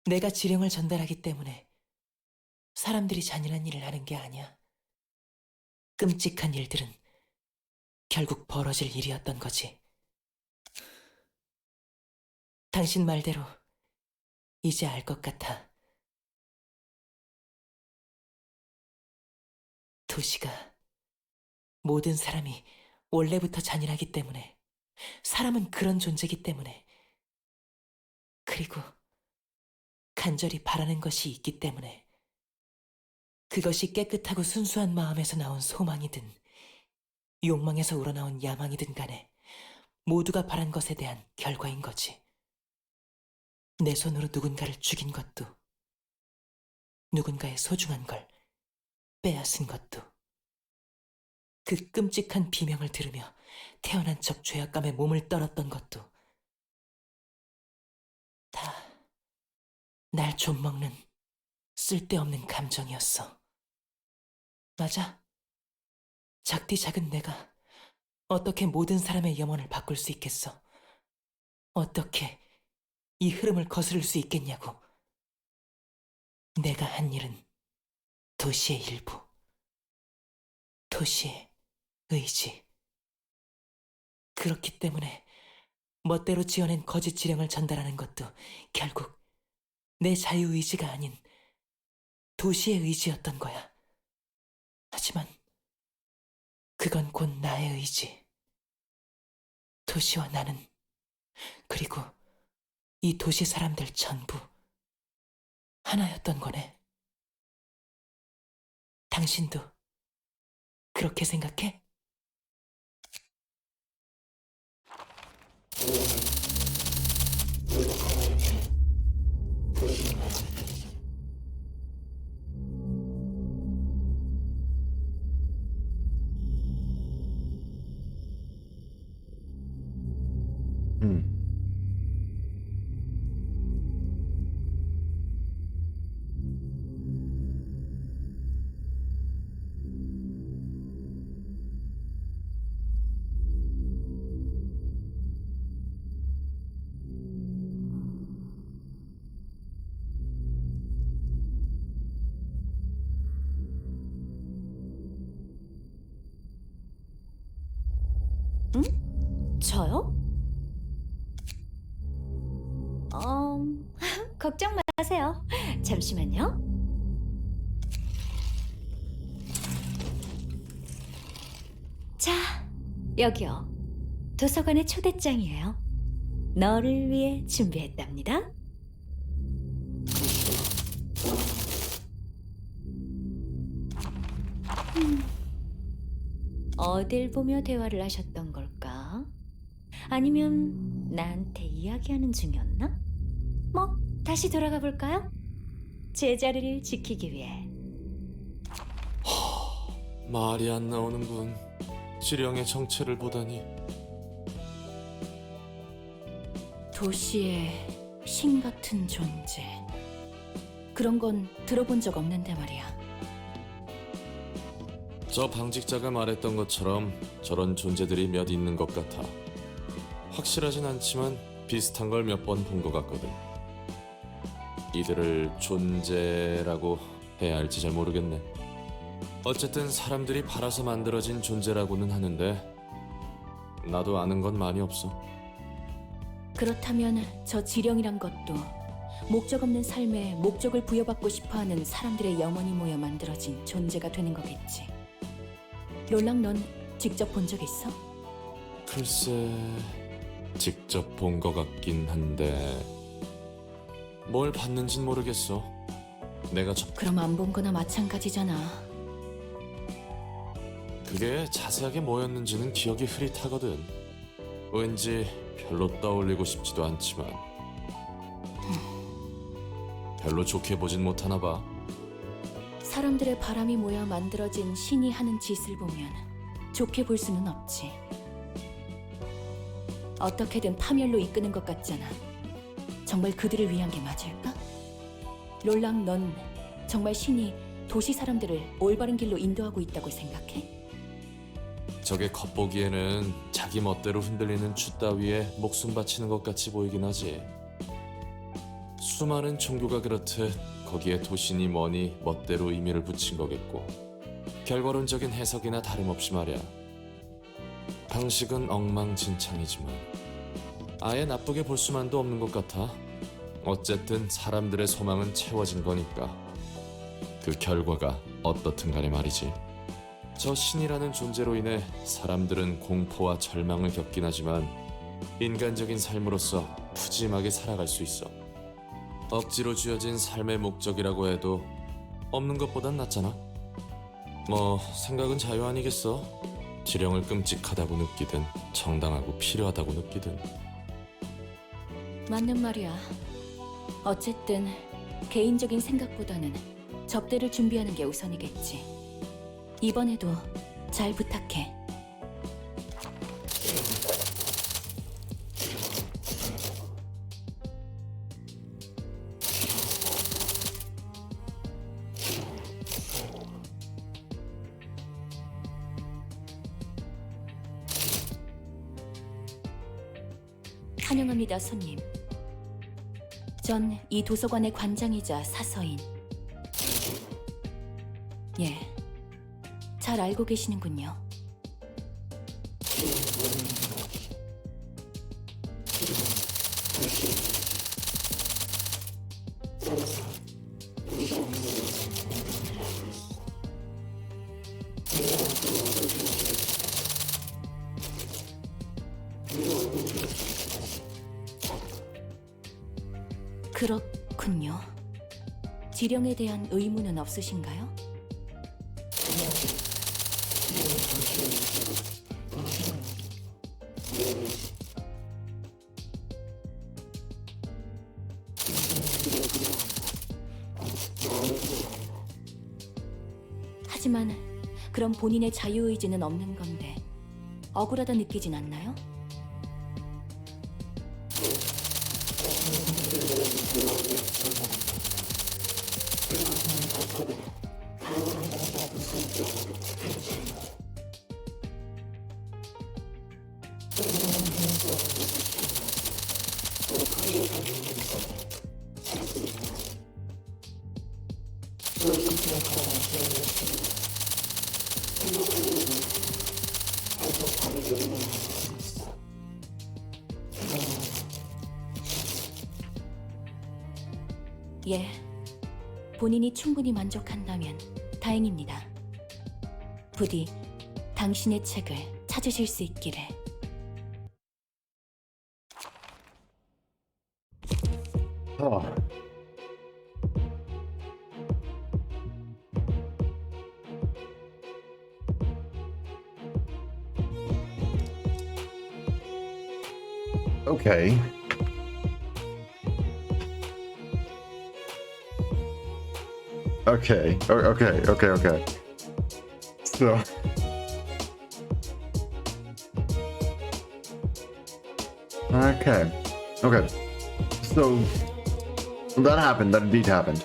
내가 지령을 전달하기 때문에 사람들이 잔인한 일을 하는 게 아니야. 끔찍한 일들은 결국 벌어질 일이었던 거지. 당신 말대로 이제 알 것 같아. 도시가 모든 사람이 원래부터 잔인하기 때문에, 사람은 그런 존재이기 때문에, 그리고 간절히 바라는 것이 있기 때문에, 그것이 깨끗하고 순수한 마음에서 나온 소망이든 욕망에서 우러나온 야망이든 간에 모두가 바란 것에 대한 결과인 거지. 내 손으로 누군가를 죽인 것도, 누군가의 소중한 걸 빼앗은 것도, 그 끔찍한 비명을 들으며 태어난 척 죄악감에 몸을 떨었던 것도 다 날 좀먹는 쓸데없는 감정이었어. 맞아. 작디 작은 내가 어떻게 모든 사람의 영혼을 바꿀 수 있겠어? 어떻게 이 흐름을 거스를 수 있겠냐고. 내가 한 일은 도시의 일부, 도시의 의지. 그렇기 때문에 멋대로 지어낸 거짓 지령을 전달하는 것도 결국 내 자유의지가 아닌 도시의 의지였던 거야. 하지만 그건 곧 나의 의지. 도시와 나는, 그리고 이 도시 사람들 전부 하나였던 거네. 당신도 그렇게 생각해? 음. 저요? 걱정 마세요. 잠시만요. 자, 여기요. 도서관의 초대장이에요. 너를 위해 준비했답니다. 어딜 보며 대화를 하셨던 걸까? 아니면 나한테 이야기하는 중이었나? 뭐, 다시 돌아가 볼까요? 제 자리를 지키기 위해. 말이 안 나오는군. 지령의 정체를 보다니. 도시의 신 같은 존재. 그런 건 들어본 적 없는데 말이야. 저 방직자가 말했던 것처럼 저런 존재들이 몇 있는 것 같아. 확실하진 않지만 비슷한 걸 몇 번 본 것 같거든. 이들을 존재라고 해야 할지 잘 모르겠네. 어쨌든 사람들이 팔아서 만들어진 존재라고는 하는데 나도 아는 건 많이 없어. 그렇다면 저 지령이란 것도 목적 없는 삶에 목적을 부여받고 싶어하는 사람들의 영혼이 모여 만들어진 존재가 되는 거겠지. 롤랑, 넌 직접 본 적 있어? 글쎄, 직접 본 것 같긴 한데 뭘 봤는진 모르겠어. 내가 그럼 안 본 거나 마찬가지잖아. 그게 자세하게 뭐였는지는 기억이 흐릿하거든. 왠지 별로 떠올리고 싶지도 않지만 별로 좋게 보진 못하나 봐. 사람들의 바람이 모여 만들어진 신이 하는 짓을 보면 좋게 볼 수는 없지. 어떻게든 파멸로 이끄는 것 같잖아. 정말 그들을 위한 게 맞을까? 롤랑, 넌 정말 신이 도시 사람들을 올바른 길로 인도하고 있다고 생각해? 저게 겉보기에는 자기 멋대로 흔들리는 추 따위에 목숨 바치는 것 같이 보이긴 하지. 수많은 종교가 그렇듯 거기에 도신이 뭐니 멋대로 의미를 붙인 거겠고, 결과론적인 해석이나 다름없이 말이야. 방식은 엉망진창이지만 아예 나쁘게 볼 수만도 없는 것 같아. 어쨌든 사람들의 소망은 채워진 거니까 그 결과가 어떻든 간에 말이지. 저 신이라는 존재로 인해 사람들은 공포와 절망을 겪긴 하지만 인간적인 삶으로서 푸짐하게 살아갈 수 있어. 억지로 쥐어진 삶의 목적이라고 해도 없는 것보단 낫잖아. 뭐 생각은 자유 아니겠어. 지령을 끔찍하다고 느끼든 정당하고 필요하다고 느끼든. 맞는 말이야. 어쨌든 개인적인 생각보다는 접대를 준비하는 게 우선이겠지. 이번에도 잘 부탁해. 환영합니다, 손님. 전 이 도서관의 관장이자 사서인. 예, 잘 알고 계시는군요. 그렇군요. 지령에 대한 의무는 없으신가요? 하지만 그럼 본인의 자유의지는 없는 건데 억울하다 느끼진 않나요? 예, 본인이 충분히 만족한다면 다행입니다. 부디 당신의 책을 찾으실 수 있기를. 아. Okay. Okay. So. Okay. So that happened. That indeed happened.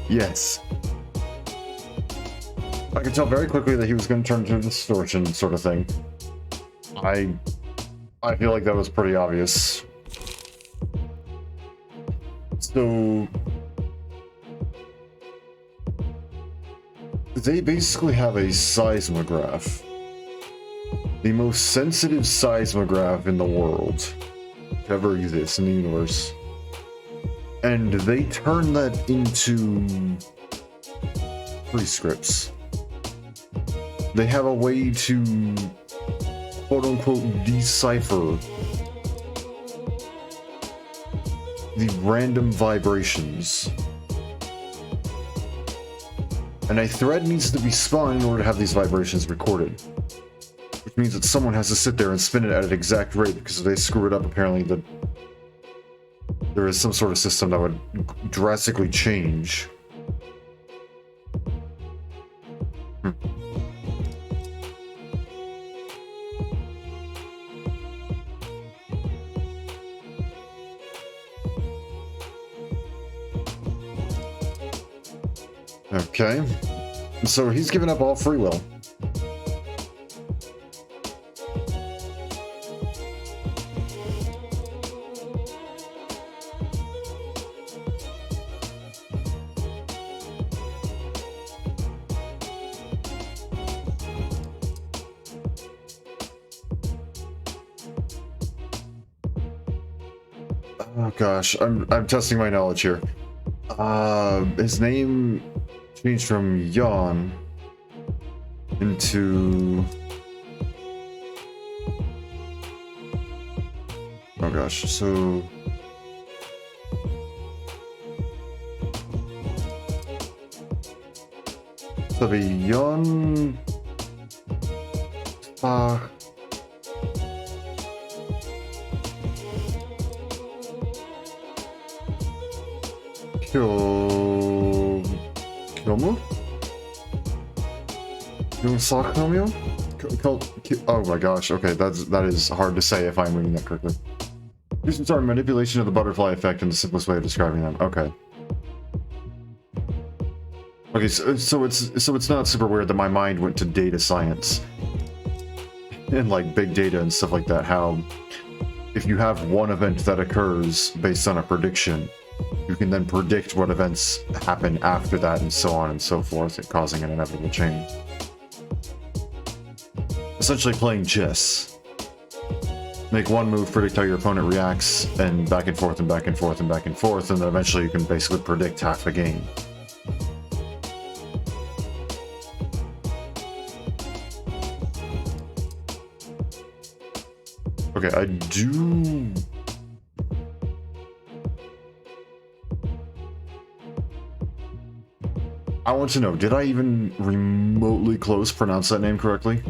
Yes. I could tell very quickly that he was going to turn into a distortion sort of thing. I feel like that was pretty obvious. So they basically have a seismograph. The most sensitive seismograph in the world to ever exist in the universe. And they turn that into prescripts. They have a way to quote-unquote decipher the random vibrations. And a thread needs to be spun in order to have these vibrations recorded. Which means that someone has to sit there and spin it at an exact rate, because if they screw it up, apparently there is some sort of system that would drastically change. Okay, so he's given up all free will. Oh gosh, I'm testing my knowledge here. His name changed from Yon into... Oh gosh, so... So be Yon... Kyomu? Yonsaknomyo? Oh my gosh, okay, that is hard to say if I'm reading that correctly. These are manipulation of the butterfly effect in the simplest way of describing them. Okay. Okay, so it's not super weird that my mind went to data science. in like big data and stuff like that, how if you have one event that occurs based on a prediction, you can then predict what events happen after that and so on and so forth, causing an inevitable chain. Essentially playing chess. Make one move, predict how your opponent reacts, and back and forth and back and forth and back and forth, and then eventually you can basically predict half the game. Okay, I want to know, did I even remotely close pronounce that name correctly?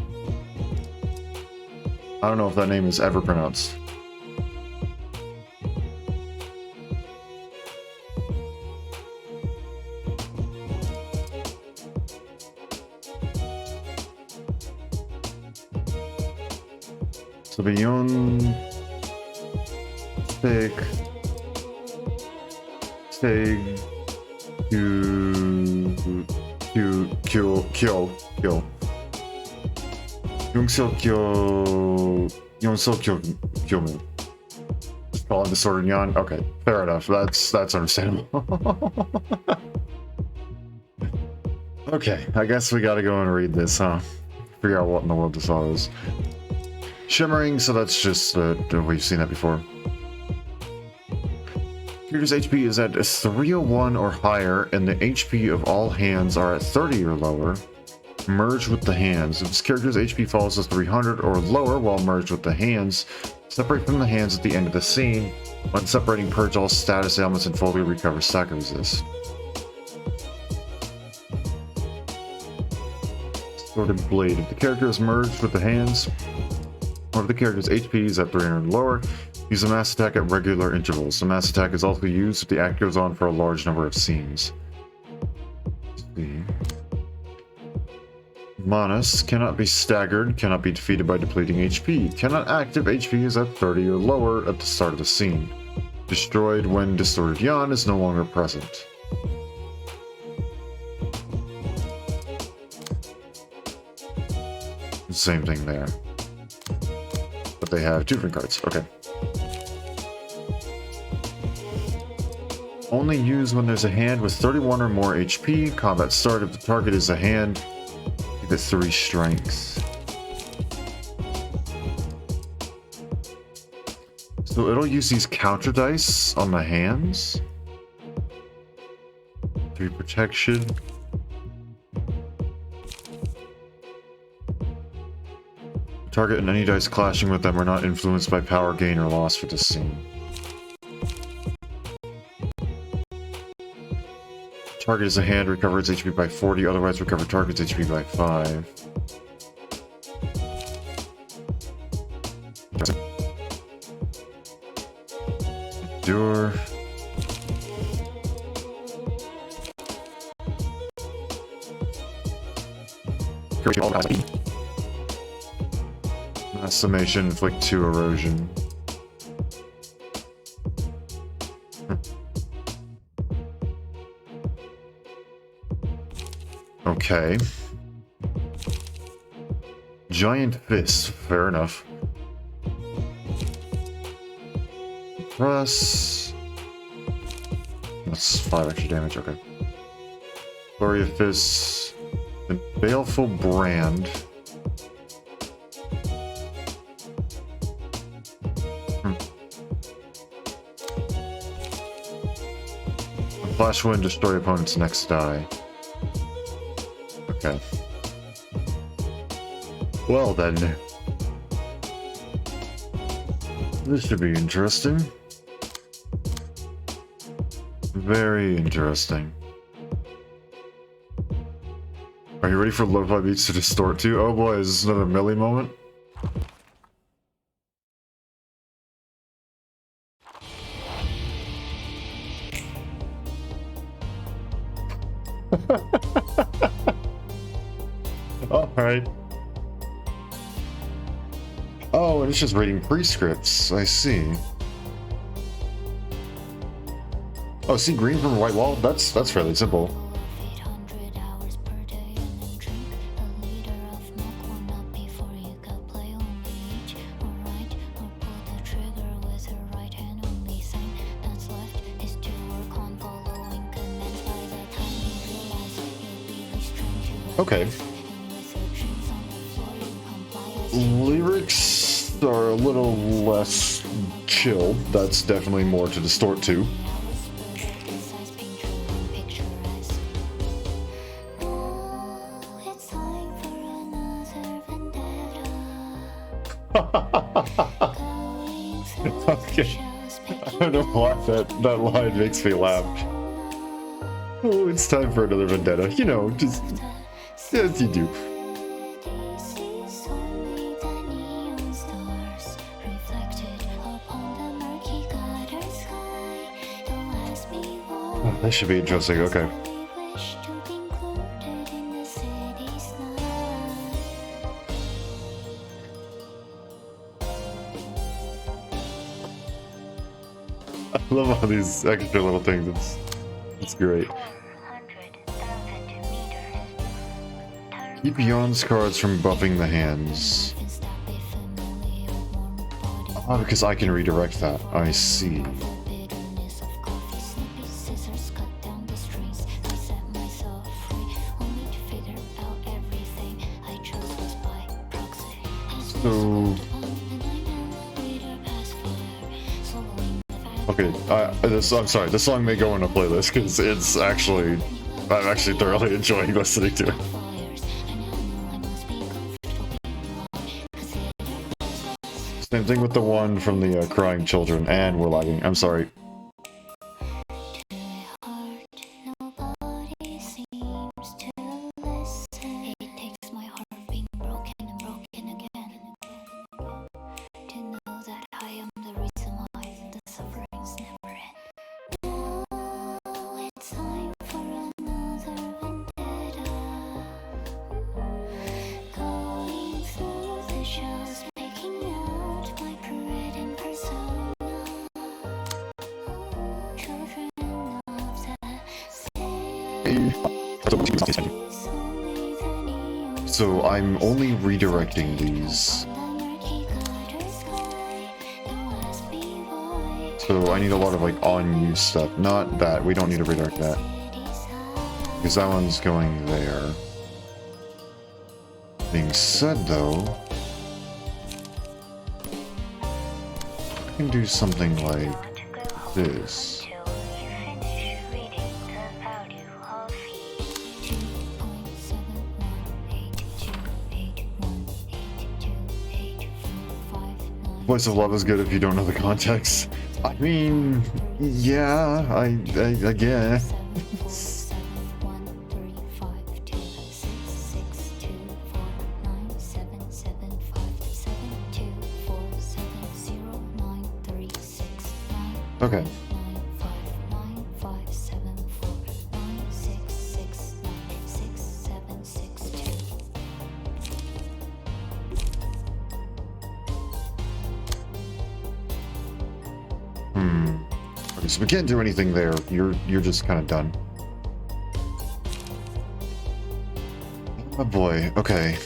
I don't know if that name is ever pronounced. Sabayon, Steg, Kyo. Yongseokyo. Just calling the sword and yawn. Okay, fair enough. That's understandable. Okay, I guess we gotta go and read this, huh? Figure out what in the world this all is. Shimmering, so that's just we've seen that before. Character's HP is at 301 or higher, and the HP of all hands are at 30 or lower. Merge with the hands. If this character's HP falls to 300 or lower while merged with the hands, separate from the hands at the end of the scene. When separating, purge all status ailments and fully recover stack resist. Sworded Blade. If the character is merged with the hands, or if the character's HP is at 300 or lower, use a mass attack at regular intervals. The mass attack is also used if the act goes on for a large number of scenes. Let's see. Manus cannot be staggered, cannot be defeated by depleting HP, cannot act if HP is at 30 or lower at the start of the scene. Destroyed when distorted yawn is no longer present. Same thing there. But they have two different cards. Okay. Only used when there's a hand with 31 or more HP. Combat start if the target is a hand. Give it 3 strengths. So it'll use these counter dice on the hands. 3 protection. Target and any dice clashing with them are not influenced by power gain or loss for this scene. Target is a hand, recover its HP by 40, otherwise recover target's HP by 5. Endure. Mass summation, inflict 2 erosion. Okay. Giant fist, fair enough. Press. That's 5 extra damage, okay. Flurry of fists. The baleful brand. Flash wind, destroy opponent's next die. Okay. Well then. This should be interesting. Very interesting. Are you ready for lo-fi beats to distort to? Oh boy, is this another Millie moment? Alright. Oh, and it's just reading prescripts. I see. Oh, see green from white wall? That's fairly simple. Okay. Lyrics are a little less chill. That's definitely more to distort to. Okay. I don't know why that line makes me laugh. Oh, it's time for another vendetta. You know, just as you do. Oh, that should be interesting. Okay. I love all these extra little things. It's great. Keep Yon's cards from buffing the hands. Oh, because I can redirect that. I see. So... Okay, I'm sorry, this song may go in a playlist because it's actually... I'm actually thoroughly enjoying listening to it. Same thing with the one from the crying children, and we're lagging. I'm sorry. So I'm only redirecting these. So I need a lot of like on-use stuff. Not that. We don't need to redirect that. Because that one's going there. Being said though, I can do something like this. Voice of Love is good if you don't know the context. I mean, yeah, I guess. Okay. Okay, so we can't do anything there. You're just kind of done. Oh boy. Okay.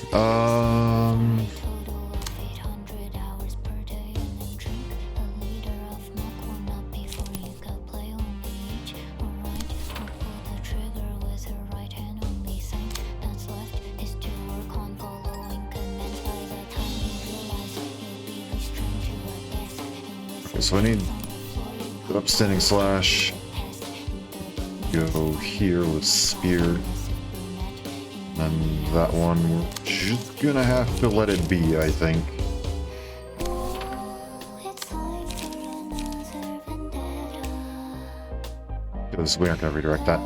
Okay, so I need upstanding slash. Go here with spear. And that one, we're just gonna have to let it be, I think. Because we aren't gonna redirect that.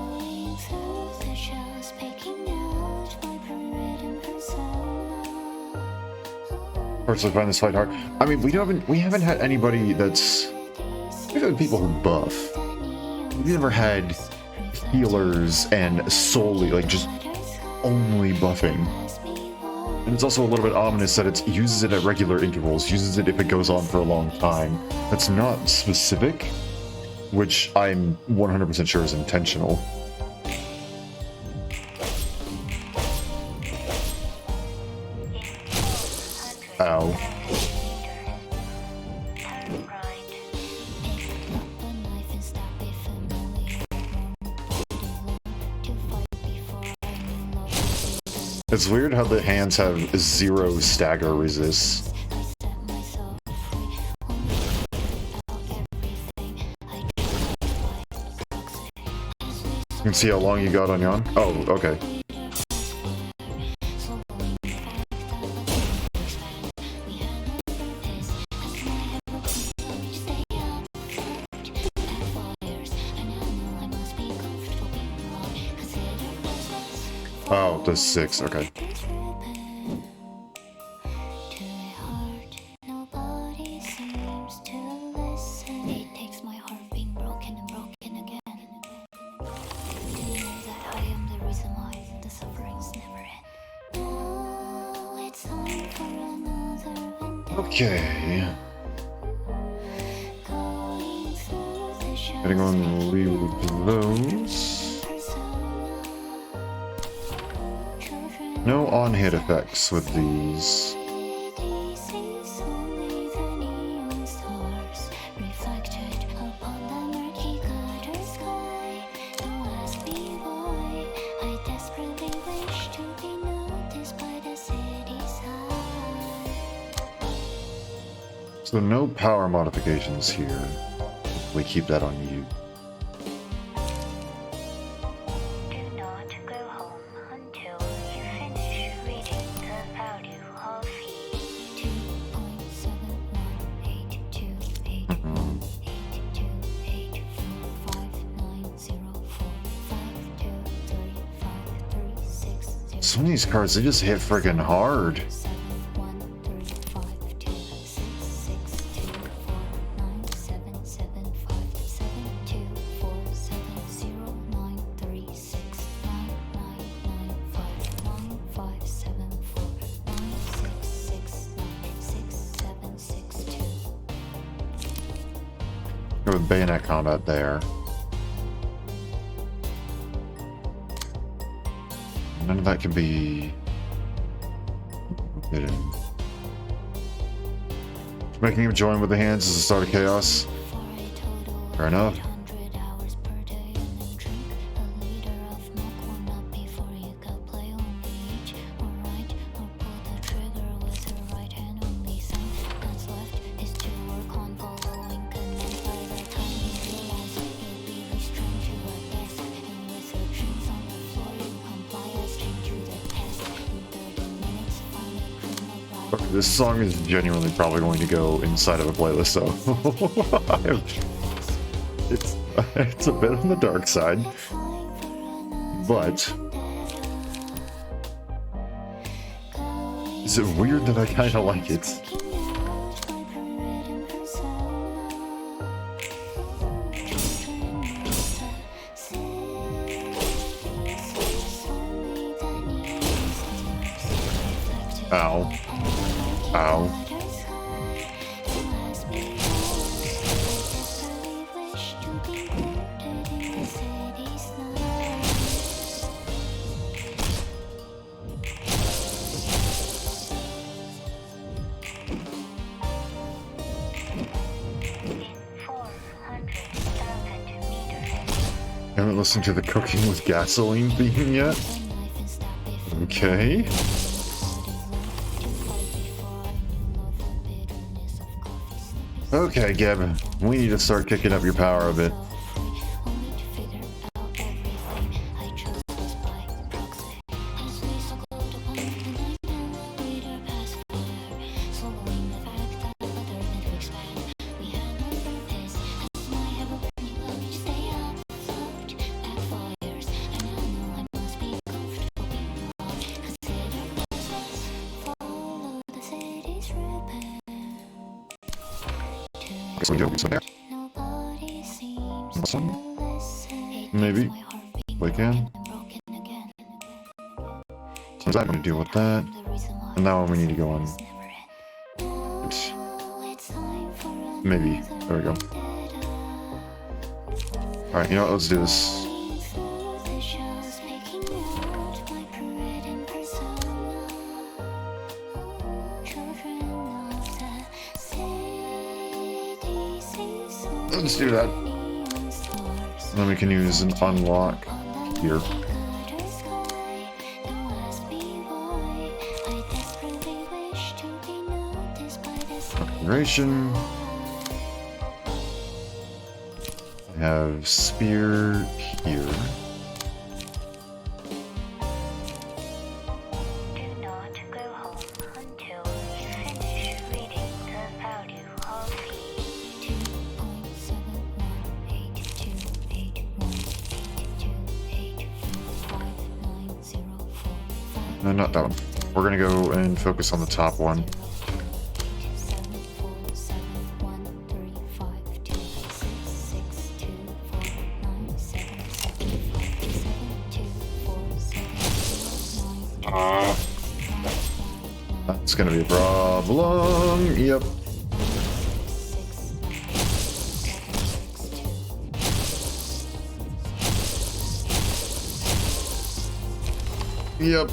Personally find this fight hard. I mean, we haven't had anybody that's... We've had people who buff. We've never had healers and solely, like, just only buffing. And it's also a little bit ominous that it uses it at regular intervals, uses it if it goes on for a long time. That's not specific, which I'm 100% sure is intentional. Ow. It's weird how the hands have 0 stagger resist. You can see how long you got on yon? Oh, okay. Oh, the 6, okay. Okay. Gotta go and leave those. No on-hit effects with these. So no power modifications here. We keep that on you. Some of these cards, they just hit friggin' hard. Go with bayonet combat there. None of that can be hidden. Making him join with the hands is the start of chaos. Fair enough. This song is genuinely probably going to go inside of a playlist, so it's a bit on the dark side, but is it weird that I kind of like it? Ow. Ow. Haven't listened to the cooking with gasoline theme yet? Okay. Okay, Geb, we need to start kicking up your power a bit. Maybe we can. So I'm going to deal with that. And now we need to go on. Oops. Maybe. There we go. Alright, you know what? Let's do this. Let's do that. And then we can use an unlock here. regeneration. I have spear here. Do not go home until you finish reading the value of fee. 2.71822818259045. No, not that one. We're gonna go and focus on the top one. That's gonna be a problem. Yep. Yep.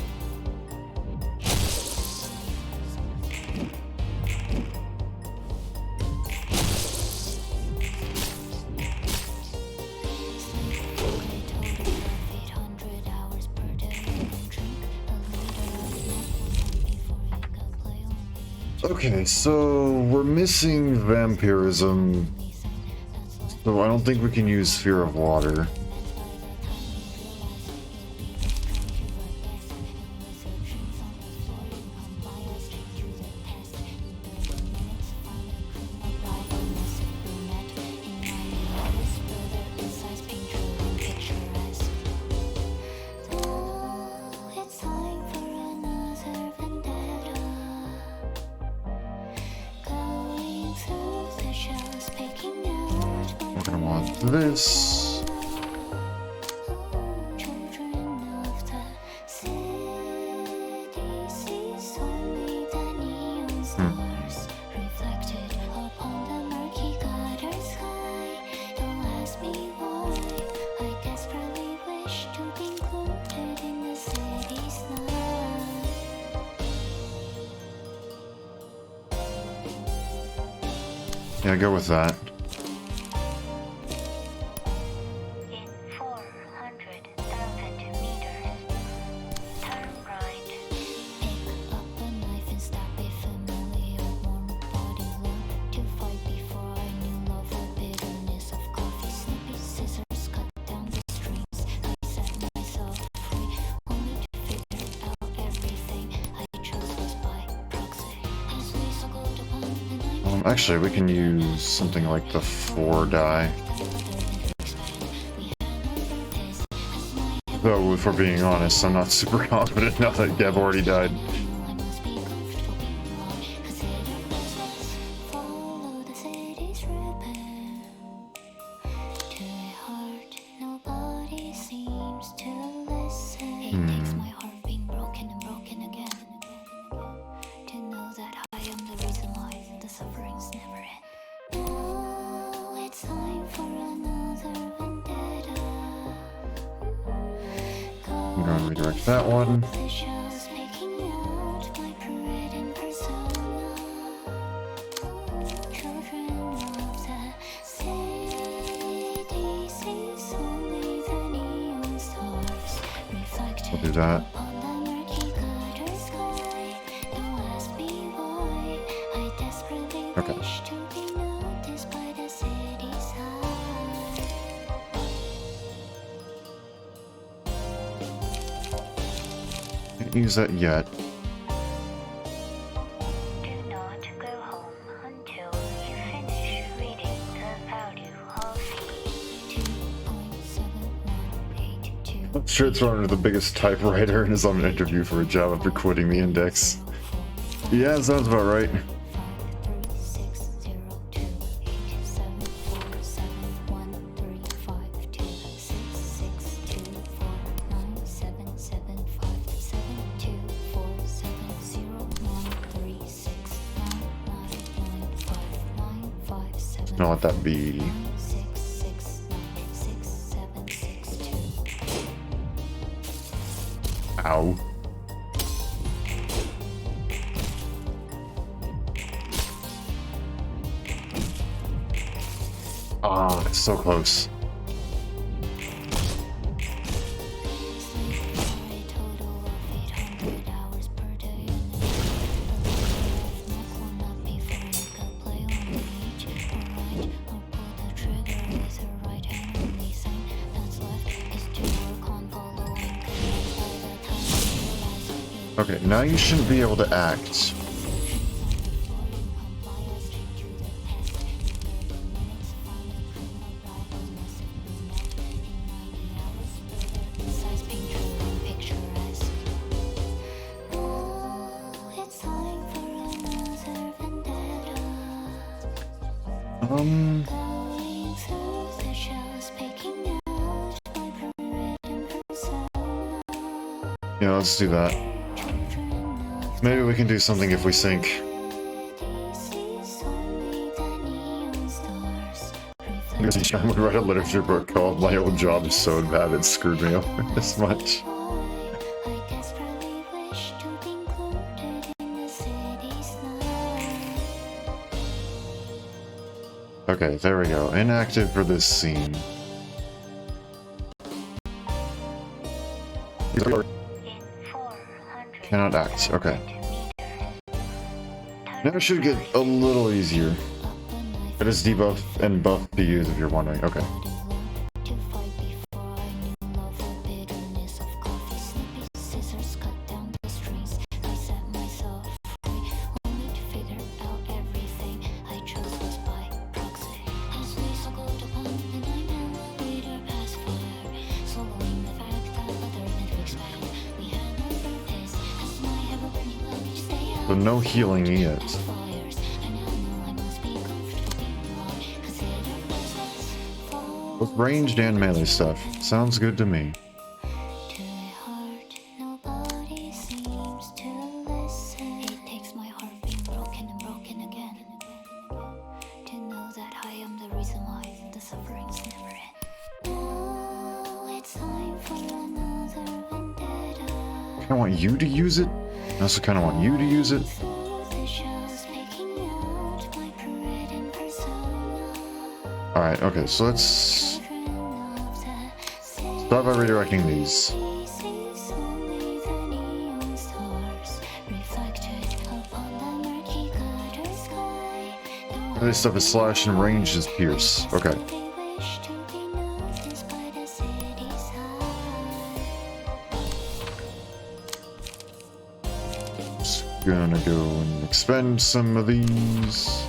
Okay, so we're missing vampirism, so I don't think we can use Sphere of Water. We're gonna want this. Yeah, go with that. In 400,000 meters, turn right. Pick up a knife and stab a familiar warm body lump to fight before I knew love or bitterness of coffee. Snippy scissors cut down the strings. I set myself free, only to figure out everything I chose was by proxy. As we circled upon the night. Actually, we can use something like the 4 die. Though, if we're being honest, I'm not super confident now that Geb already died. I'm going to redirect that one. We'll do that. Okay. Can't use that yet. Do not go home until you finish reading the value of fee. 2.7182. Shirt's runner, the biggest typewriter, and is on an interview for a job after quitting the index. Yeah, sounds about right. I'll let that be. Ow. Ah, it's so close. Okay, now you shouldn't be able to act. Yeah, let's do that. Maybe we can do something if we sync. I would write a literature book called My Old Job is So Bad It Screwed Me Over This Much. Okay, there we go. Inactive for this scene. Cannot act. Okay. Now it should get a little easier. It is debuff and buff to use if you're wondering. Okay. So no healing yet. Both ranged and melee stuff. Sounds good to me. I want you to use it. I also kind of want you to use it. Alright, okay, so let's start by redirecting these. This stuff is slash and range is pierce. Okay. Just gonna go and expend some of these.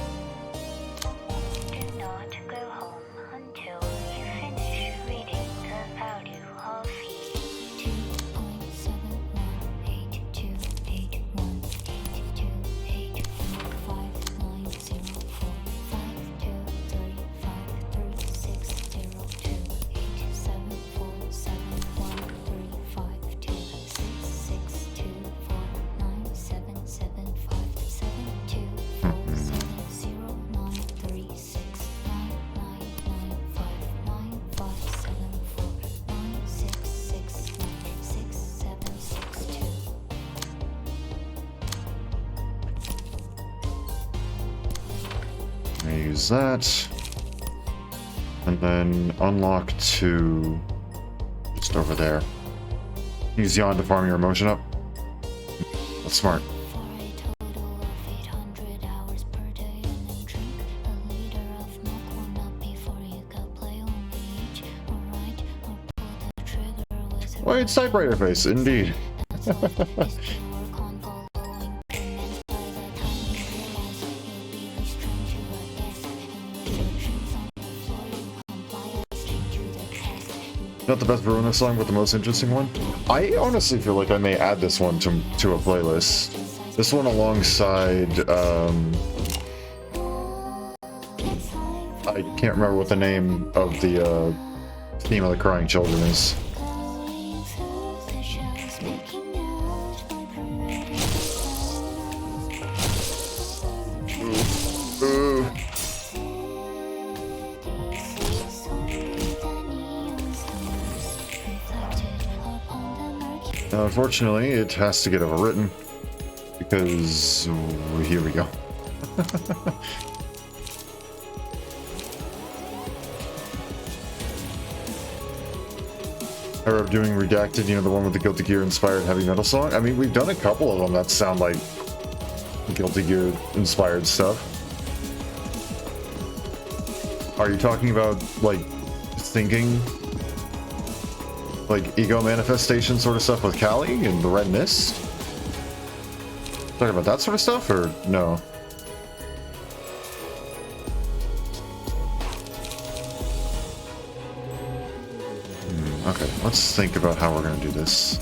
Use that, and then unlock to just over there. Use yawn to farm your emotion up. That's smart. Wait, typewriter face, indeed. Not the best Ruina song, but the most interesting one. I honestly feel like I may add this one to a playlist. This one alongside, I can't remember what the name of the theme of the Crying Children is. Unfortunately, it has to get overwritten because here we go. Era of doing redacted, you know, the one with the Guilty Gear inspired heavy metal song. I mean, we've done a couple of them that sound like Guilty Gear inspired stuff. Are you talking about like thinking? Like ego manifestation sort of stuff with Callie and the Red Mist? Talking about that sort of stuff, or no? Okay, let's think about how we're gonna do this.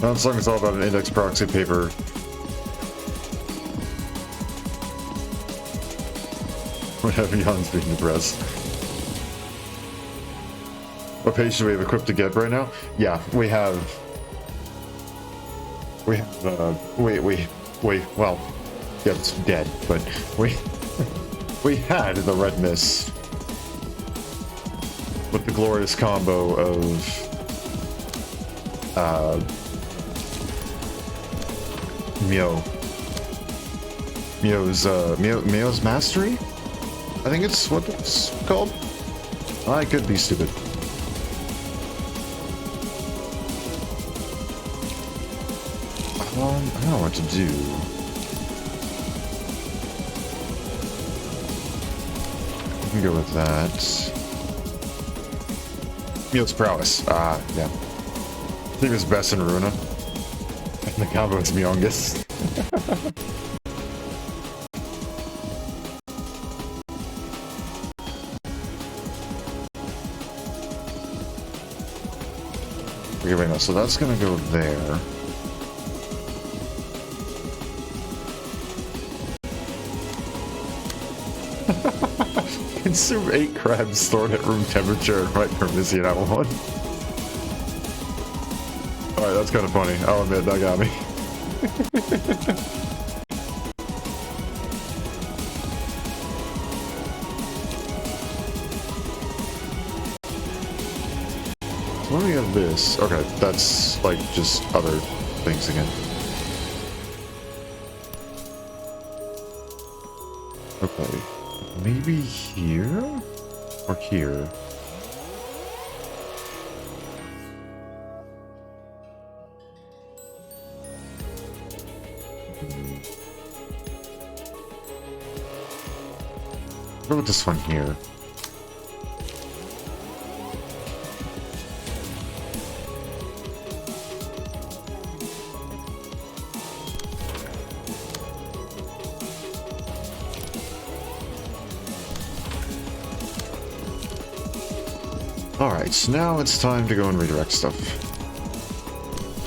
Now this song is all about an index proxy paper. When Evian's being depressed. What page do we have equipped to get right now? Yeah, we have, well, yeah, it's dead, but we had the red mist with the glorious combo of Mio's Mastery? I think it's what it's called. I could be stupid. I don't know what to do. We can go with that. Mio's Prowess. Yeah. I think it's best in Ruina. And the combo is Myongus. Okay, wait, no, so that's gonna go there. Consume 8 crabs stored at room temperature. Right, we're missing that one. Alright, that's kind of funny. I'll admit, that got me. Let me get this. Okay, that's like just other things again. Okay, maybe here or here. What about this one here? Alright, so now it's time to go and redirect stuff.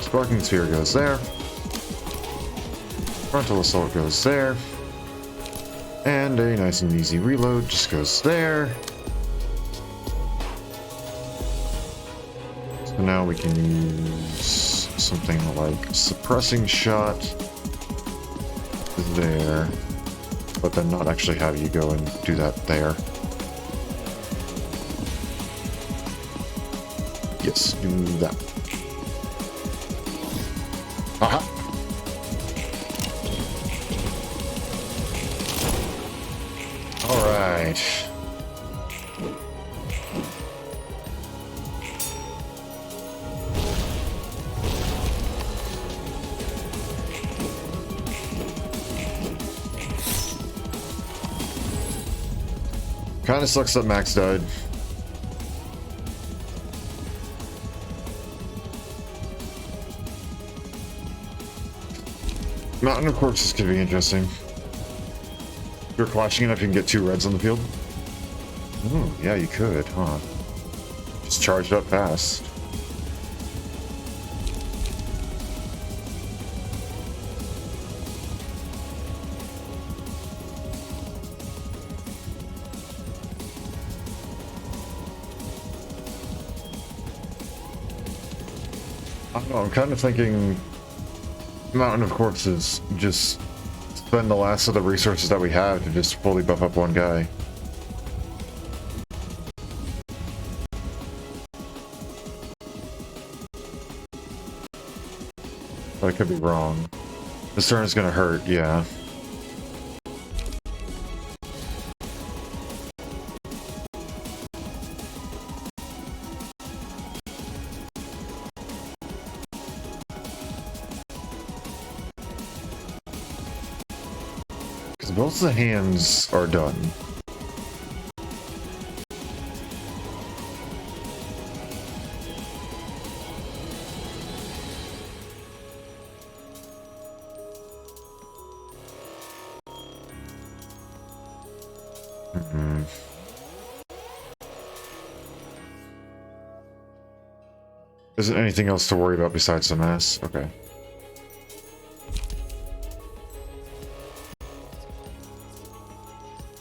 Sparking Sphere goes there. Frontal Assault goes there. And a nice and easy reload just goes there. So now we can use something like Suppressing Shot there, but then not actually have you go and do that there. Yes, do that. Aha! Alright. Kinda sucks that Max died. Mountain of Corpses could be interesting. If you're clashing enough, you can get 2 reds on the field. Oh, yeah, you could, huh? Just charge it up fast. I don't know, I'm kind of thinking Mountain of Corpses, just spend the last of the resources that we have to just fully buff up one guy. But I could be wrong. This turn is gonna hurt, yeah. Both the hands are done. Hmm. Isn't anything else to worry about besides the mass? Okay.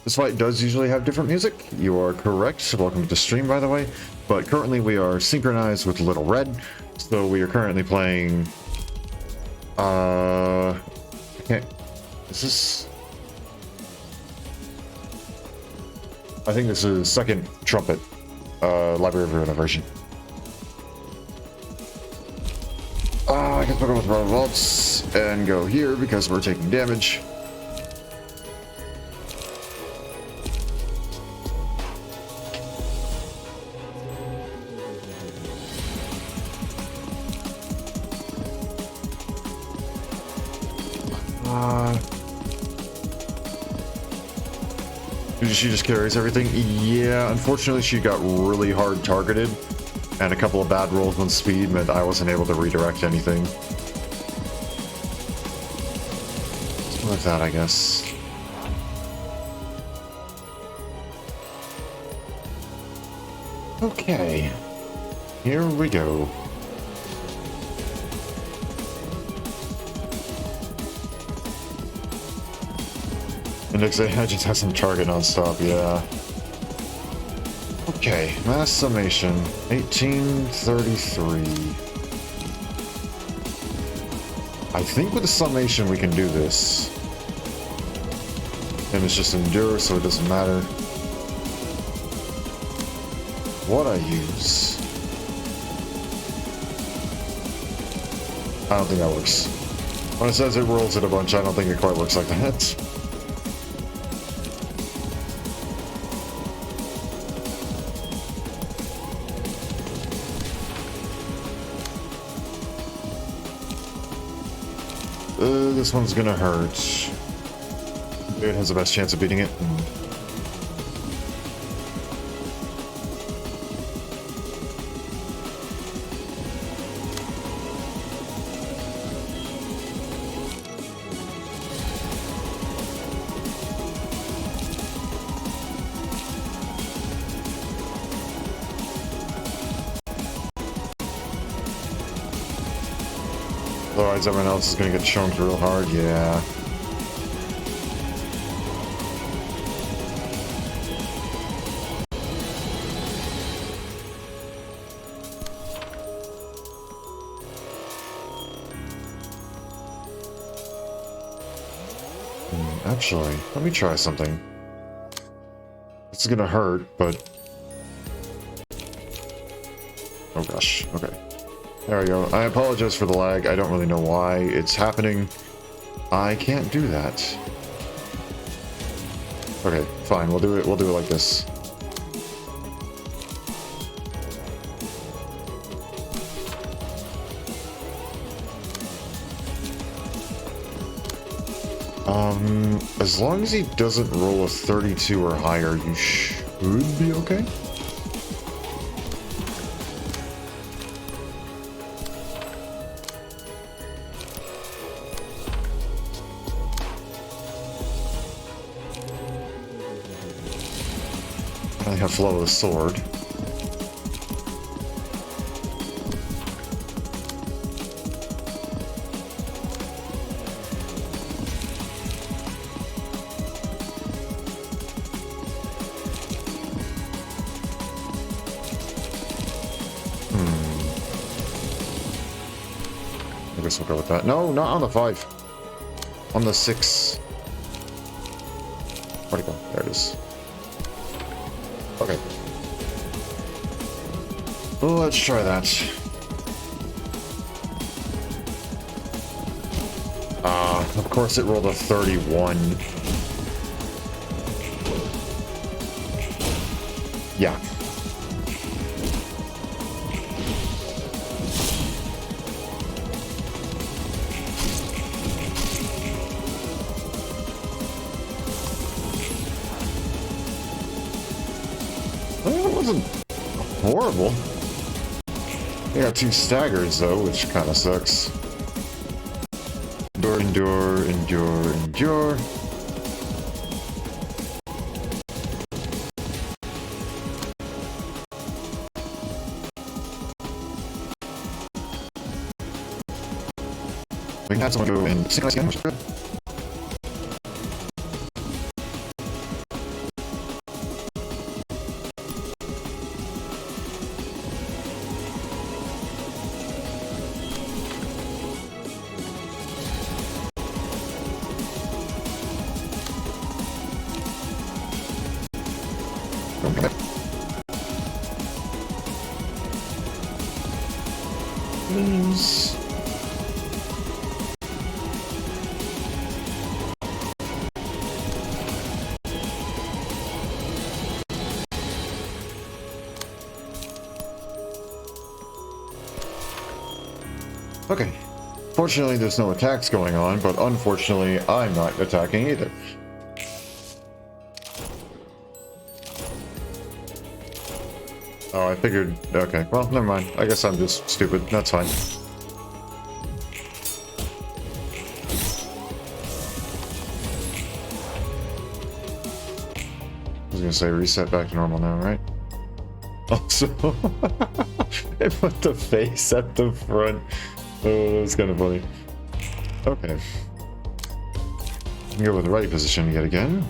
This fight does usually have different music. You are correct. Welcome to the stream, by the way. But currently we are synchronized with Little Red. So we are currently playing... I can't... Is this... I think this is second trumpet. Library of Ruina version. I can go with Brother Vaults and go here because we're taking damage. She just carries everything. Yeah, unfortunately she got really hard targeted, and a couple of bad rolls on speed meant I wasn't able to redirect anything. Something like that, I guess. Okay, here we go. Index I just has some target non-stop, yeah. Okay, mass summation, 1833. I think with the summation we can do this. And it's just endure, so it doesn't matter what I use. I don't think that works. When it says it rolls it a bunch, I don't think it quite works like that. This one's gonna hurt. It has the best chance of beating it. Otherwise, everyone else is gonna get chunked real hard, yeah. Actually, let me try something. This is gonna hurt, but... Oh gosh, okay. There we go. I apologize for the lag. I don't really know why it's happening. I can't do that. Okay, fine. We'll do it like this. As long as he doesn't roll a 32 or higher, you should be okay. I have flow of the sword. I guess we'll go with that. No, not on the 5. On the 6. Where'd it go? There it is. Okay. Well, let's try that. Of course it rolled a 31. Yeah. It wasn't horrible. I got 2 staggers though, which kind of sucks. Endure, endure, endure, endure. we can have someone go and synchronize again, which is good. Please. Okay. Fortunately, there's no attacks going on, but unfortunately, I'm not attacking either. Oh, I figured... Okay, well, never mind. I guess I'm just stupid. That's fine. I was gonna say reset back to normal now, right? Also, it put the face at the front. Oh, that was kind of funny. Okay. Go with the right position yet again.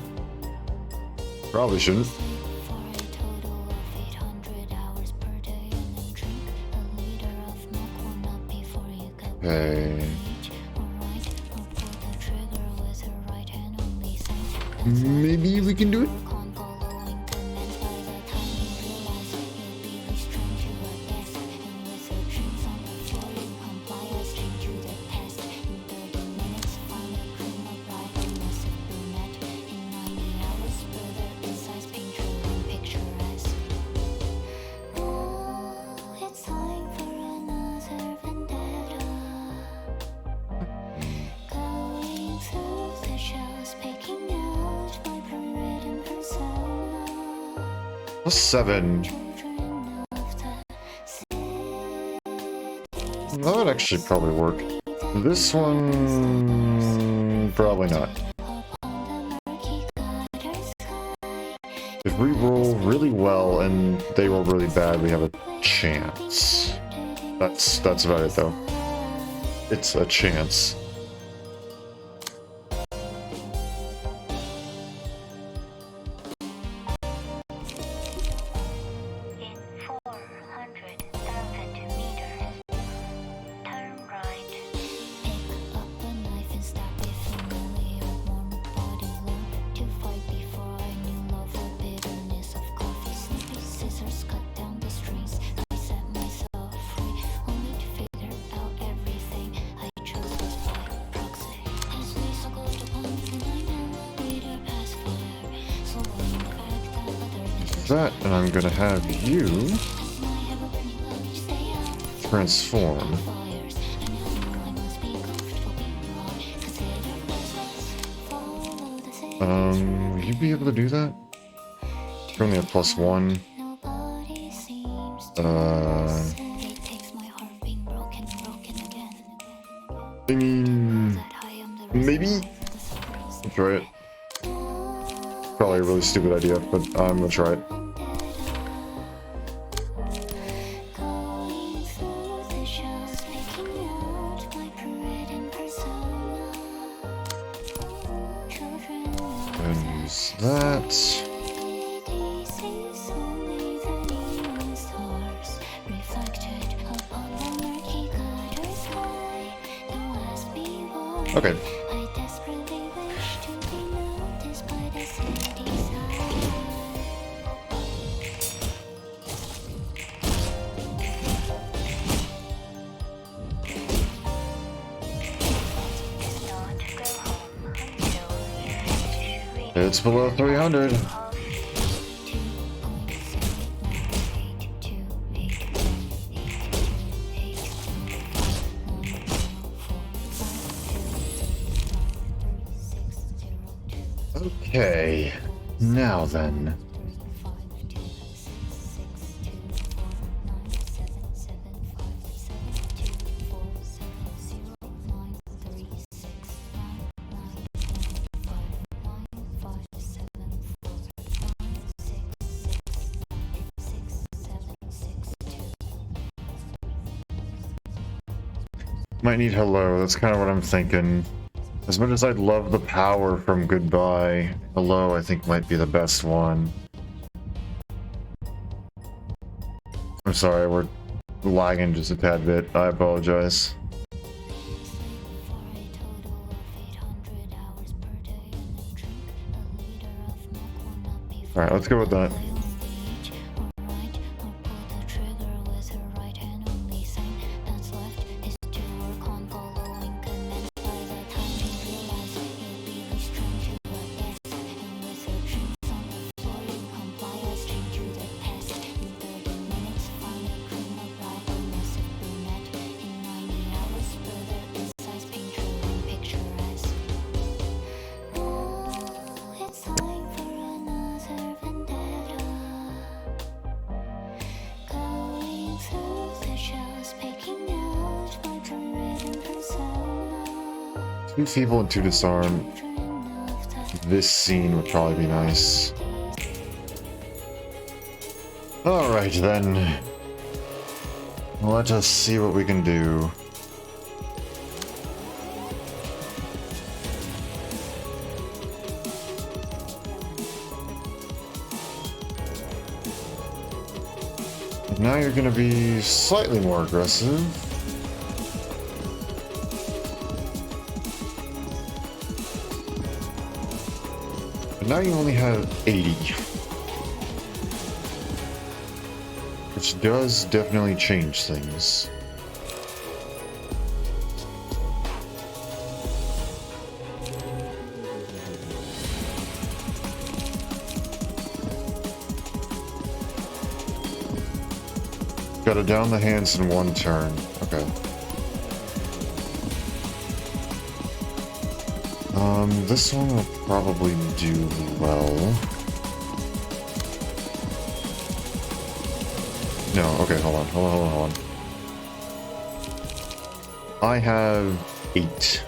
Probably shouldn't. For a total of 800 hours per day, and then drink a liter of milk or not before you get back Okay. on the beach. Alright, I'll pull the trigger with her right hand only thing. Maybe we can do it. Work on following commands by the time you realize you'll be restrained to a desk. And with her shoes on the floor, you comply a string to the past. In 30 minutes, find a cream of life, a massive brunette. In 90 hours, build a precise picture and picturesque. Oh, it's time for another vendetta. Going through the shells, picking out my written persona. +7. Children of the That would actually probably work. This one... probably not. upon the murky gutter sky. If we roll really well and they roll really bad, we have a chance. That's about it though. It's a chance. In 400,000 meters, turn right. Pick up a knife and stab a familiar warm body lump. To fight before I knew love or bitterness of coffee. Snippy scissors cut down the strings. I set myself free, only to figure out everything I chose was by proxy. As we circled upon the 9mm pacifier, swallowing the fact that other than That, and I'm gonna have you transform. Will you be able to do that? You're only a +1. I mean, maybe? I'll try it. Probably a really stupid idea, but I'm gonna try it. And use that. Okay. I desperately wish to be noticed by the city side. Not go home until you finish reading. It's below 300. Okay, now then. Might need hello, that's kind of what I'm thinking. As much as I'd love the power from goodbye, hello I think might be the best one. I'm sorry, we're lagging just a tad bit. I apologize. Alright, let's go with that. Two feeble and two disarm. This scene would probably be nice. Alright then. Let us see what we can do. Now you're gonna be slightly more aggressive. But now you only have 80. Which does definitely change things. Got to down the hands in one turn. Okay. This one will probably do well. No, okay, hold on. I have 8.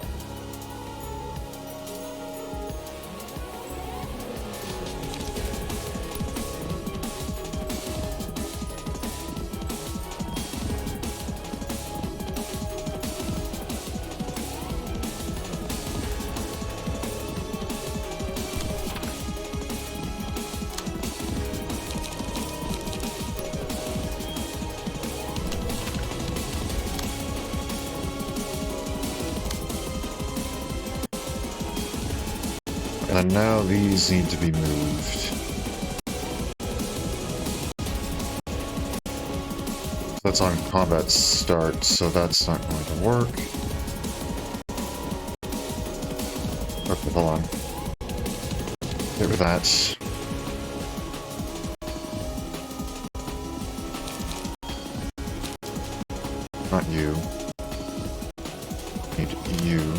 And now these need to be moved. That's on combat start, so that's not going to work. Okay, hold on. Get rid of that. Not you. Need you.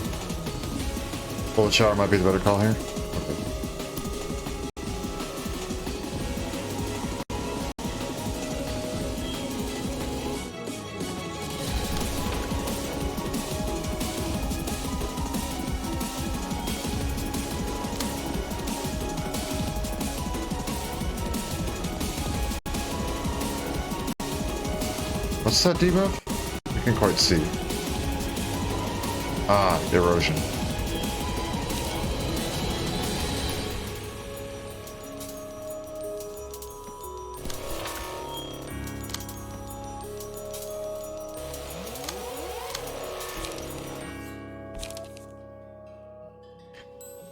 Bullet shower might be the better call here. What's that debuff? I can't quite see. Ah, erosion.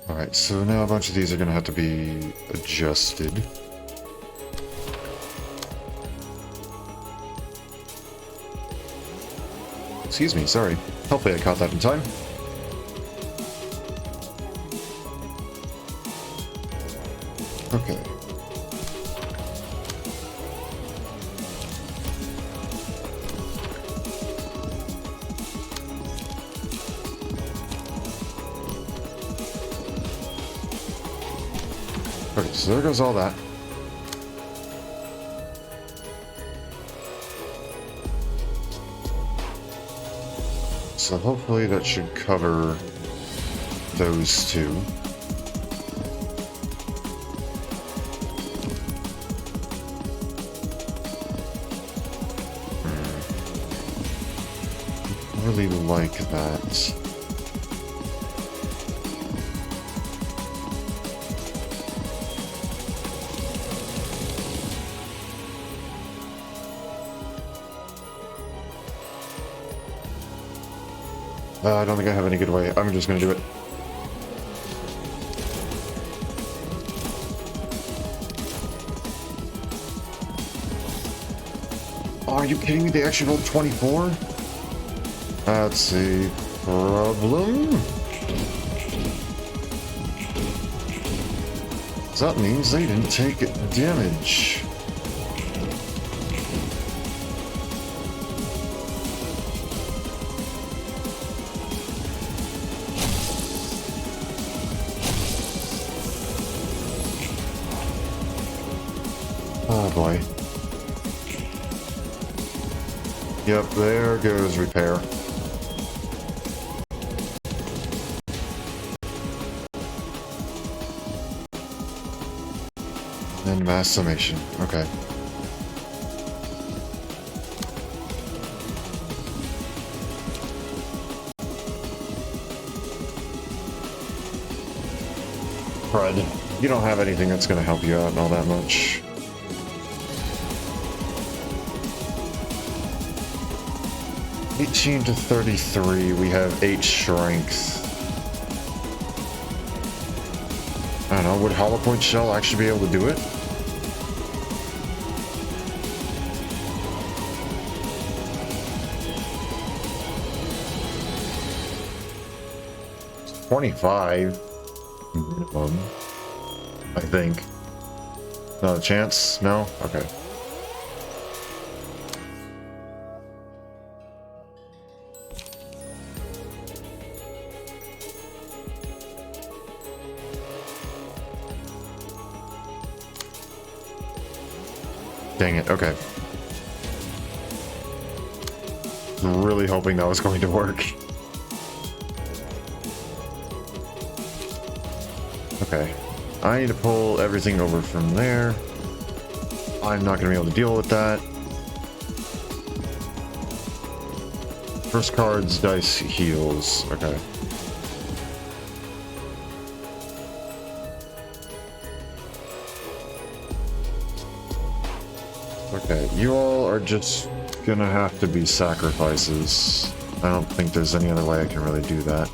Alright, so now a bunch of these are going to have to be adjusted. Excuse me, sorry. Hopefully I caught that in time. Okay. Okay, so there goes all that. So hopefully that should cover those two. Over really like that. I don't think I have any good way. I'm just gonna do it. Oh, are you kidding me? They actually rolled 24? That's a problem. So that means they didn't take damage. Oh boy. Yep, there goes repair. And mass summation. Okay. Fred, you don't have anything that's going to help you out all that much. (18 to 33), we have 8 strength. I don't know, would Hollow Point Shell actually be able to do it? It's 25 minimum, I think. Not a chance? No? Okay. Dang it, okay. Really hoping that was going to work. Okay. I need to pull everything over from there. I'm not going to be able to deal with that. First card's dice heals. Okay. Okay, you all are just gonna have to be sacrifices. I don't think there's any other way I can really do that.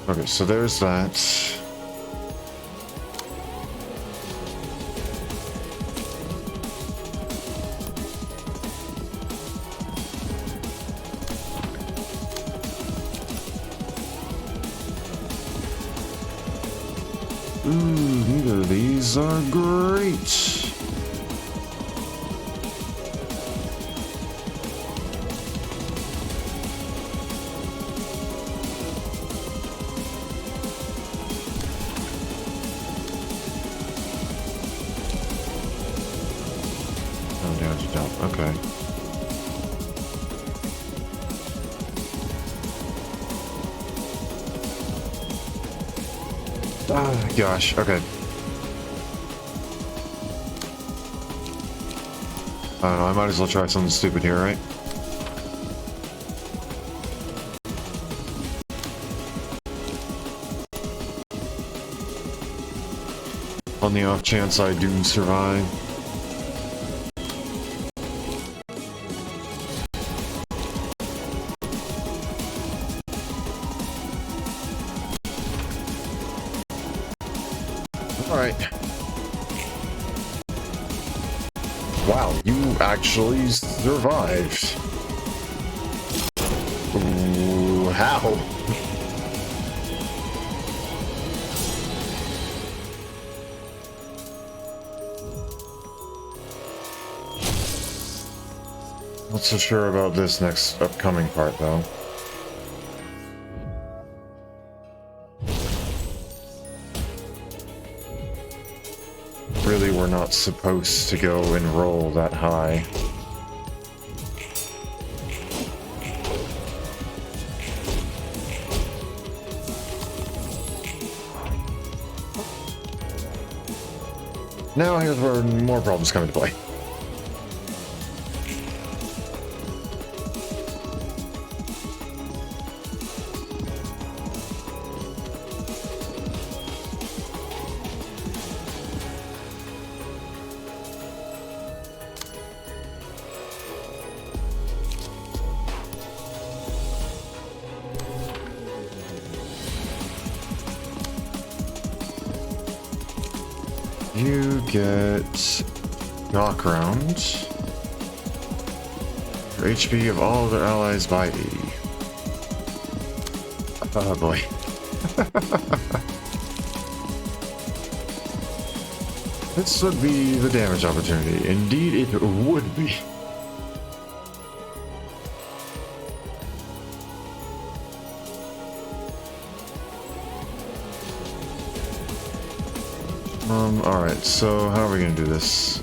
Okay, so there's that. Neither of these are great. Okay. Ah, gosh, okay. I don't know, I might as well try something stupid here, right? On the off chance I do survive. Alright. Wow, you actually survived. Ooh, how? Not so sure about this next upcoming part, though. we're not supposed to go and roll that high. Now here's where more problems come into play. You get knock round. Your HP of all other allies by 80. Oh boy. This would be the damage opportunity. Indeed, it would be. Alright, so how are we gonna do this?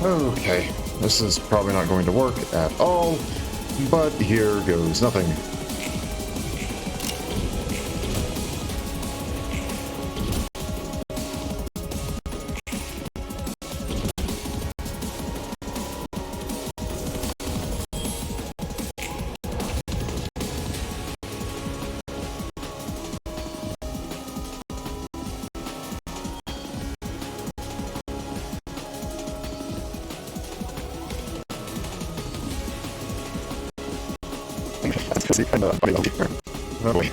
Okay, this is probably not going to work at all, but here goes nothing. Oh boy.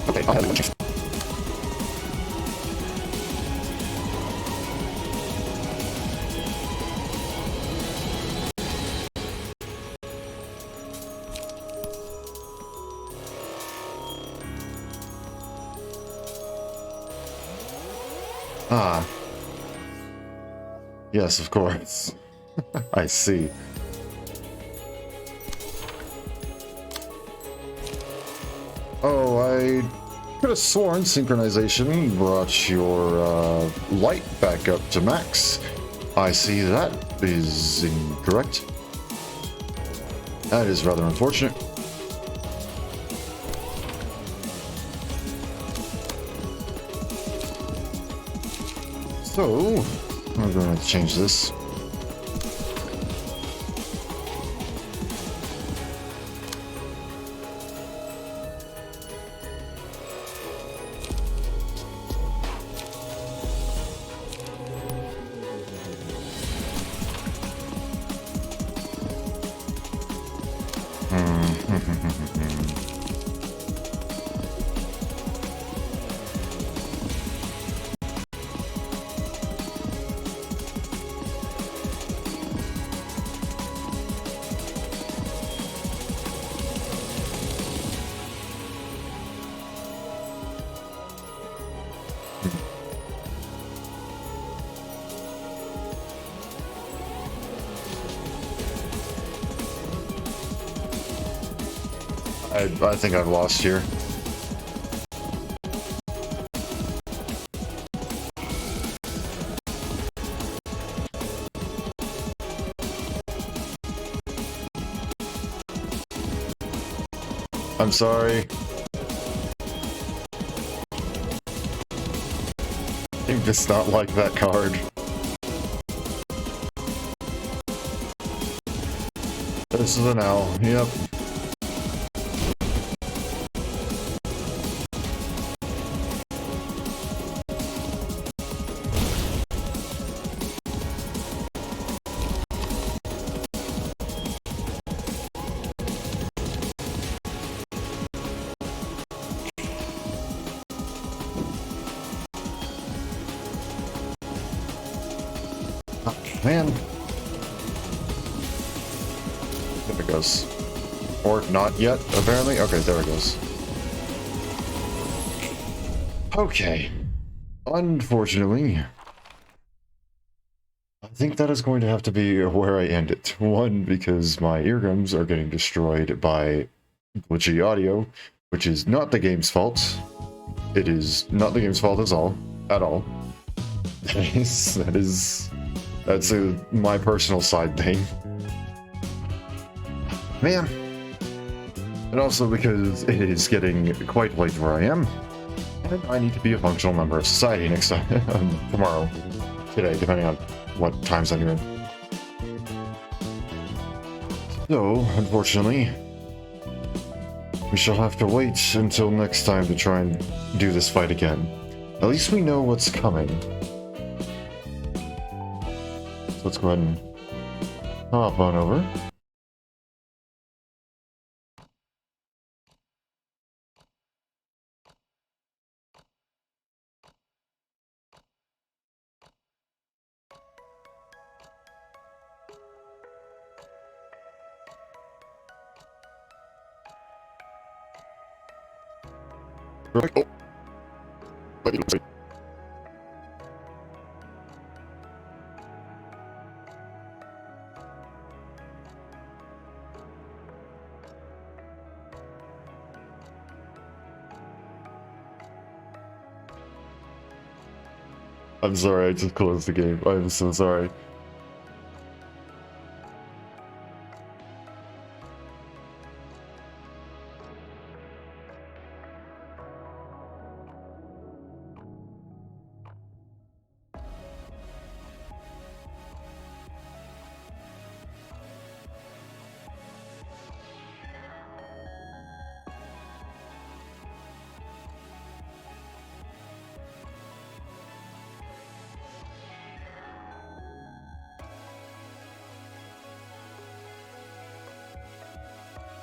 Okay, I'll have it. Ah. Yes, of course. I see. Oh, I could have sworn synchronization brought your light back up to max. I see that is incorrect. That is rather unfortunate. So, I'm going to change this. I think I've lost here. I'm sorry. You just not like that card. This is an L, yep. Oh, man. There it goes. Or not yet, apparently. Okay, there it goes. Okay. Unfortunately, I think that is going to have to be where I end it. One, because my eardrums are getting destroyed by glitchy audio, which is not the game's fault. It is not the game's fault at all. That's my personal side thing. Man. And also because it is getting quite late where I am, and I need to be a functional member of society next time, tomorrow, today, depending on what time zone you're in. So, unfortunately, we shall have to wait until next time to try and do this fight again. At least we know what's coming. So let's go ahead and hop on over. Oh. Wait. I'm sorry, I just closed the game. I'm so sorry.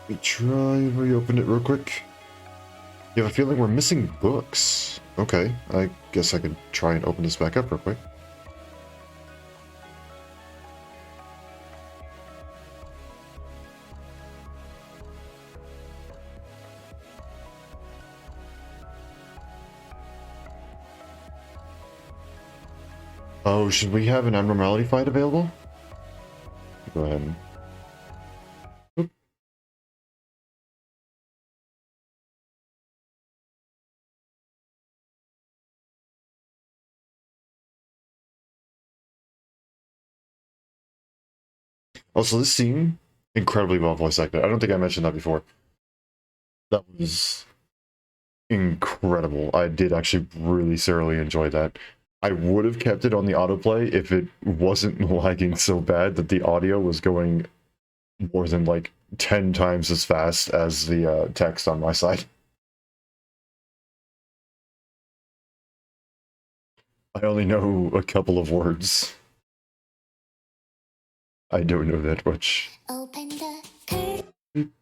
Let me try and reopen it real quick. You have a feeling we're missing books. Okay, I guess I could try and open this back up real quick. Oh, should we have an abnormality fight available? Go ahead and... Oop. Also, this scene, incredibly well voice acted. I don't think I mentioned that before. That was incredible. I did actually really thoroughly enjoy that. I would have kept it on the autoplay if it wasn't lagging so bad that the audio was going more than like 10 times as fast as the text on my side. I only know a couple of words. I don't know that much. Open the curtain.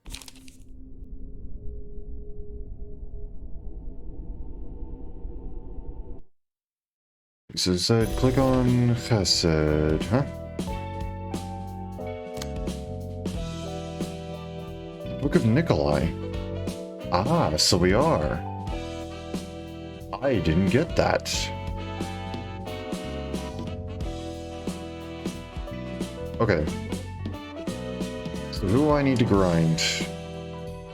So it said click on Chesed, huh? Book of Nikolai. Ah, so we are. I didn't get that. Okay. So who do I need to grind?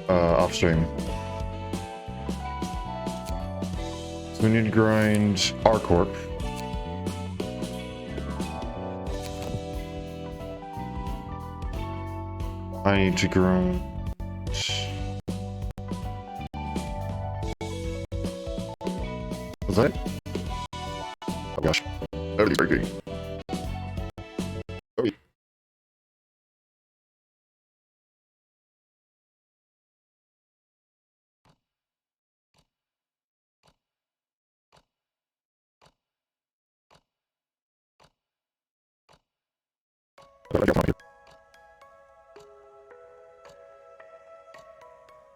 Off stream. So we need to grind Arcorp. I need to grind... Was that? Oh gosh. Everything's breaking. Oh, yeah.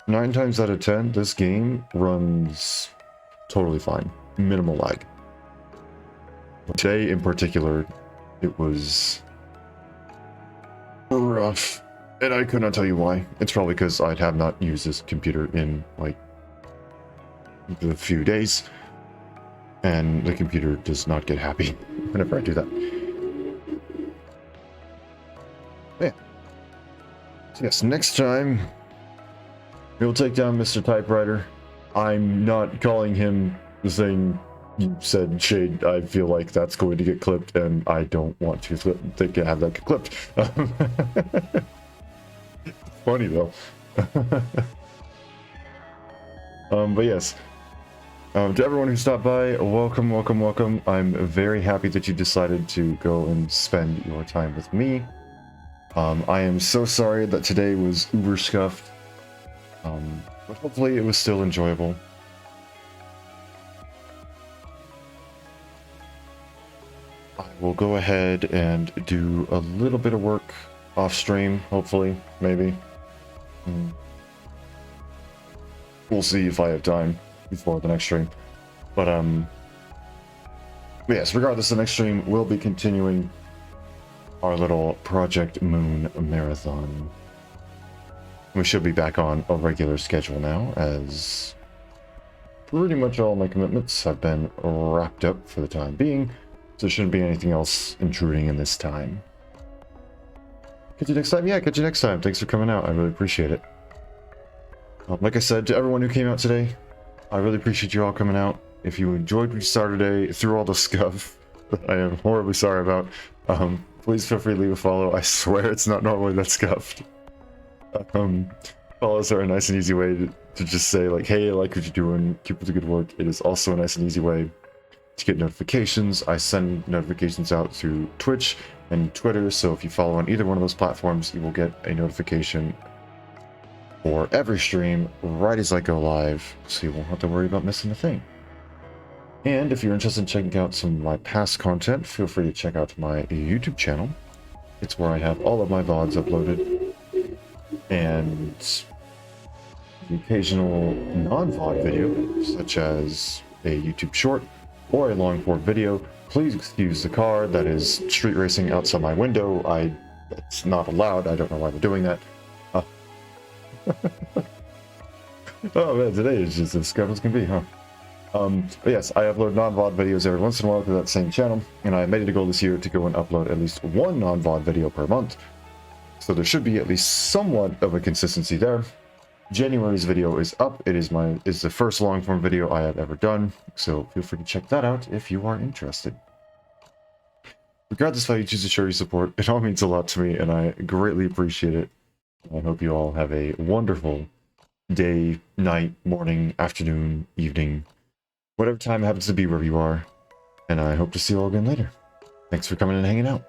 Nine times out of 10, this game runs totally fine. Minimal lag. Today in particular, It was rough, and I could not tell you why. It's probably because I have not used this computer in like a few days, and the computer does not get happy whenever I do that. Yeah. So yes, next time we'll take down Mr. Typewriter. I'm not calling him the thing you said, Shade. I feel like that's going to get clipped, and I don't want to have that get clipped. Funny though. But yes, to everyone who stopped by, welcome, welcome, welcome. I'm very happy that you decided to go and spend your time with me. I am so sorry that today was uber scuffed, but hopefully it was still enjoyable. I will go ahead and do a little bit of work off stream, hopefully, maybe. We'll see if I have time before the next stream. But yes, regardless, the next stream will be continuing our little Project Moon marathon. We should be back on a regular schedule now, as pretty much all my commitments have been wrapped up for the time being, so there shouldn't be anything else intruding in this time. Catch you next time? Yeah, catch you next time. Thanks for coming out. I really appreciate it. Like I said, to everyone who came out today, I really appreciate you all coming out. If you enjoyed what you saw today, through all the scuff that I am horribly sorry about, please feel free to leave a follow. I swear it's not normally that scuffed. Follows are a nice and easy way to just say, like, hey, I like what you're doing, keep up the good work. It is also a nice and easy way to get notifications. I send notifications out through Twitch and Twitter, so if you follow on either one of those platforms, you will get a notification for every stream right as I go live, so you won't have to worry about missing a thing. And if you're interested in checking out some of my past content, feel free to check out my YouTube channel. It's where I have all of my VODs uploaded, and the occasional non-VOD video, such as a YouTube short or a long form video. Please excuse the car that is street racing outside my window. It's not allowed. I don't know why they're doing that. Oh man, today is just as scuffed as can be, huh? But yes, I upload non-VOD videos every once in a while to that same channel, and I made it a goal this year to go and upload at least one non-VOD video per month. So there should be at least somewhat of a consistency there. January's video is up. It is the first long-form video I have ever done, so feel free to check that out if you are interested. Regardless of how you choose to show your support, it all means a lot to me, and I greatly appreciate it. I hope you all have a wonderful day, night, morning, afternoon, evening, whatever time it happens to be wherever you are, and I hope to see you all again later. Thanks for coming and hanging out.